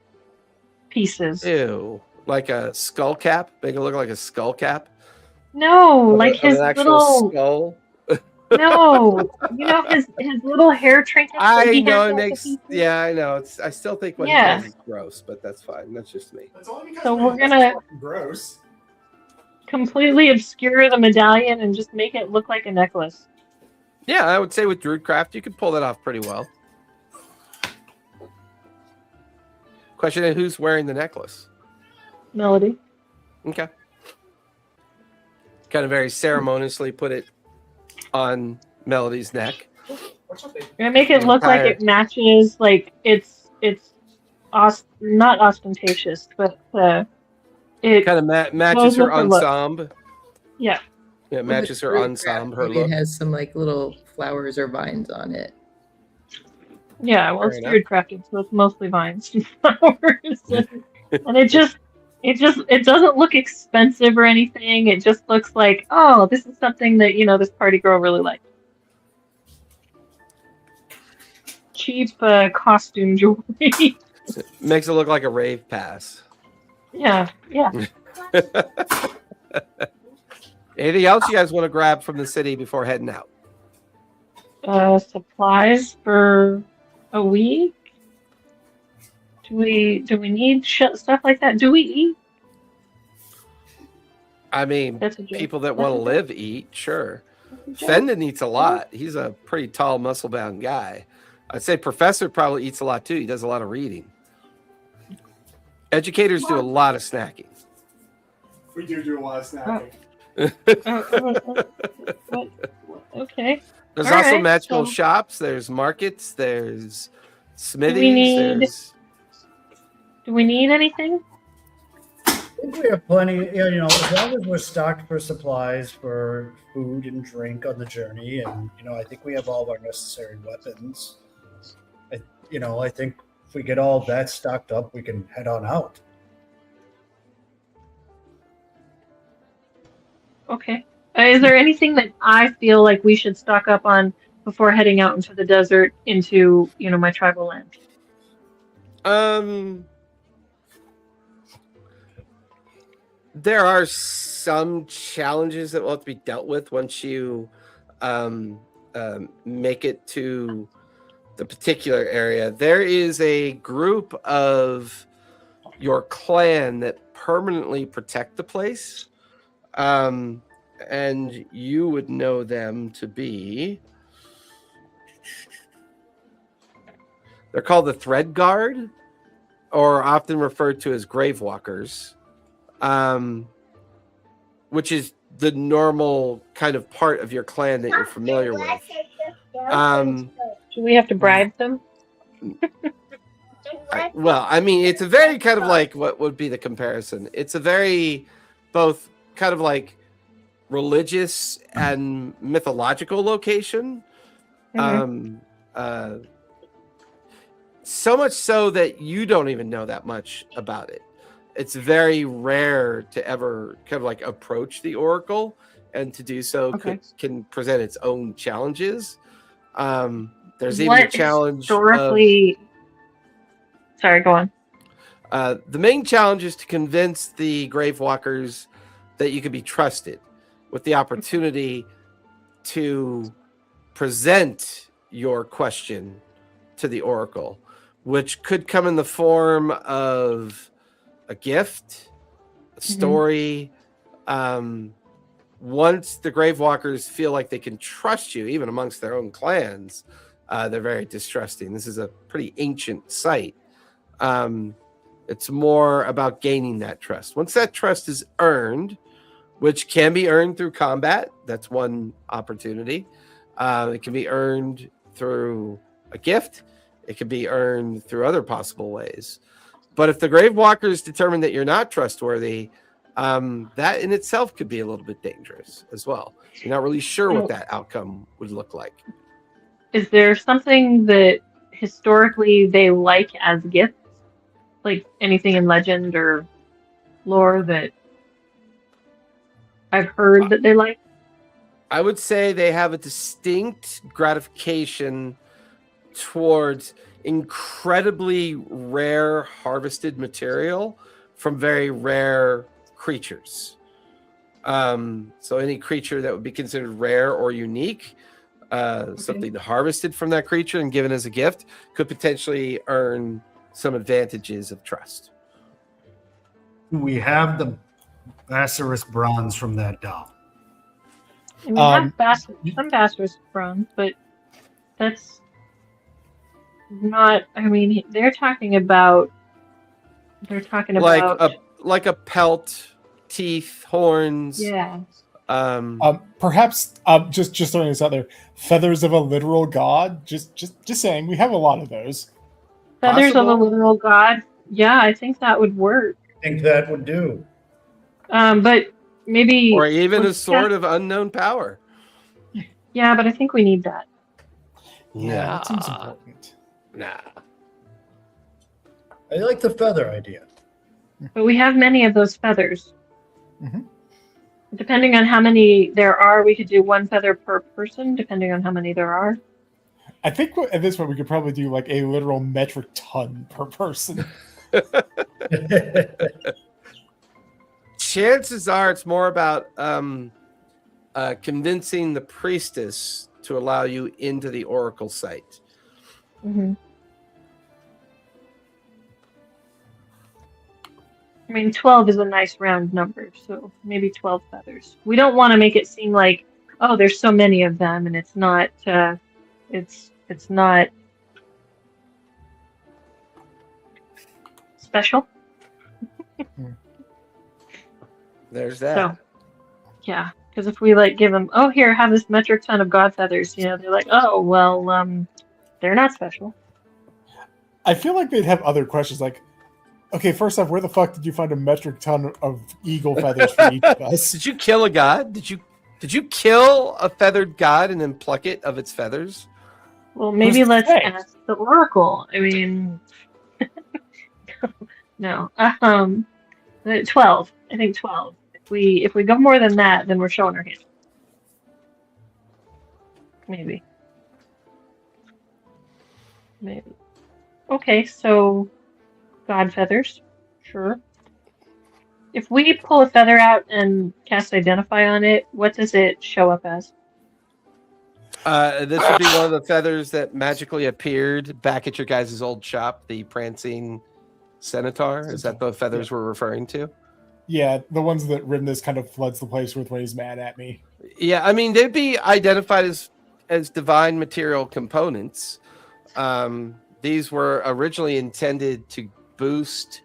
pieces. Ew. Like a skull cap? Make it look like a skull cap? No, Of like an his actual little skull? no, his little hair trinkets. that I he know has it off the makes. pieces? Yeah, I know. I still think what Yeah. he does is gross, but that's fine. That's just me. That's only because So when we're it gets gonna- fucking gross. Completely obscure the medallion and just make it look like a necklace. Yeah, I would say with Druidcraft, you could pull that off pretty well. Question is, who's wearing the necklace? Melody. Okay. Kind of very ceremoniously put it on Melody's neck. What's up, babe? We're gonna make it look like Entire- it matches, like it's not ostentatious, but it Kind of matches goes her with her look. ensemble. Yeah. Yeah, it matches her ensemble, her Maybe look. it has some like little flowers or vines on it. Yeah, well, Fair it's enough. druid crafted, so it's mostly vines and flowers, and it doesn't look expensive or anything. It just looks like, oh, this is something that this party girl really likes. Cheap costume jewelry. Makes it look like a rave pass. Yeah. Anything else you guys want to grab from the city before heading out? Supplies for a week. Do we need stuff like that? Do we eat? I mean, That's a joke. people that want to live eat, sure. Fendon eats a lot. He's a pretty tall, muscle-bound guy. I'd say Professor probably eats a lot too. He does a lot of reading. Educators do a lot of snacking. We do a lot of snacking. Okay. There's All also right, magical so- shops. There's markets. There's smithies. Do we need anything? I think we have plenty, as long as we're stocked for supplies for food and drink on the journey, and I think we have all of our necessary weapons. I think if we get all that stocked up, we can head on out. Okay. Is there anything that I feel like we should stock up on before heading out into the desert into, my tribal land? There are some challenges that will have to be dealt with once you make it to the particular area. There is a group of your clan that permanently protect the place. And you would know them to be... They're called the Thread Guard, or often referred to as Grave Walkers, which is the normal kind of part of your clan that you're familiar with. Do we have to bribe them? It's a very kind of like, what would be the comparison? It's a very both kind of like religious and mythological location. Mm-hmm. So much so that you don't even know that much about it. It's very rare to ever kind of like approach the Oracle, and to do so can present its own challenges. There's even a challenge historically. Sorry, go on. The main challenge is to convince the Grave Walkers that you can be trusted, with the opportunity to present your question to the Oracle, which could come in the form of a gift, a story. Once the Grave Walkers feel like they can trust you, even amongst their own clans, they're very distrusting. This is a pretty ancient site. It's more about gaining that trust. Once that trust is earned, which can be earned through combat, that's one opportunity. It can be earned through a gift. It can be earned through other possible ways. But if the Grave Walkers determine that you're not trustworthy, that in itself could be a little bit dangerous as well. You're not really sure what that outcome would look like. Is there something that historically they like as gifts? Like anything in legend or lore that I've heard that they like? I would say they have a distinct gratification towards incredibly rare harvested material from very rare creatures. So any creature that would be considered rare or unique, something harvested from that creature and given as a gift, could potentially earn some advantages of trust. We have the Basilisk bronze from that doll. We have some Basilisk bronze, but that's not. I mean, they're talking about like a pelt, teeth, horns. Yeah. Perhaps just throwing this out there, feathers of a literal god. Just saying, we have a lot of those. Feathers of a Possible. literal god. Yeah, I think that would work. I think that would do. But maybe. Or even a let's sword cast- of unknown power. Yeah, but I think we need that. Yeah, that seems important. Nah. I like the feather idea. But we have many of those feathers. Mhm. Depending on how many there are, we could do one feather per person, depending on how many there are. I think at this point we could probably do like a literal metric ton per person. Chances are it's more about convincing the priestess to allow you into the oracle site. Mm-hmm. I mean, 12 is a nice round number, so maybe 12 feathers. We don't want to make it seem like, oh, there's so many of them, and it's not. It's not special. There's that. So, yeah, because if we like give them, oh, here, have this metric ton of god feathers, they're like, oh, well, they're not special. I feel like they'd have other questions like, okay, first off, where the fuck did you find a metric ton of eagle feathers for each of us? Did you kill a god? Did you kill a feathered god and then pluck it of its feathers? Well, maybe Who's let's next? ask the oracle. I mean, no. 12. I think 12. If we go more than that, then we're showing our hand. Maybe. Okay, so god feathers, sure. If we pull a feather out and cast Identify on it, what does it show up as? This would be one of the feathers that magically appeared back at your guys' old shop, the prancing centaur. Is that the feathers we're referring to? Yeah, the ones that Rimnus kind of floods the place with when he's mad at me. Yeah, I mean, they'd be identified as divine material components. These were originally intended to boost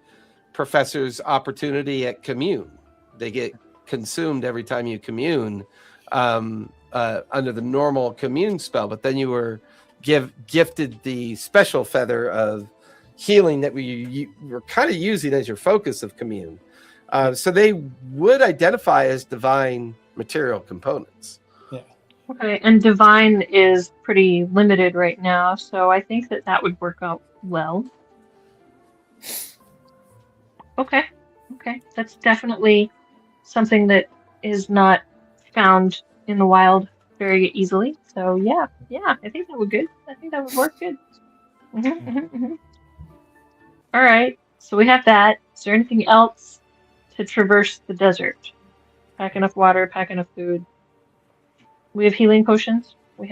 professors' opportunity at commune. They get consumed every time you commune under the normal commune spell, but then you were gifted the special feather of healing that we were kind of using as your focus of commune. So they would identify as divine material components. Okay, and divine is pretty limited right now, so I think that would work out well. Okay, that's definitely something that is not found in the wild very easily. So yeah, I think that would good. I think that would work good. All right, so we have that. Is there anything else to traverse the desert? Pack enough water, pack enough food. We have healing potions. The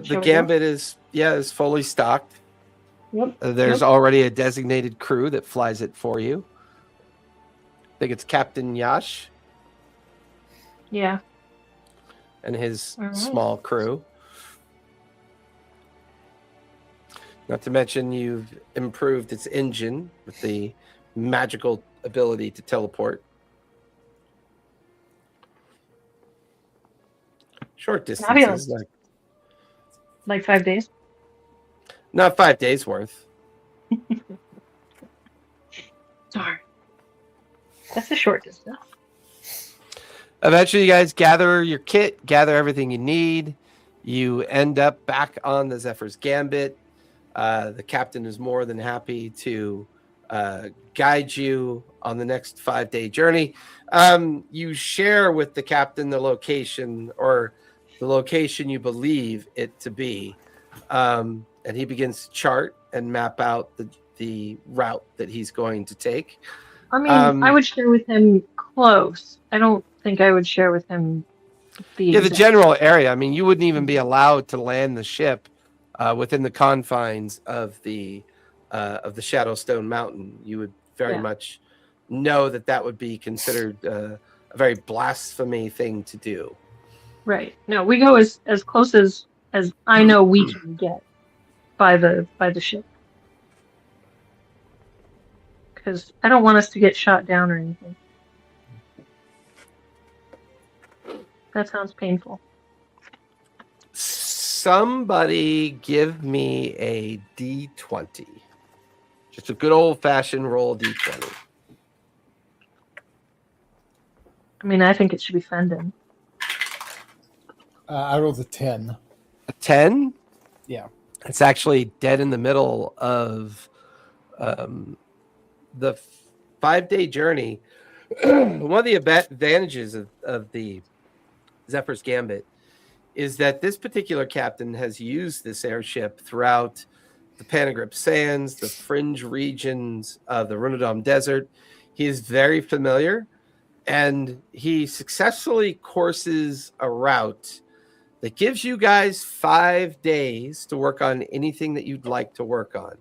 Shall we Gambit is fully stocked. Yep. There's already a designated crew that flies it for you. I think it's Captain Yash Yeah. and his All right. small crew. Not to mention you've improved its engine with the magical ability to teleport. Short distances, Fabulous. Like 5 days. not 5 days worth. Darn. That's a short distance. Eventually, you guys gather your kit, gather everything you need. You end up back on the Zephyr's Gambit. The captain is more than happy to guide you on the next 5-day journey. You share with the captain the location you believe it to be. And he begins to chart and map out the route that he's going to take. I mean, I would share with him close. I don't think I would share with him the the general area. I mean, you wouldn't even be allowed to land the ship within the confines of the Shadowstone Mountain. You would very much know that would be considered a very blasphemy thing to do. Right. No, we go as close as I know we can get by the ship. Because I don't want us to get shot down or anything. That sounds painful. somebody give me a D20. Just a good old-fashioned roll D20. I mean, I think it should be Fendon. I rolled a 10. A 10? Yeah. It's actually dead in the middle of the 5-day journey. One of the advantages of the Zephyr's Gambit is that this particular captain has used this airship throughout the Panagrip Sands, the fringe regions of the Runodom Desert. He is very familiar, and he successfully courses a route that gives you guys 5 days to work on anything that you'd like to work on.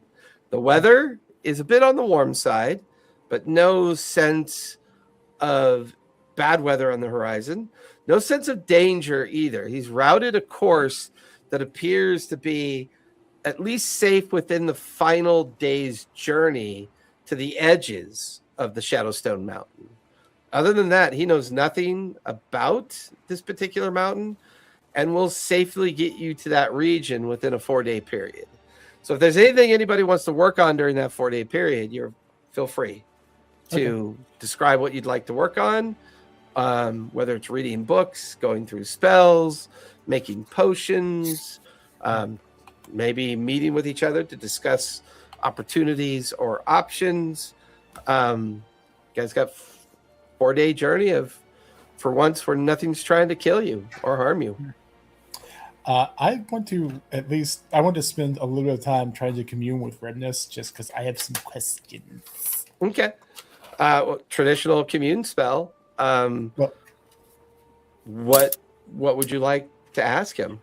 The weather is a bit on the warm side, but no sense of bad weather on the horizon. No sense of danger either. He's routed a course that appears to be at least safe within the final day's journey to the edges of the Shadowstone Mountain. Other than that, he knows nothing about this particular mountain and will safely get you to that region within a 4-day period. So if there's anything anybody wants to work on during that 4-day period, feel free to describe what you'd like to work on, whether it's reading books, going through spells, making potions, maybe meeting with each other to discuss opportunities or options. You guys got 4-day journey for once where nothing's trying to kill you or harm you. I want to spend a little bit of time trying to commune with Redness just because I have some questions. Okay. Traditional commune spell. What would you like to ask him?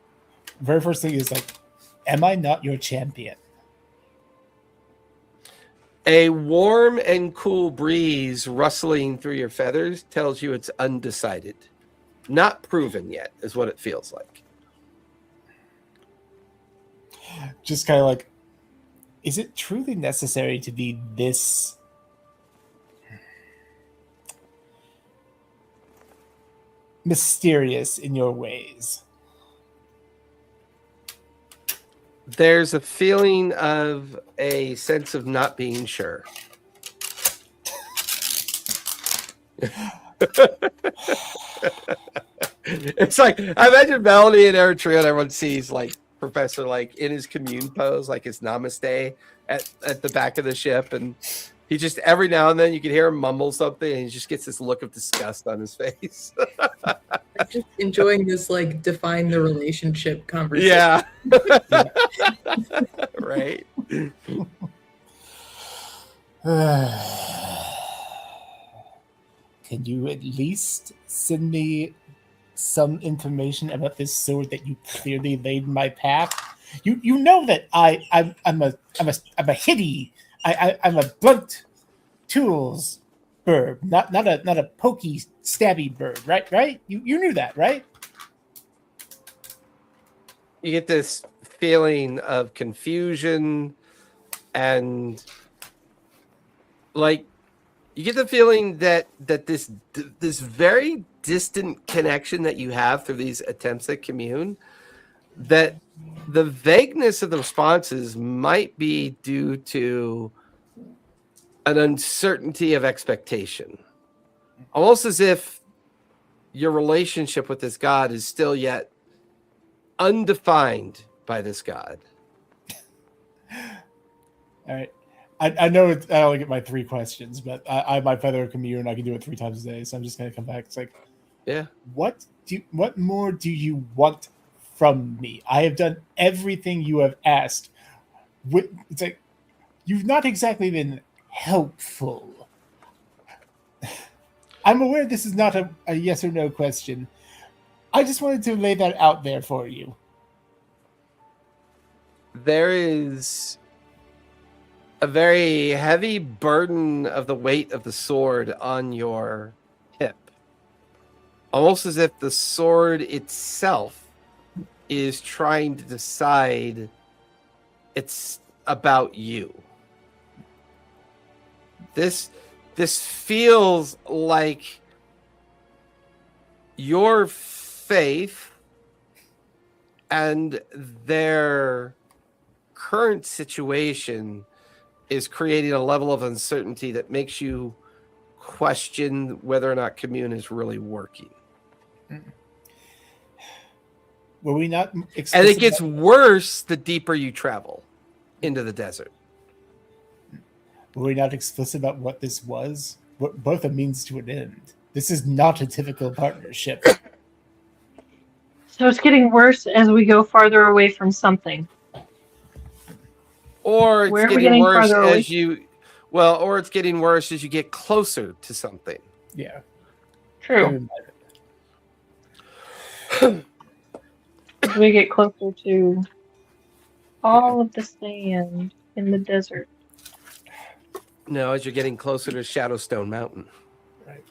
Very first thing is am I not your champion? A warm and cool breeze rustling through your feathers tells you it's undecided. Not proven yet is what it feels like. Just kind of is it truly necessary to be this mysterious in your ways? There's a feeling of a sense of not being sure. It's I imagine Melody and Eritreo and everyone sees Professor in his commune pose, his namaste at the back of the ship, and he just every now and then you can hear him mumble something and he just gets this look of disgust on his face. I'm just enjoying this define the relationship conversation. Yeah. Right. Can you at least send me some information about this sword that you clearly laid in my path? You know that I'm a hitty. I'm a blunt tools bird, not a pokey stabby bird, right? You knew that, right? You get this feeling of confusion and you get the feeling that this very distant connection that you have through these attempts at commune, that the vagueness of the responses might be due to an uncertainty of expectation. Almost as if your relationship with this god is still yet undefined by this god. All right. I know I only get my 3 questions, but I my feather commune, I can do it 3 times a day, so I'm just going to come back. It's yeah. What more do you want from me? I have done everything you have asked. It's you've not exactly been helpful. I'm aware this is not a yes or no question. I just wanted to lay that out there for you. There is a very heavy burden of the weight of the sword on your hip. Almost as if the sword itself is trying to decide it's about you. This feels like your faith And their current situation is creating a level of uncertainty that makes you question whether or not commune is really working. Were we not And explicit it gets about- worse the deeper you travel into the desert. Were we not explicit about what this was? What both a means to an end. This is not a typical partnership. So it's getting worse as we go farther away from something. Or it's Where are we getting getting worse farther away? as you or it's getting worse as you get closer to something. Yeah. True. As we get closer to all of the sand in the desert. No, as you're getting closer to Shadowstone Mountain. Right.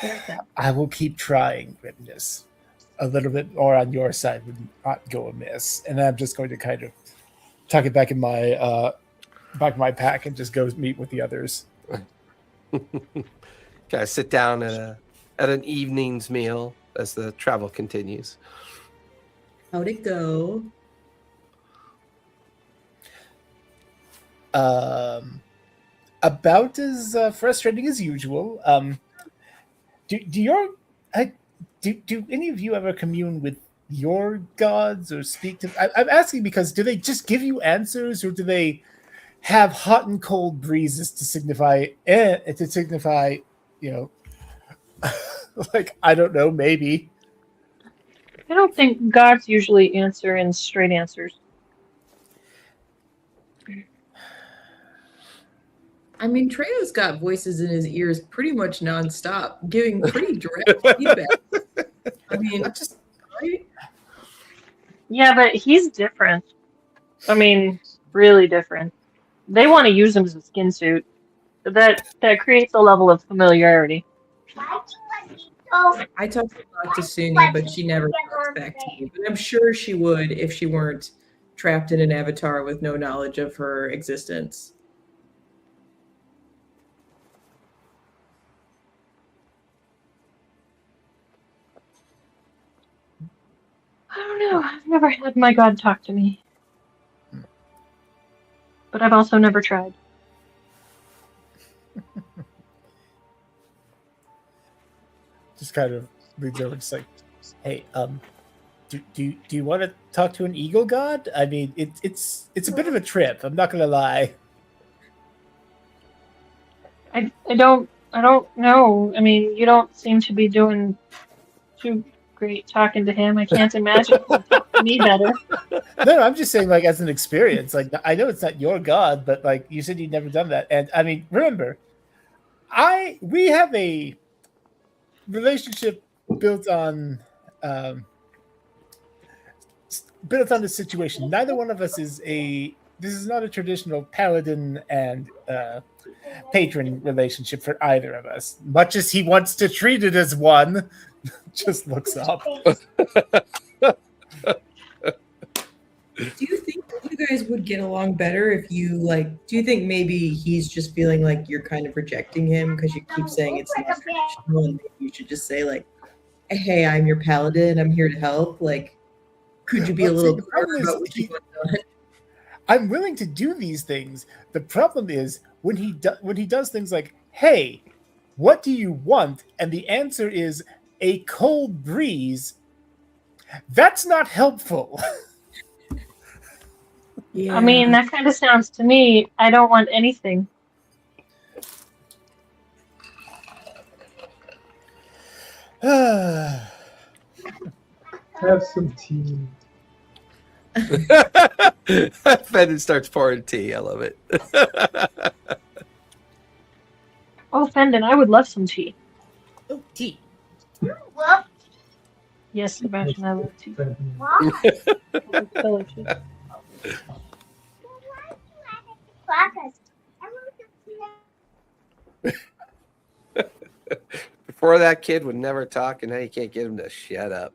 There's that. I will keep trying, Witness. A little bit more on your side would not go amiss. And I'm just going to kind of tuck it back in my pack and just go meet with the others. Kind of sit down at an evening's meal as the travel continues. How'd it go? About as frustrating as usual. Do any of you ever commune with your gods or speak to? I'm asking because do they just give you answers, or do they have hot and cold breezes to signify? You know, like I don't know, maybe. I don't think gods usually answer in straight answers. I mean, Treo's got voices in his ears pretty much nonstop, giving pretty direct feedback. I mean, just right? Yeah, but he's different. I mean, really different. They want to use him as a skin suit. That creates a level of familiarity. I talked a lot to Suni, but she never talks back to me. But I'm sure she would if she weren't trapped in an avatar with no knowledge of her existence. I don't know. I've never had my god talk to me. But I've also never tried. Just kind of leads over, just like, hey, do you want to talk to an eagle god? I mean, it's a bit of a trip. I'm not gonna lie. I don't know. I mean, you don't seem to be doing too great talking to him. I can't imagine he'll talk to me better. No, I'm just saying, like, as an experience. Like, I know it's not your god, but like you said, you'd never done that. And I mean, remember, we have a relationship built on this situation. Neither one of us is this is not a traditional paladin and patron relationship for either of us. Much as he wants to treat it as one, just looks up. Do you think that you guys would get along better if you do you think maybe he's just feeling like you're kind of rejecting him because you keep saying it's not traditional, and maybe you should just say like, hey, I'm your paladin, I'm here to help. Like, could you be a little clearer about what you want done? I'm willing to do these things. The problem is when he does things like, hey, what do you want? And the answer is a cold breeze. That's not helpful. Yeah. I mean, that kind of sounds to me, I don't want anything. Have some tea. Fenton starts pouring tea. I love it. Oh, Fendon, I would love some tea. Oh, tea. Yes, Sebastian, I love tea. Before that kid would never talk, and now you can't get him to shut up.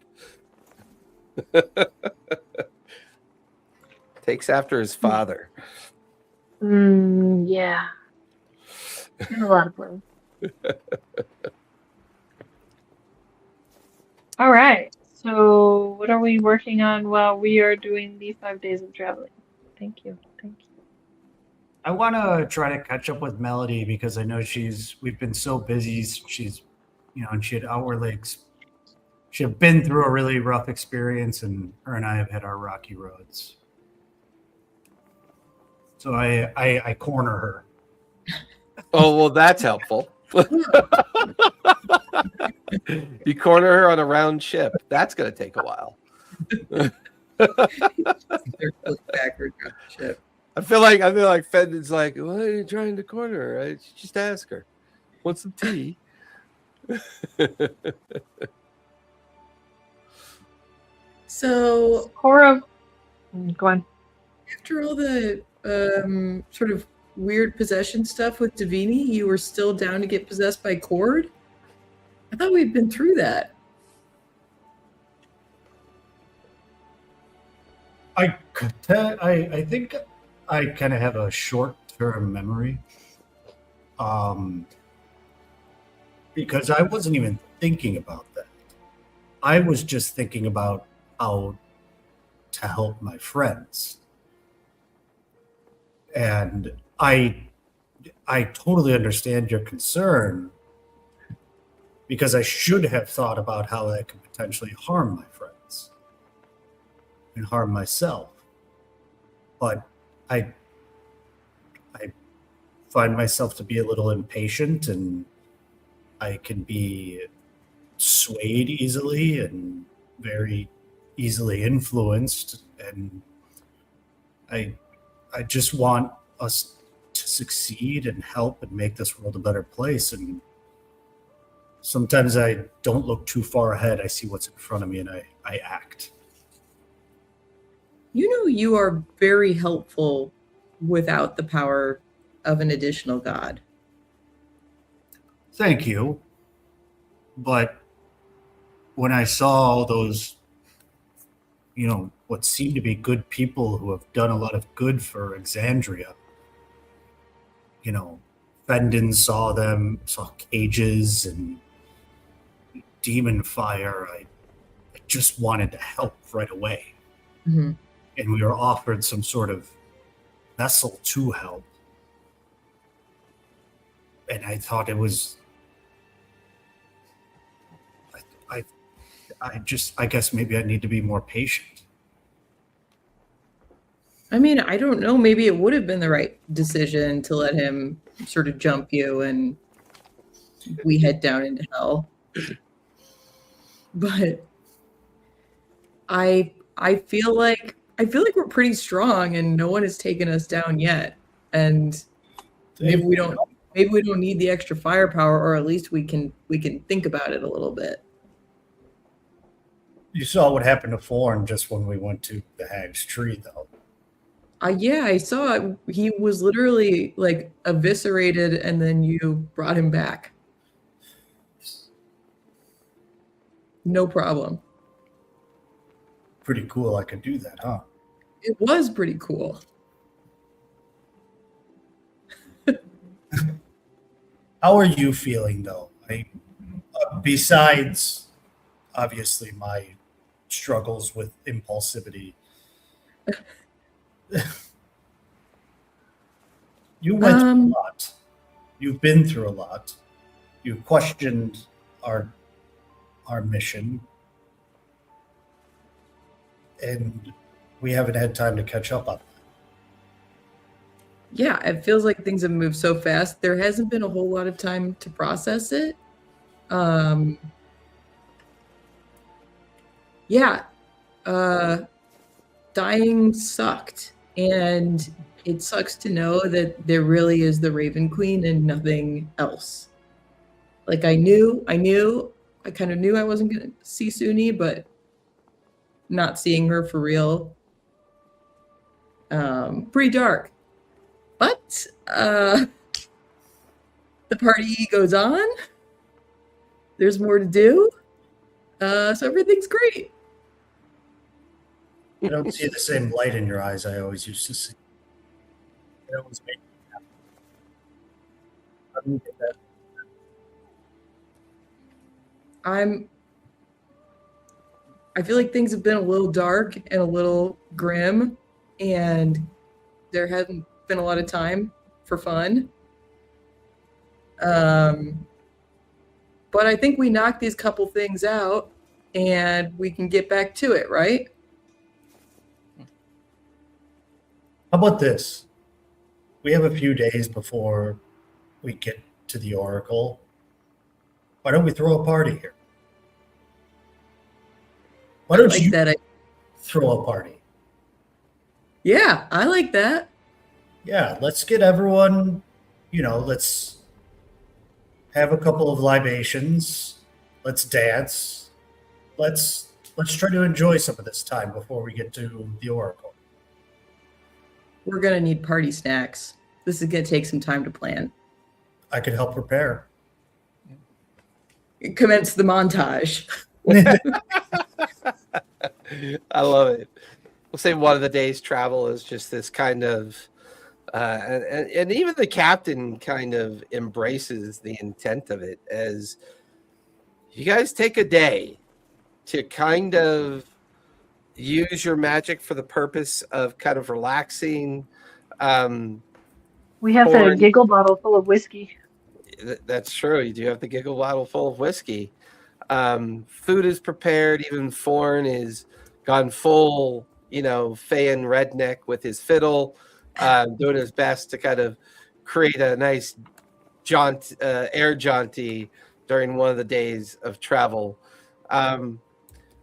Takes after his father. Yeah. In a lot of ways. All right. So, what What are we working on while we are doing the 5 days of traveling? Thank you. Thank you. I want to try to catch up with Melody because I know we've been so busy. She's, and she had she had been through a really rough experience, and her and I have had our rocky roads. So I corner her. Oh, well, that's helpful. You corner her on a round ship. That's going to take a while. They're flipped backward on the ship. I feel like Fenton's like, why are you trying to corner her? I just ask her. Want some tea? So Cora, go on. after all the sort of weird possession stuff with Davini, you were still down to get possessed by Cord? I thought we'd been through that. I think I kind of have a short-term memory, because I wasn't even thinking about that. I was just thinking about how to help my friends, and I totally understand your concern, because I should have thought about how that could potentially harm my friends and harm myself. But I find myself to be a little impatient, and I can be swayed easily and very easily influenced, and I just want us to succeed and help and make this world a better place. And sometimes I don't look too far ahead. I see what's in front of me and I act. You know, you are very helpful without the power of an additional god. Thank you. But when I saw all those, what seem to be good people who have done a lot of good for Exandria, Fendon saw cages and demon fire. I just wanted to help right away. Mm-hmm. And we were offered some sort of vessel to help. And I thought it was... I guess maybe I need to be more patient. I mean, I don't know. Maybe it would have been the right decision to let him sort of jump you and we head down into hell. But I feel like we're pretty strong and no one has taken us down yet. And maybe we don't need the extra firepower, or at least we can think about it a little bit. You saw what happened to Forn just when we went to the Hag's Tree, though. Yeah, I saw it. He was literally like eviscerated, and then you brought him back. No problem. Pretty cool I could do that, huh? It was pretty cool. How are you feeling, though? Besides, obviously, my struggles with impulsivity. You went through a lot. You've been through a lot. You questioned our mission. And we haven't had time to catch up on that. Yeah, it feels like things have moved so fast. There hasn't been a whole lot of time to process it. Dying sucked. And it sucks to know that there really is the Raven Queen and nothing else. Like I kind of knew I wasn't going to see Suni, but not seeing her for real, pretty dark. But the party goes on. There's more to do. So everything's great. I don't see the same light in your eyes I always used to see. It always made me happy. How do you get that? I feel like things have been a little dark and a little grim, and there hasn't been a lot of time for fun. But I think we knock these couple things out, and we can get back to it, right? How about this? We have a few days before we get to the Oracle. Why don't we throw a party here? Why don't Like you that. throw a party? Yeah, I like that. Yeah, let's get everyone, let's have a couple of libations. Let's dance. Let's try to enjoy some of this time before we get to the Oracle. We're gonna need party snacks. This is gonna take some time to plan. I could help prepare. Commence the montage. I love it. We'll say one of the day's travel is just this kind of, and even the captain kind of embraces the intent of it as you guys take a day to kind of use your magic for the purpose of kind of relaxing. We have Forn- a giggle bottle full of whiskey. That's true. You do have the giggle bottle full of whiskey. Food is prepared. Even Forn is gone full, Feyan redneck with his fiddle, doing his best to kind of create a nice air jaunty during one of the days of travel.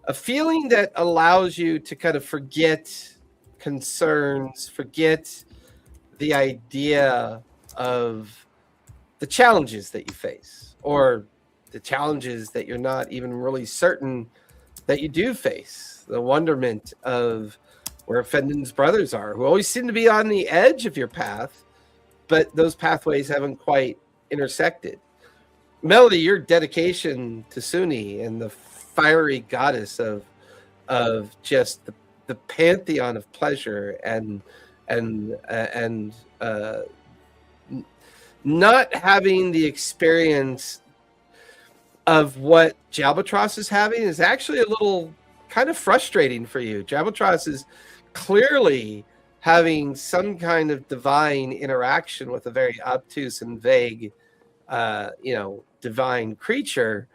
A feeling that allows you to kind of forget concerns, forget the idea of the challenges that you face, or the challenges that you're not even really certain that you do face. The wonderment of where Fenden's brothers are, who always seem to be on the edge of your path, but those pathways haven't quite intersected. Melody, your dedication to Suni and the fiery goddess of just the pantheon of pleasure and not having the experience of what Jalbatros is having is actually a little kind of frustrating for you. Jalbatros is clearly having some kind of divine interaction with a very obtuse and vague, divine creature.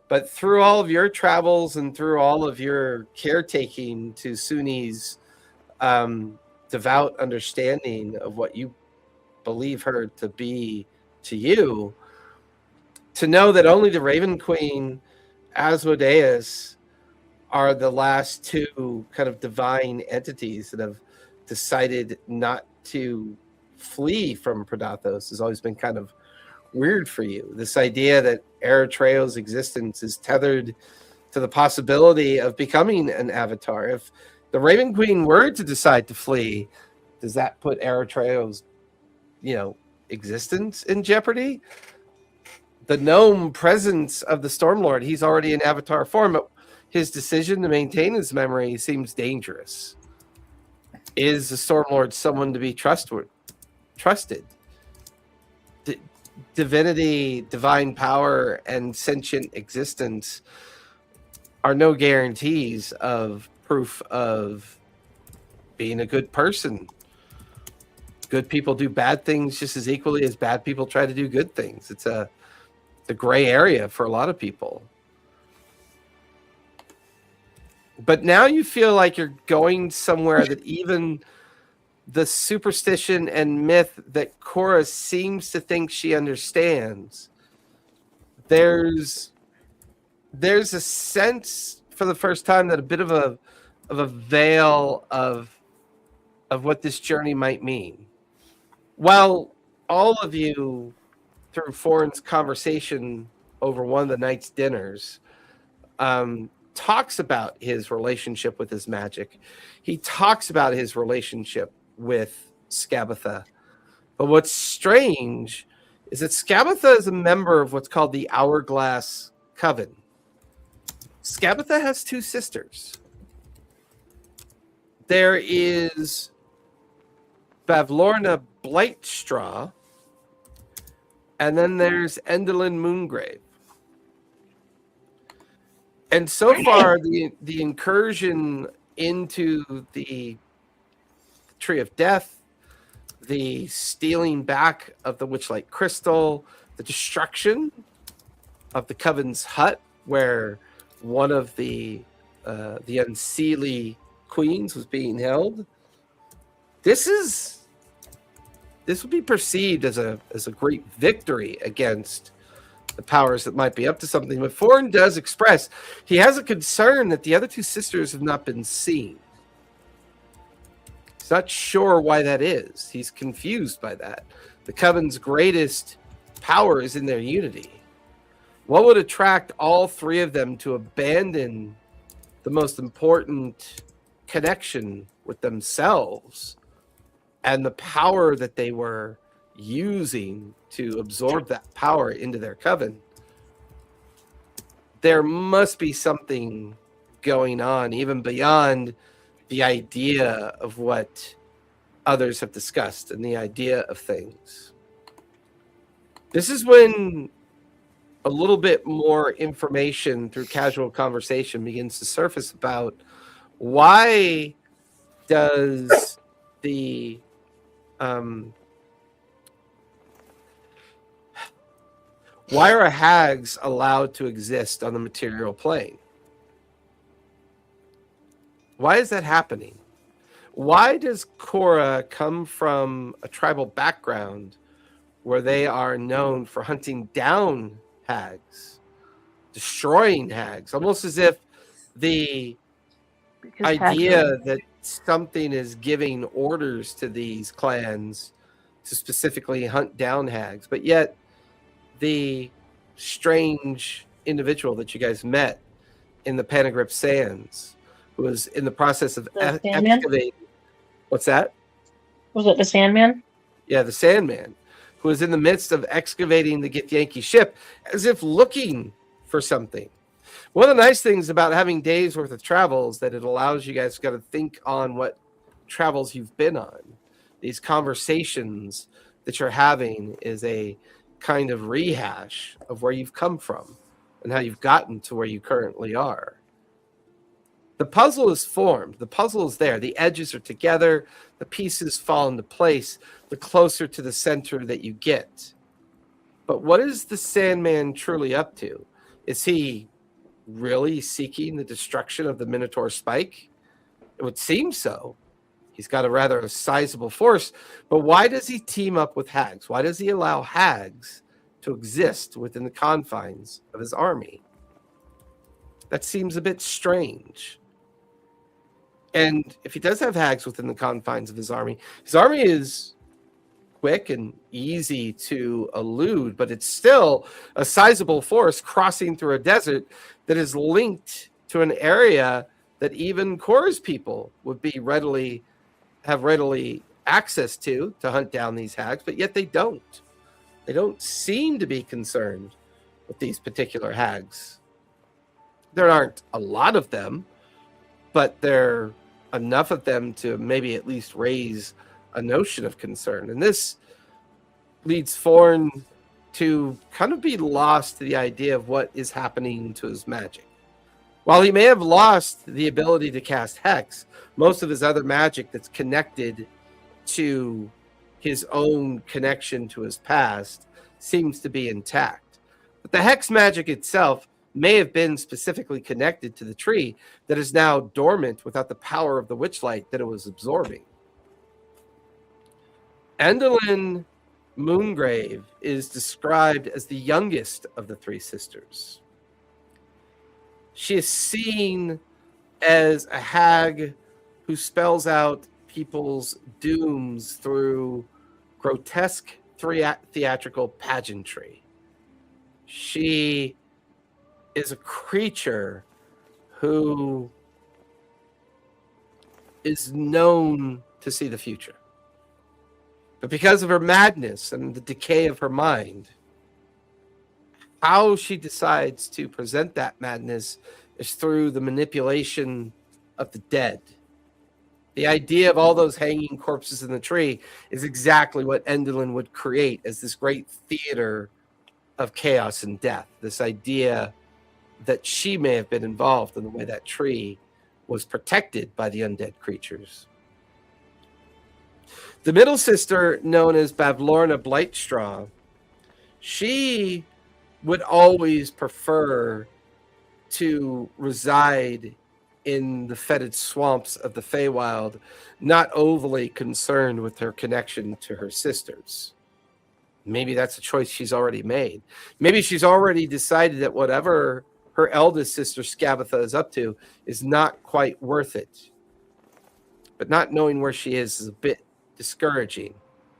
But through all of your travels and through all of your caretaking to Suni's devout understanding of what you believe her to be to you, to know that only the Raven Queen, Asmodeus, are the last two kind of divine entities that have decided not to flee from Predathos has always been kind of weird for you. This idea that Eritreo's existence is tethered to the possibility of becoming an avatar. If the Raven Queen were to decide to flee, does that put Eritreo's, existence in jeopardy? The gnome presence of the Stormlord, he's already in avatar form, but his decision to maintain his memory seems dangerous. Is the Stormlord someone to be trusted? Divinity, divine power, and sentient existence are no guarantees of proof of being a good person. Good people do bad things just as equally as bad people try to do good things. It's a gray area for a lot of people. But now you feel like you're going somewhere that even the superstition and myth that Cora seems to think she understands, there's a sense for the first time that a bit of a veil of what this journey might mean. While all of you, through Forn's conversation over one of the night's dinners, talks about his relationship with his magic. He talks about his relationship with Skabatha. But what's strange is that Skabatha is a member of what's called the Hourglass Coven. Skabatha has two sisters. There is Bavlorna Blightstraw, and then there's Endelyn Moongrave. And so far, the incursion into the Tree of Death, the stealing back of the Witchlight Crystal, the destruction of the Coven's hut, where one of the unseelie queens was being held. This would be perceived as a great victory against the powers that might be up to something. But Forn does express he has a concern that the other two sisters have not been seen. He's not sure why that is. He's confused by that. The Coven's greatest power is in their unity. What would attract all three of them to abandon the most important connection with themselves and the power that they were using to absorb that power into their coven? There must be something going on even beyond the idea of what others have discussed and the idea of things. This is when a little bit more information through casual conversation begins to surface about why does the why are hags allowed to exist on the material plane? Why is that happening? Why does Korra come from a tribal background where they are known for hunting down hags, destroying hags, almost as if the idea that something is giving orders to these clans to specifically hunt down hags, but yet the strange individual that you guys met in the Panagrip Sands, who was in the process of excavating. What's that? Was it the Sandman? Yeah, the Sandman, who was in the midst of excavating the Githyanki ship, as if looking for something. One of the nice things about having days worth of travel is that it allows you guys to think on what travels you've been on. These conversations that you're having is a kind of rehash of where you've come from and how you've gotten to where you currently are. The puzzle is formed. The puzzle is there. The edges are together. The pieces fall into place the closer to the center that you get. But what is the Sandman truly up to? Is he really seeking the destruction of the Minotaur Spike? It would seem so. He's got a rather sizable force, but why does he team up with hags? Why does he allow hags to exist within the confines of his army? That seems a bit strange. And if he does have hags within the confines of his army is quick and easy to elude, but it's still a sizable force crossing through a desert that is linked to an area that even Korra's people would be readily access to hunt down these hags, but yet they don't. They don't seem to be concerned with these particular hags. There aren't a lot of them, but there are enough of them to maybe at least raise a notion of concern. And this leads Forn to kind of be lost to the idea of what is happening to his magic. While he may have lost the ability to cast Hex, most of his other magic that's connected to his own connection to his past seems to be intact. But the Hex magic itself may have been specifically connected to the tree that is now dormant without the power of the witchlight that it was absorbing. Endolin Moongrave is described as the youngest of the three sisters. She is seen as a hag who spells out people's dooms through grotesque theatrical pageantry. She is a creature who is known to see the future. But because of her madness and the decay of her mind, how she decides to present that madness is through the manipulation of the dead. The idea of all those hanging corpses in the tree is exactly what Endolin would create as this great theater of chaos and death. This idea that she may have been involved in the way that tree was protected by the undead creatures. The middle sister, known as Bavlorna Blightstraw, she would always prefer to reside in the fetid swamps of the Feywild, not overly concerned with her connection to her sisters. Maybe that's a choice she's already made. Maybe she's already decided that whatever her eldest sister Skabatha is up to is not quite worth it. But not knowing where she is a bit discouraging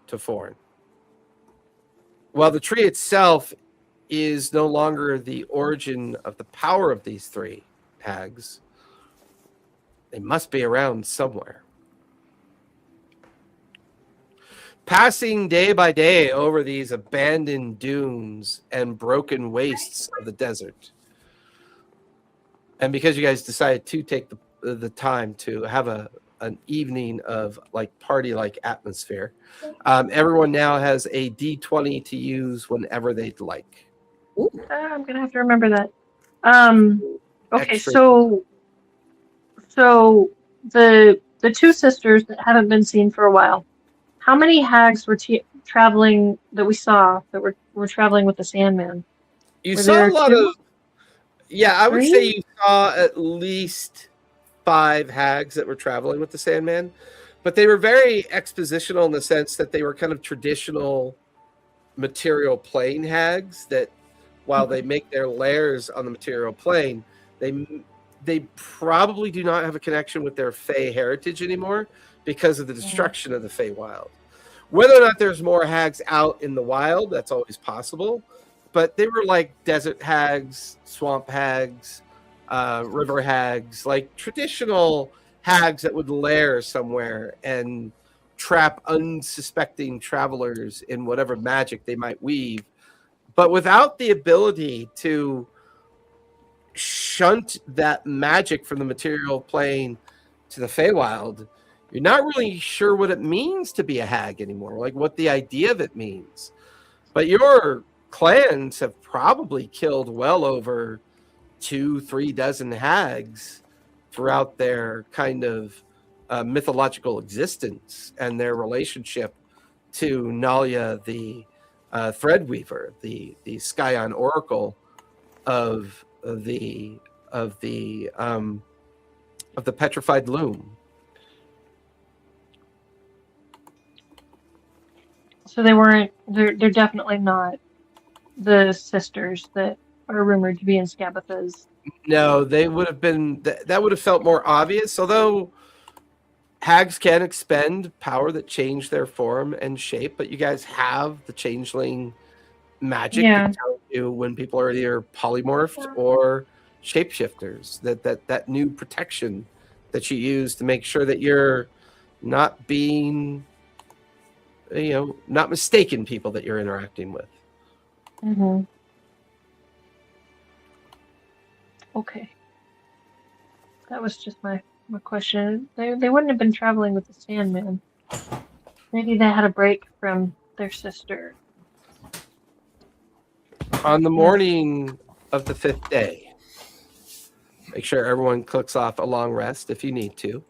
to Forn. While the tree itself is no longer the origin of the power of these three hags, they must be around somewhere. Passing day by day over these abandoned dunes and broken wastes of the desert. And because you guys decided to take the time to have an evening of like party-like atmosphere, everyone now has a D20 to use whenever they'd like. I'm gonna have to remember that. Okay, Extra. so the two sisters that haven't been seen for a while, how many hags were traveling that we saw that were traveling with the Sandman? You Were saw there a lot two? of, yeah, I would Three? say you saw at least 5 hags that were traveling with the Sandman, but they were very expositional in the sense that they were kind of traditional material plane hags that, while they make their lairs on the material plane, they probably do not have a connection with their Fey heritage anymore because of the destruction of the Feywild. Whether or not there's more hags out in the wild, that's always possible, but they were like desert hags, swamp hags, river hags, like traditional hags that would lair somewhere and trap unsuspecting travelers in whatever magic they might weave, but without the ability to shunt that magic from the material plane to the Feywild. You're not really sure what it means to be a hag anymore, like what the idea of it means. But your clans have probably killed well over 2-3 dozen hags throughout their kind of mythological existence and their relationship to Nalia, the Threadweaver, the Skyon Oracle of the petrified loom. So they weren't. They're definitely not the sisters that are rumored to be in Skabatha's. No, they would have been. That would have felt more obvious. Although hags can expend power that change their form and shape, but you guys have the changeling magic that tells you when people are either polymorphed or shapeshifters. That new protection that you use to make sure that you're not being, not mistaken people that you're interacting with. Mm-hmm. Okay. That was just my question. They wouldn't have been traveling with the Sandman. Maybe they had a break from their sister. On the morning of the 5th day, make sure everyone clicks off a long rest if you need to,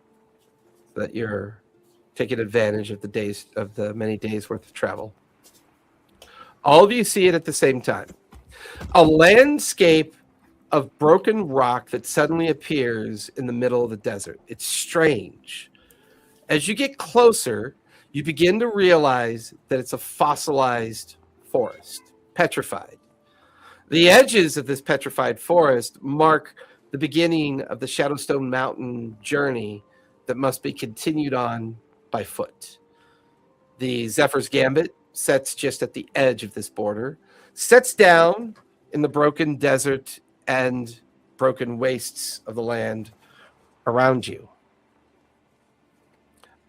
so that you're taking advantage of the many days worth of travel. All of you see it at the same time. A landscape of broken rock that suddenly appears in the middle of the desert. It's strange. As you get closer, you begin to realize that it's a fossilized forest, petrified. The edges of this petrified forest mark the beginning of the Shadowstone Mountain journey that must be continued on by foot. The Zephyr's Gambit sets just at the edge of this border, sets down in the broken desert and broken wastes of the land around you.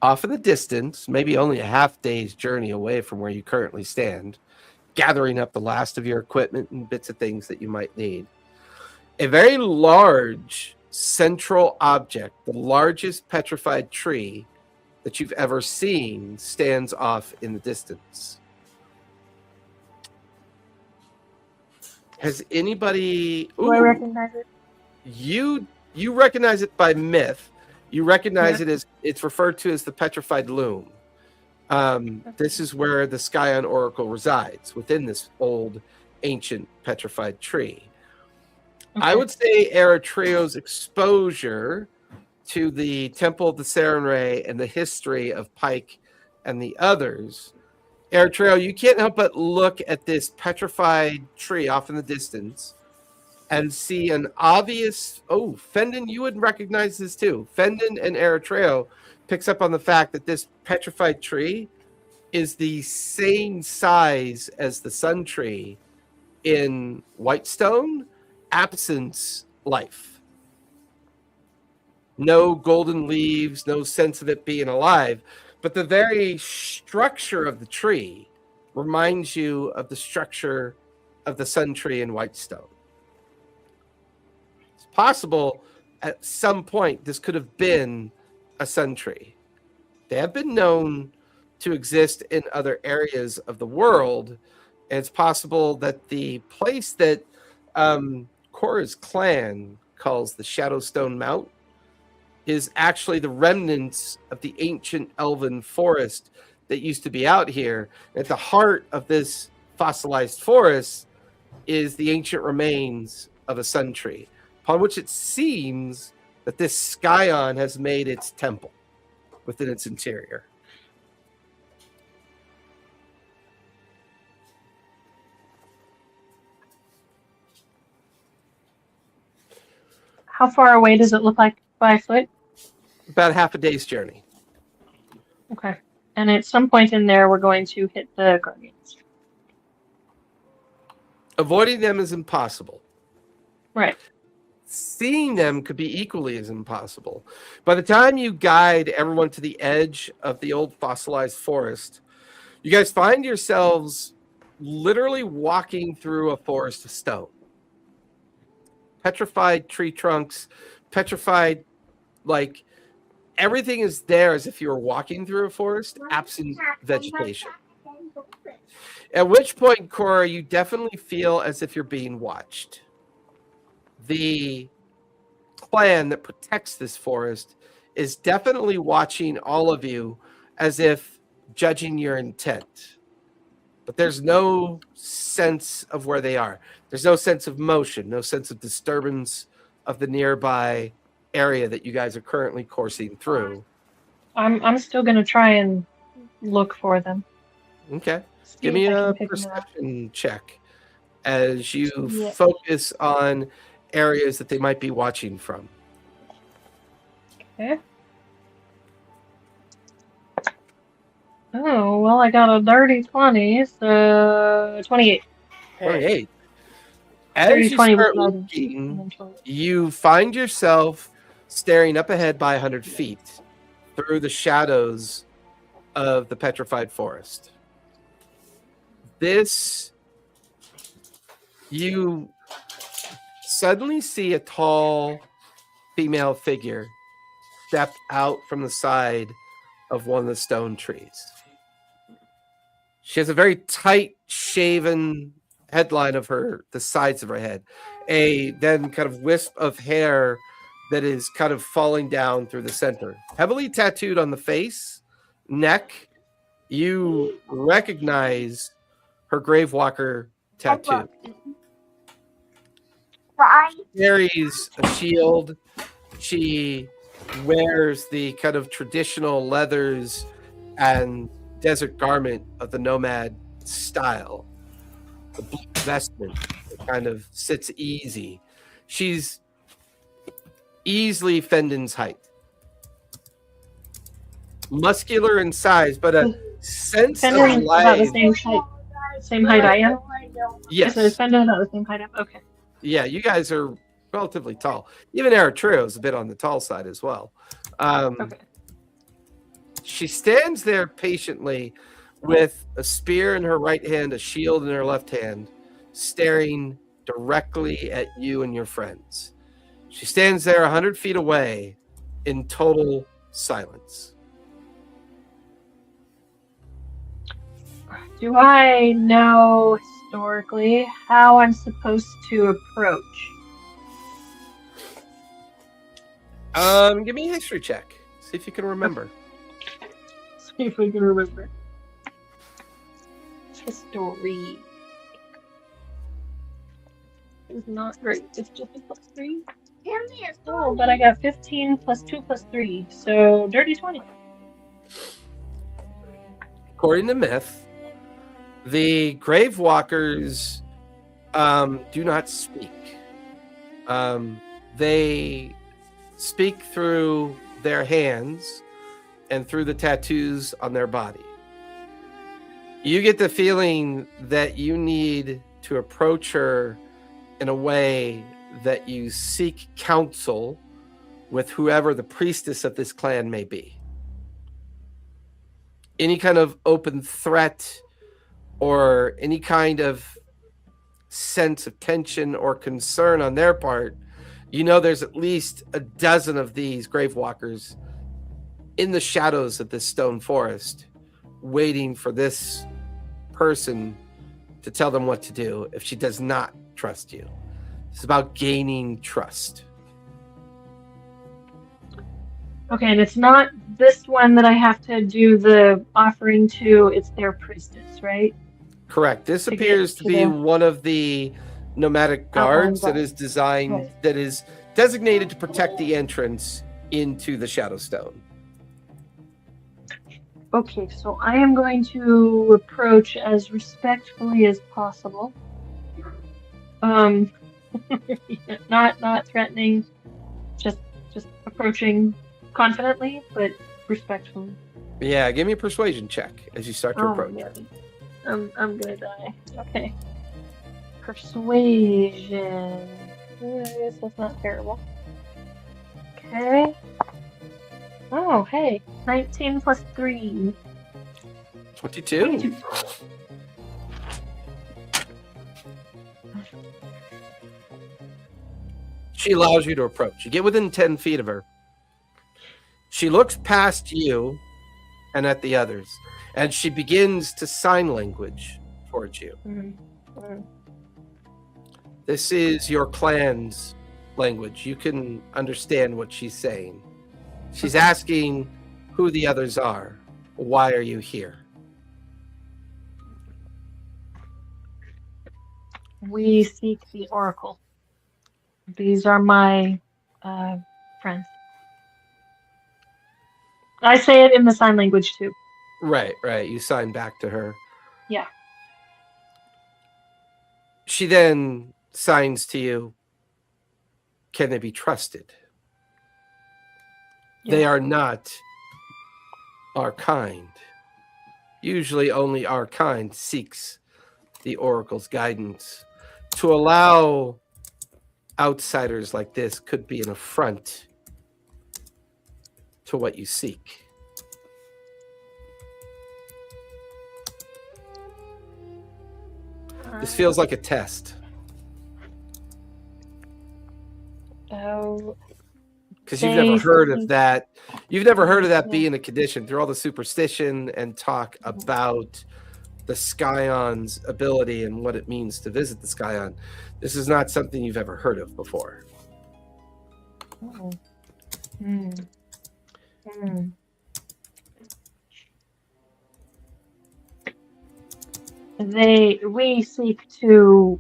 Off in the distance, maybe only a half day's journey away from where you currently stand, gathering up the last of your equipment and bits of things that you might need, a very large central object, the largest petrified tree that you've ever seen, stands off in the distance. Has anybody? Do I recognize it? You recognize it by myth. You recognize Yeah. it as it's referred to as the petrified loom. This is where the Scion Oracle resides, within this old, ancient petrified tree. I Okay. would say Eritreo's exposure to the Temple of the Serenray and the history of Pike and the others. Eritreo, you can't help but look at this petrified tree off in the distance and see an obvious... Oh, Fendon, you would recognize this too. Fendon and Eritreo picks up on the fact that this petrified tree is the same size as the sun tree in Whitestone, absence life. No golden leaves, no sense of it being alive, but the very structure of the tree reminds you of the structure of the sun tree in Whitestone. It's possible at some point this could have been a sun tree. They have been known to exist in other areas of the world, and it's possible that the place that Korra's clan calls the Shadowstone Mount is actually the remnants of the ancient elven forest that used to be out here. At the heart of this fossilized forest is the ancient remains of a sun tree, upon which it seems that this Scion has made its temple within its interior. How far away does it look like by foot? About half a day's journey. Okay. And at some point in there, we're going to hit the Guardians. Avoiding them is impossible. Right. Seeing them could be equally as impossible. By the time you guide everyone to the edge of the old fossilized forest, you guys find yourselves literally walking through a forest of stone. Petrified tree trunks, petrified, like everything is there as if you were walking through a forest, absent vegetation. At which point, Korra, you definitely feel as if you're being watched. The clan that protects this forest is definitely watching all of you as if judging your intent. But there's no sense of where they are. There's no sense of motion, no sense of disturbance of the nearby area that you guys are currently coursing through. I'm still going to try and look for them. Okay. See Give me if I a can pick them up. perception check as you Yeah. focus on areas that they might be watching from. Okay. Oh, well, I got a dirty 20, so 28. 28. 30, As you 20 start with looking, and then 20. you find yourself staring up ahead by 100 feet through the shadows of the petrified forest. You suddenly see a tall female figure step out from the side of one of the stone trees. She has a very tight shaven headline of the sides of her head, a then kind of wisp of hair that is kind of falling down through the center, heavily tattooed on the face, neck. You recognize her Gravewalker tattoo. Carries a shield. She wears the kind of traditional leathers and desert garment of the nomad style. The blue vestment that kind of sits easy. She's easily Fendon's height. Muscular in size, but a sense Fendon of is about the life. same height I am? Yes. So is Fendon about the same height I am? Okay. Yeah, you guys are relatively tall. Even Eritreo is a bit on the tall side as well. Okay. She stands there patiently with a spear in her right hand, a shield in her left hand, staring directly at you and your friends. She stands there 100 feet away in total silence. Do I know historically how I'm supposed to approach. Give me a history check. See if you can remember. See if I can remember. History. It's not great. It's just a +3. Oh, but I got 15 plus 2 plus 3, so dirty 20. According to myth, the grave walkers do not speak. They speak through their hands and through the tattoos on their body. You get the feeling that you need to approach her in a way that you seek counsel with whoever the priestess of this clan may be. Any kind of open threat or any kind of sense of tension or concern on their part, you know there's at least a dozen of these grave walkers in the shadows of this stone forest waiting for this person to tell them what to do if she does not trust you. It's about gaining trust. Okay, and it's not this one that I have to do the offering to, it's their priestess, right? Correct. This To get appears to to be the- one of the nomadic guards that guard. is designed, Right. that is designated to protect the entrance into the Shadowstone. Okay, so I am going to approach as respectfully as possible. Not threatening, just approaching confidently, but respectfully. Yeah, give me a persuasion check as you start to approach. Yeah. I'm gonna die. Okay. Persuasion. I guess that's not terrible. Okay. Oh, hey. 19 plus 3. 22. She allows you to approach. You get within 10 feet of her. She looks past you and at the others, and she begins to sign language towards you. This is your clan's language. You can understand what she's saying. She's asking who the others are. Why are you here? We seek the Oracle. These are my friends. I say it in the sign language too. Right. You sign back to her. Yeah. She then signs to you. Can they be trusted? They Yeah. are not our kind. Usually only our kind seeks the Oracle's guidance. To allow outsiders like this could be an affront to what you seek. This feels like a test. Oh, Because you've never heard of Basically. that. You've never heard of that being a condition through all the superstition and talk about the Scion's ability and what it means to visit the Scion. This is not something you've ever heard of before. oh. Hmm. Hmm. We seek to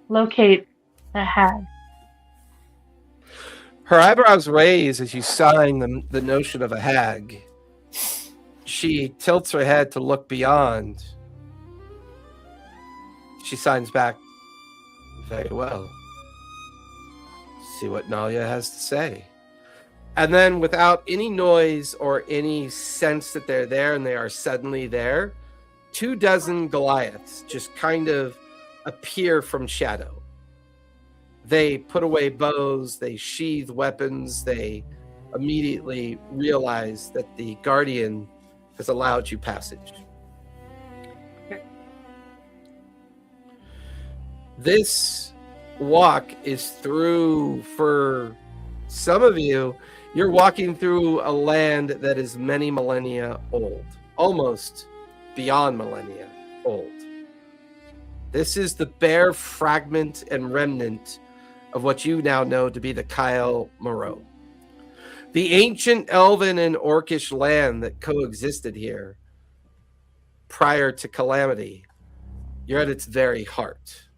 locate a hag. Her eyebrows raise as you sign the notion of a hag. She tilts her head to look beyond. She signs back, very well. See what Nalia has to say. And then without any noise or any sense that they're there and they are suddenly there, 24 Goliaths just kind of appear from shadow. They put away bows, they sheathe weapons, they immediately realize that the Guardian has allowed you passage. This walk is through, for some of you, you're walking through a land that is many millennia old, almost beyond millennia old. This is the bare fragment and remnant of what you now know to be the Kyle Moreau. The ancient elven and orcish land that coexisted here prior to calamity. You're at its very heart.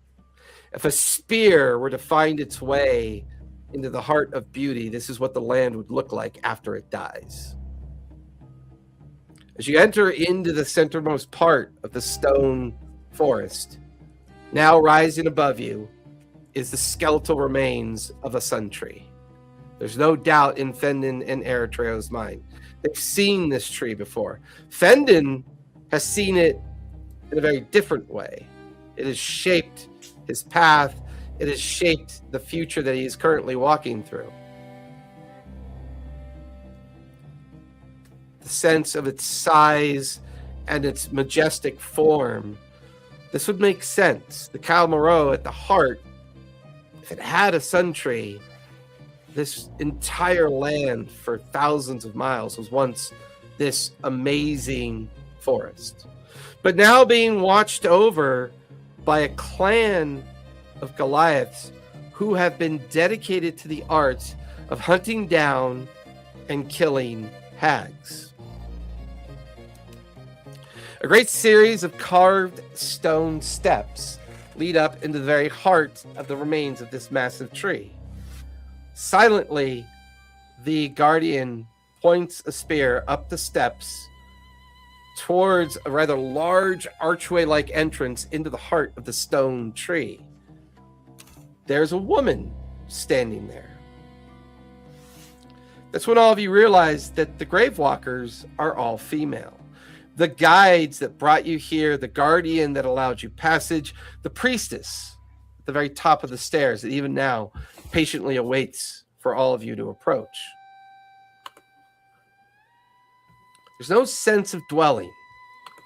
If a spear were to find its way into the heart of beauty, this is what the land would look like after it dies. As you enter into the centermost part of the stone forest, now rising above you is the skeletal remains of a sun tree. There's no doubt in Fendon and Eritreo's mind. They've seen this tree before. Fendon has seen it in a very different way. It has shaped his path. It has shaped the future that he is currently walking through. The sense of its size and its majestic form. This would make sense. The Kyle Moreau at the heart, if it had a sun tree, this entire land for thousands of miles was once this amazing forest. But now being watched over by a clan of Goliaths who have been dedicated to the art of hunting down and killing hags. A great series of carved stone steps lead up into the very heart of the remains of this massive tree. Silently, the guardian points a spear up the steps towards a rather large archway-like entrance into the heart of the stone tree. There's a woman standing there. That's when all of you realize that the Gravewalkers are all female. The guides that brought you here, the guardian that allowed you passage, the priestess at the very top of the stairs that even now patiently awaits for all of you to approach. There's no sense of dwelling.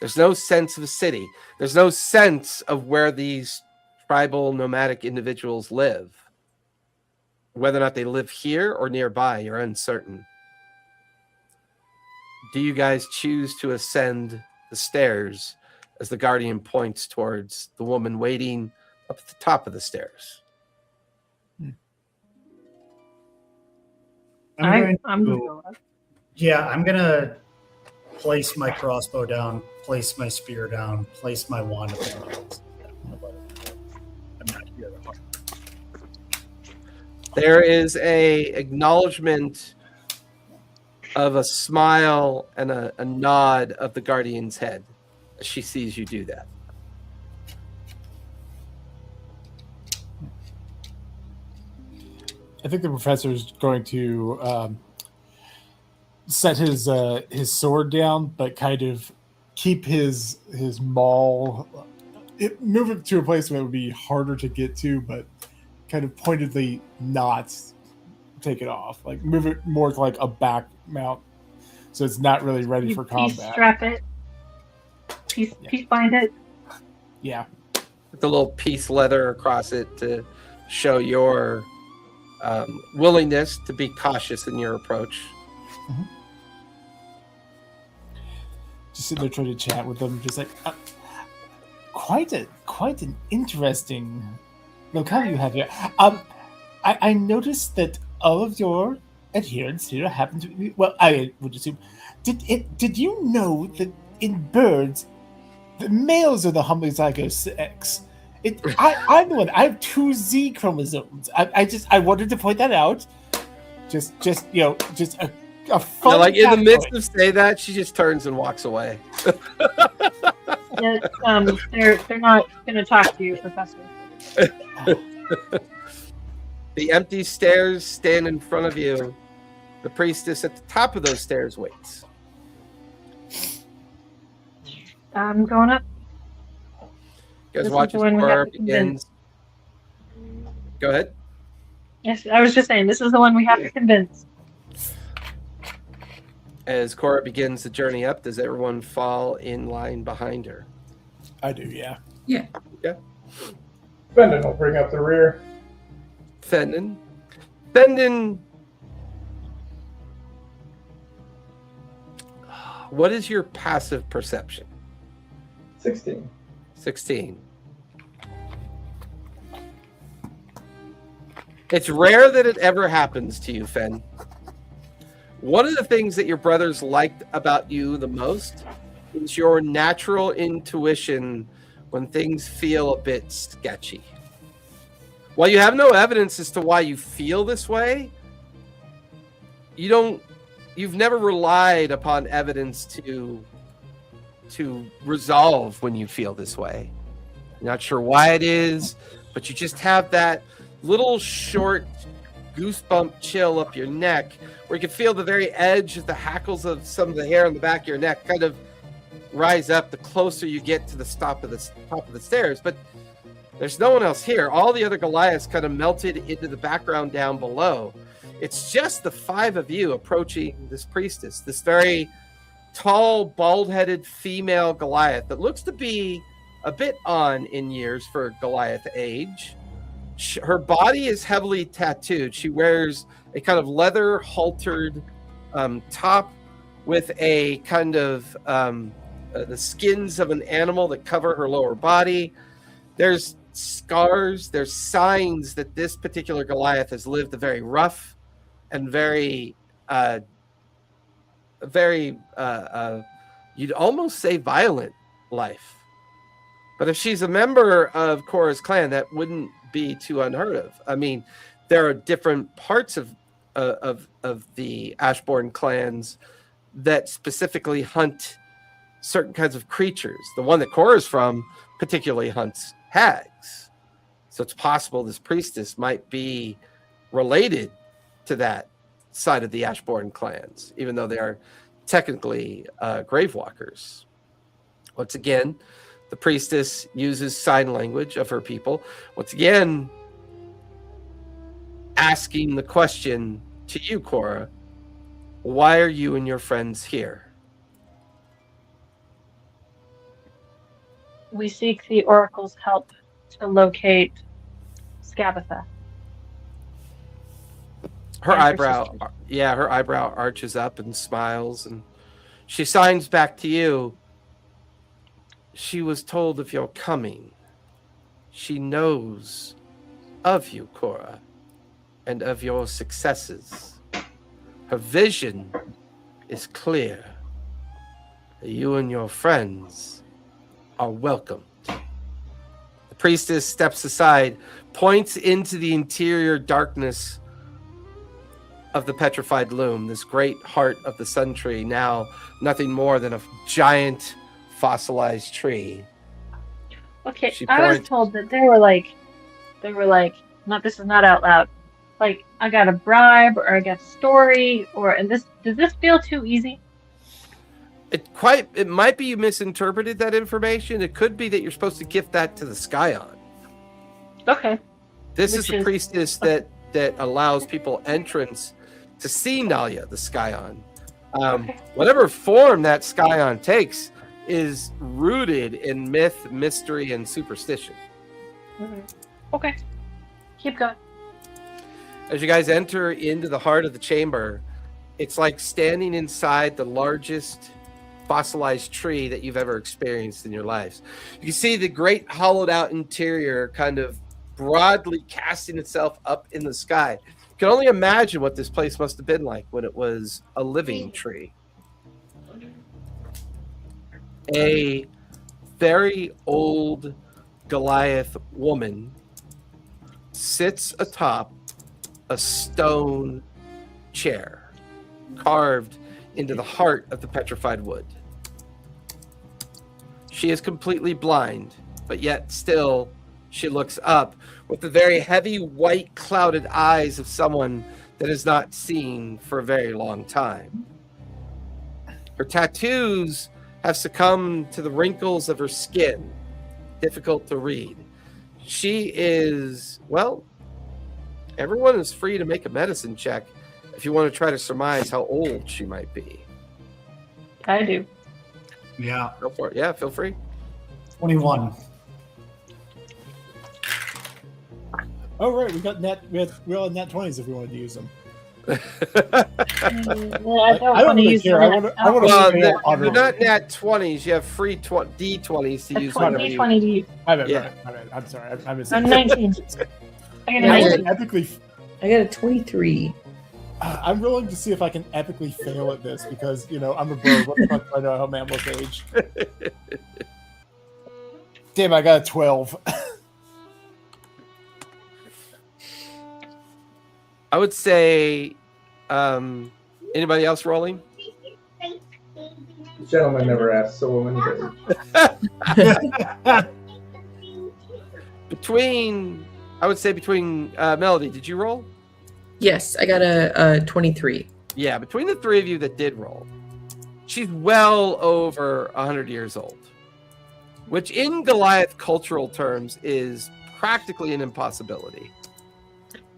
There's no sense of a city. There's no sense of where these tribal nomadic individuals live. Whether or not they live here or nearby, you're uncertain. Do you guys choose to ascend the stairs as the guardian points towards the woman waiting up at the top of the stairs? I'm going to go up. Yeah, I'm going to place my crossbow down, place my spear down, place my wand up in my hands. I'm not here to harm. There is a acknowledgement of a smile and a nod of the guardian's head as she sees you do that. I think the professor is going to set his sword down, but kind of keep his maul, move it to a place where it would be harder to get to, but kind of pointedly not take it off. Like move it more to like a back mount, so it's not really ready for combat. Peace strap it. Peace bind it. Yeah. With the little piece leather across it to show your willingness to be cautious in your approach. Mm-hmm. Just sitting there trying to chat with them, just like quite an interesting locale you have here. I noticed that all of your adherents here happen to be, well, I would assume, did you know that in birds, the males are the homozygous sex? I'm the one. I have 2 Z chromosomes. I wanted to point that out. Just a fun. Like in the midst of say that, she just turns and walks away. Yeah, they're not going to talk to you, Professor. The empty stairs stand in front of you. The priestess at the top of those stairs waits. I'm going up. You guys This watch is the as one we Cora have to convince. begins. Go ahead. Yes, I was just saying, this is the one we have to convince. As Cora begins the journey up, does everyone fall in line behind her? I do, yeah. Yeah. Yeah. Bendon will bring up the rear. Fendon, what is your passive perception? 16. 16. It's rare that it ever happens to you, Fen. One of the things that your brothers liked about you the most is your natural intuition when things feel a bit sketchy. While you have no evidence as to why you feel this way, you've never relied upon evidence to resolve when you feel this way. You're not sure why it is, but you just have that little short goosebump chill up your neck where you can feel the very edge of the hackles of some of the hair on the back of your neck kind of rise up the closer you get to the top of the stairs. But there's no one else here. All the other Goliaths kind of melted into the background down below. It's just the 5 of you approaching this priestess, this very tall, bald-headed female Goliath that looks to be a bit on in years for Goliath age. Her body is heavily tattooed. She wears a kind of leather haltered top with a kind of the skins of an animal that cover her lower body. There's scars. There's signs that this particular Goliath has lived a very rough and very you'd almost say violent life. But if she's a member of Korra's clan, that wouldn't be too unheard of. I mean, there are different parts of the Ashbourne clans that specifically hunt certain kinds of creatures. The one that Korra's from particularly hunts hags. So it's possible this priestess might be related to that side of the Ashbourne clans, even though they are technically gravewalkers. Once again, the priestess uses sign language of her people. Once again, asking the question to you, Korra, why are you and your friends here? We seek the Oracle's help to locate Skabatha. Her And her eyebrow, sister. her eyebrow arches up and smiles, and she signs back to you. She was told of your coming. She knows of you, Korra, and of your successes. Her vision is clear. You and your friends are welcomed. The priestess steps aside, points into the interior darkness of the petrified loom, this great heart of the sun tree, now nothing more than a giant fossilized tree. Okay, She I was points- told that they were like, not, this is not out loud. Like, I got a bribe or I got a story does this feel too easy? It might be you misinterpreted that information. It could be that you're supposed to gift that to the Scion. Okay. This is Which the is- priestess that allows people entrance to see Nalia, the Scion. Whatever form that Scion takes is rooted in myth, mystery, and superstition. Okay. Keep going. As you guys enter into the heart of the chamber, it's like standing inside the largest fossilized tree that you've ever experienced in your lives. You can see the great hollowed out interior kind of broadly casting itself up in the sky. You can only imagine what this place must have been like when it was a living tree. A very old Goliath woman sits atop a stone chair carved into the heart of the petrified wood. She is completely blind, but yet still she looks up with the very heavy white clouded eyes of someone that has not seen for a very long time. Her tattoos have succumbed to the wrinkles of her skin, difficult to read. She is, well, everyone is free to make a medicine check if you want to try to surmise how old she might be. I do. Yeah, Go for it. Yeah, feel free. 21. Oh right, we got we're all net 20s if we wanted to use them. I don't I want don't to really use care. I wanna Well, see they're honorable. not nat 20s. You have free D20s to a use whenever 20, you. 20 to use. My bad, Yeah. my bad. I'm sorry. I missed I'm it. 19. I got a Yeah, I 19. can epically. I got a 23. I'm willing to see if I can epically fail at this because I'm a bird. What the fuck do I know how mammals age? Damn, I got a 12. I would say, anybody else rolling? The gentleman never asked, so woman did. I would say between Melody, did you roll? Yes, I got a 23. Yeah, between the three of you that did roll, she's well over 100 years old, which in Goliath cultural terms is practically an impossibility.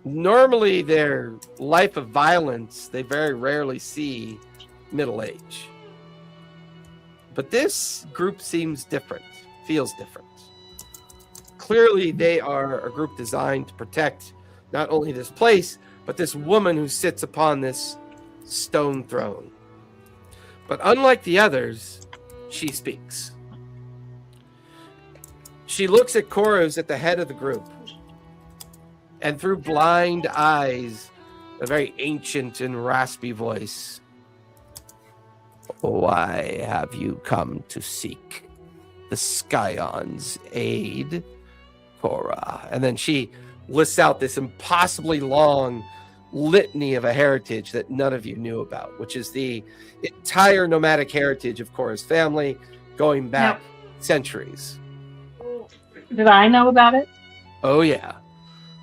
Normally, their life of violence, they very rarely see middle age. But this group seems different, feels different. Clearly, they are a group designed to protect not only this place, but this woman who sits upon this stone throne. But unlike the others, she speaks. She looks at Cora, who's at the head of the group, and through blind eyes, a very ancient and raspy voice. Why have you come to seek the Scion's aid, Cora? And then she lists out this impossibly long litany of a heritage that none of you knew about, which is the entire nomadic heritage of Cora's family going back centuries. Did I know about it? Oh, yeah.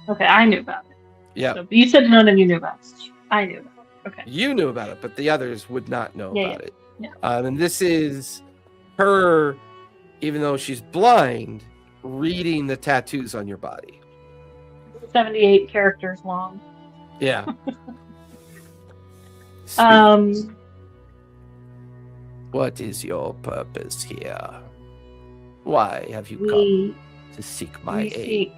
Okay, I knew about it. Yeah. So, you said none of you knew about it. I knew about it. Okay. You knew about it, but the others would not know about it. Yeah. And this is her, even though she's blind, reading the tattoos on your body. 78 characters long. Yeah. What is your purpose here? Why have you come to seek my aid?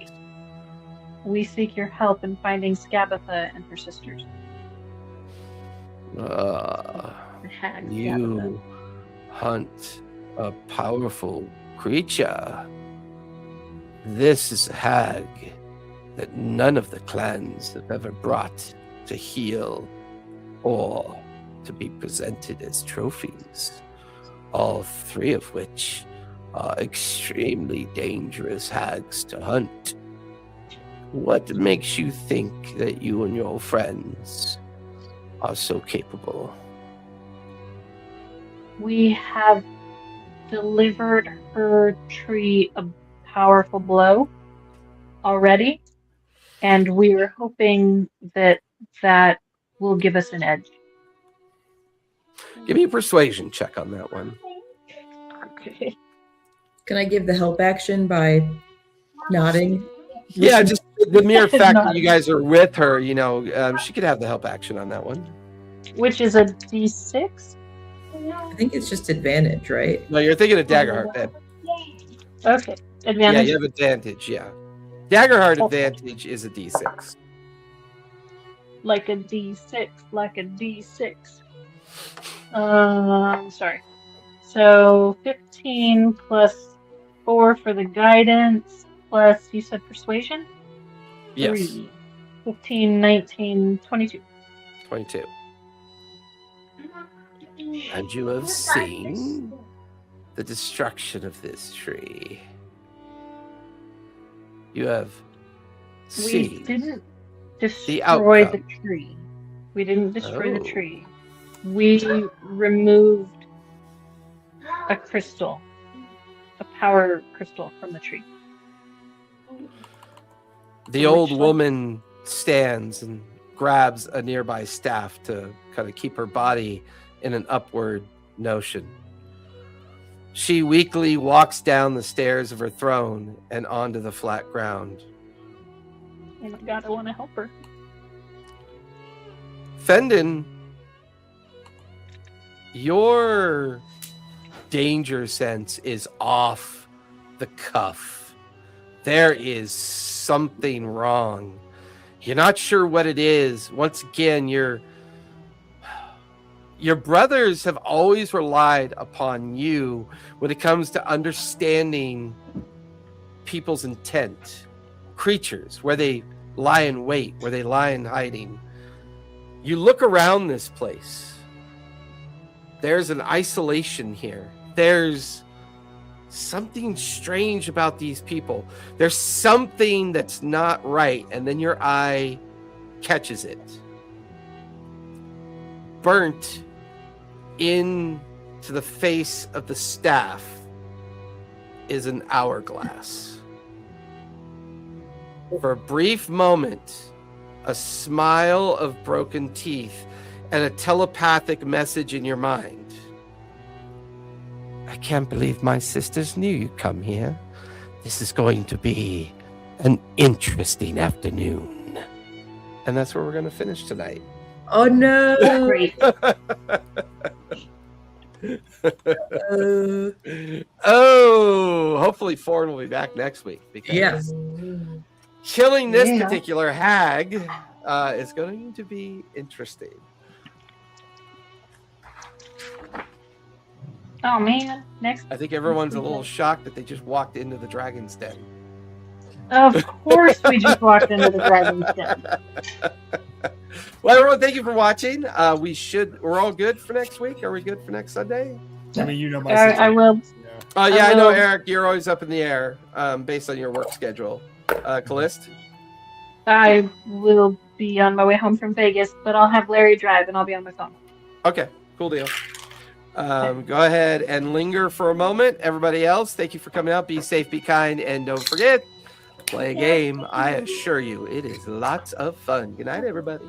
We seek your help in finding Skabatha and her sisters. The hag You Skabatha. hunt a powerful creature. This is a hag that none of the clans have ever brought to heal or to be presented as trophies. All three of which are extremely dangerous hags to hunt. What makes you think that you and your friends are so capable? We have delivered her tree a powerful blow already, and we were hoping that that will give us an edge. Give me a persuasion check on that one. Okay. Can I give the help action by nodding? Yeah, just the mere fact that you guys are with her, she could have the help action on that one. Which is a D6? I think it's just advantage, right? No, you're thinking of Daggerheart, babe. Okay. Yeah, Advantage. you have advantage, yeah. Daggerheart advantage is a D6. Like a D6. Like a D6. Sorry. So 15 plus 4 for the guidance, plus you said persuasion? Yes, 3. 15, 19, 22. 22. And you have seen the destruction of this tree. You have We seen. didn't destroy the outcome. tree. We didn't destroy Oh. the tree. We removed a crystal, a power crystal from the tree. The old woman stands and grabs a nearby staff to kind of keep her body in an upward notion. She weakly walks down the stairs of her throne and onto the flat ground. Oh my god, I want to help her. Fendon, your danger sense is off the cuff. There is something wrong You're not sure what it is. Once again, your brothers have always relied upon you when it comes to understanding people's intent, creatures, where they lie in wait, where they lie in hiding. You look around this place. There's an isolation here. There's something strange about these people. There's something that's not right, and then your eye catches it. Burnt into the face of the staff is an hourglass. For a brief moment, a smile of broken teeth and a telepathic message in your mind. I can't believe my sisters knew you'd come here. This is going to be an interesting afternoon. And that's where we're going to finish tonight. Oh no! Great. Hopefully Forn will be back next week. Because Yes. killing this Yeah. particular hag is going to be interesting. Oh man, next. I think everyone's a little shocked that they just walked into the dragon's den. Of course, we just walked into the dragon's den. Well, everyone, thank you for watching. We're all good for next week. Are we good for next Sunday? I mean, you know my I will. Yeah. Oh yeah, I know, will. Eric. You're always up in the air, based on your work schedule. Callist? I will be on my way home from Vegas, but I'll have Larry drive and I'll be on my phone. Okay, cool deal. Go ahead and linger for a moment. Everybody else, thank you for coming out. Be safe, be kind, and don't forget, play a game. I assure you, it is lots of fun. Good night, everybody.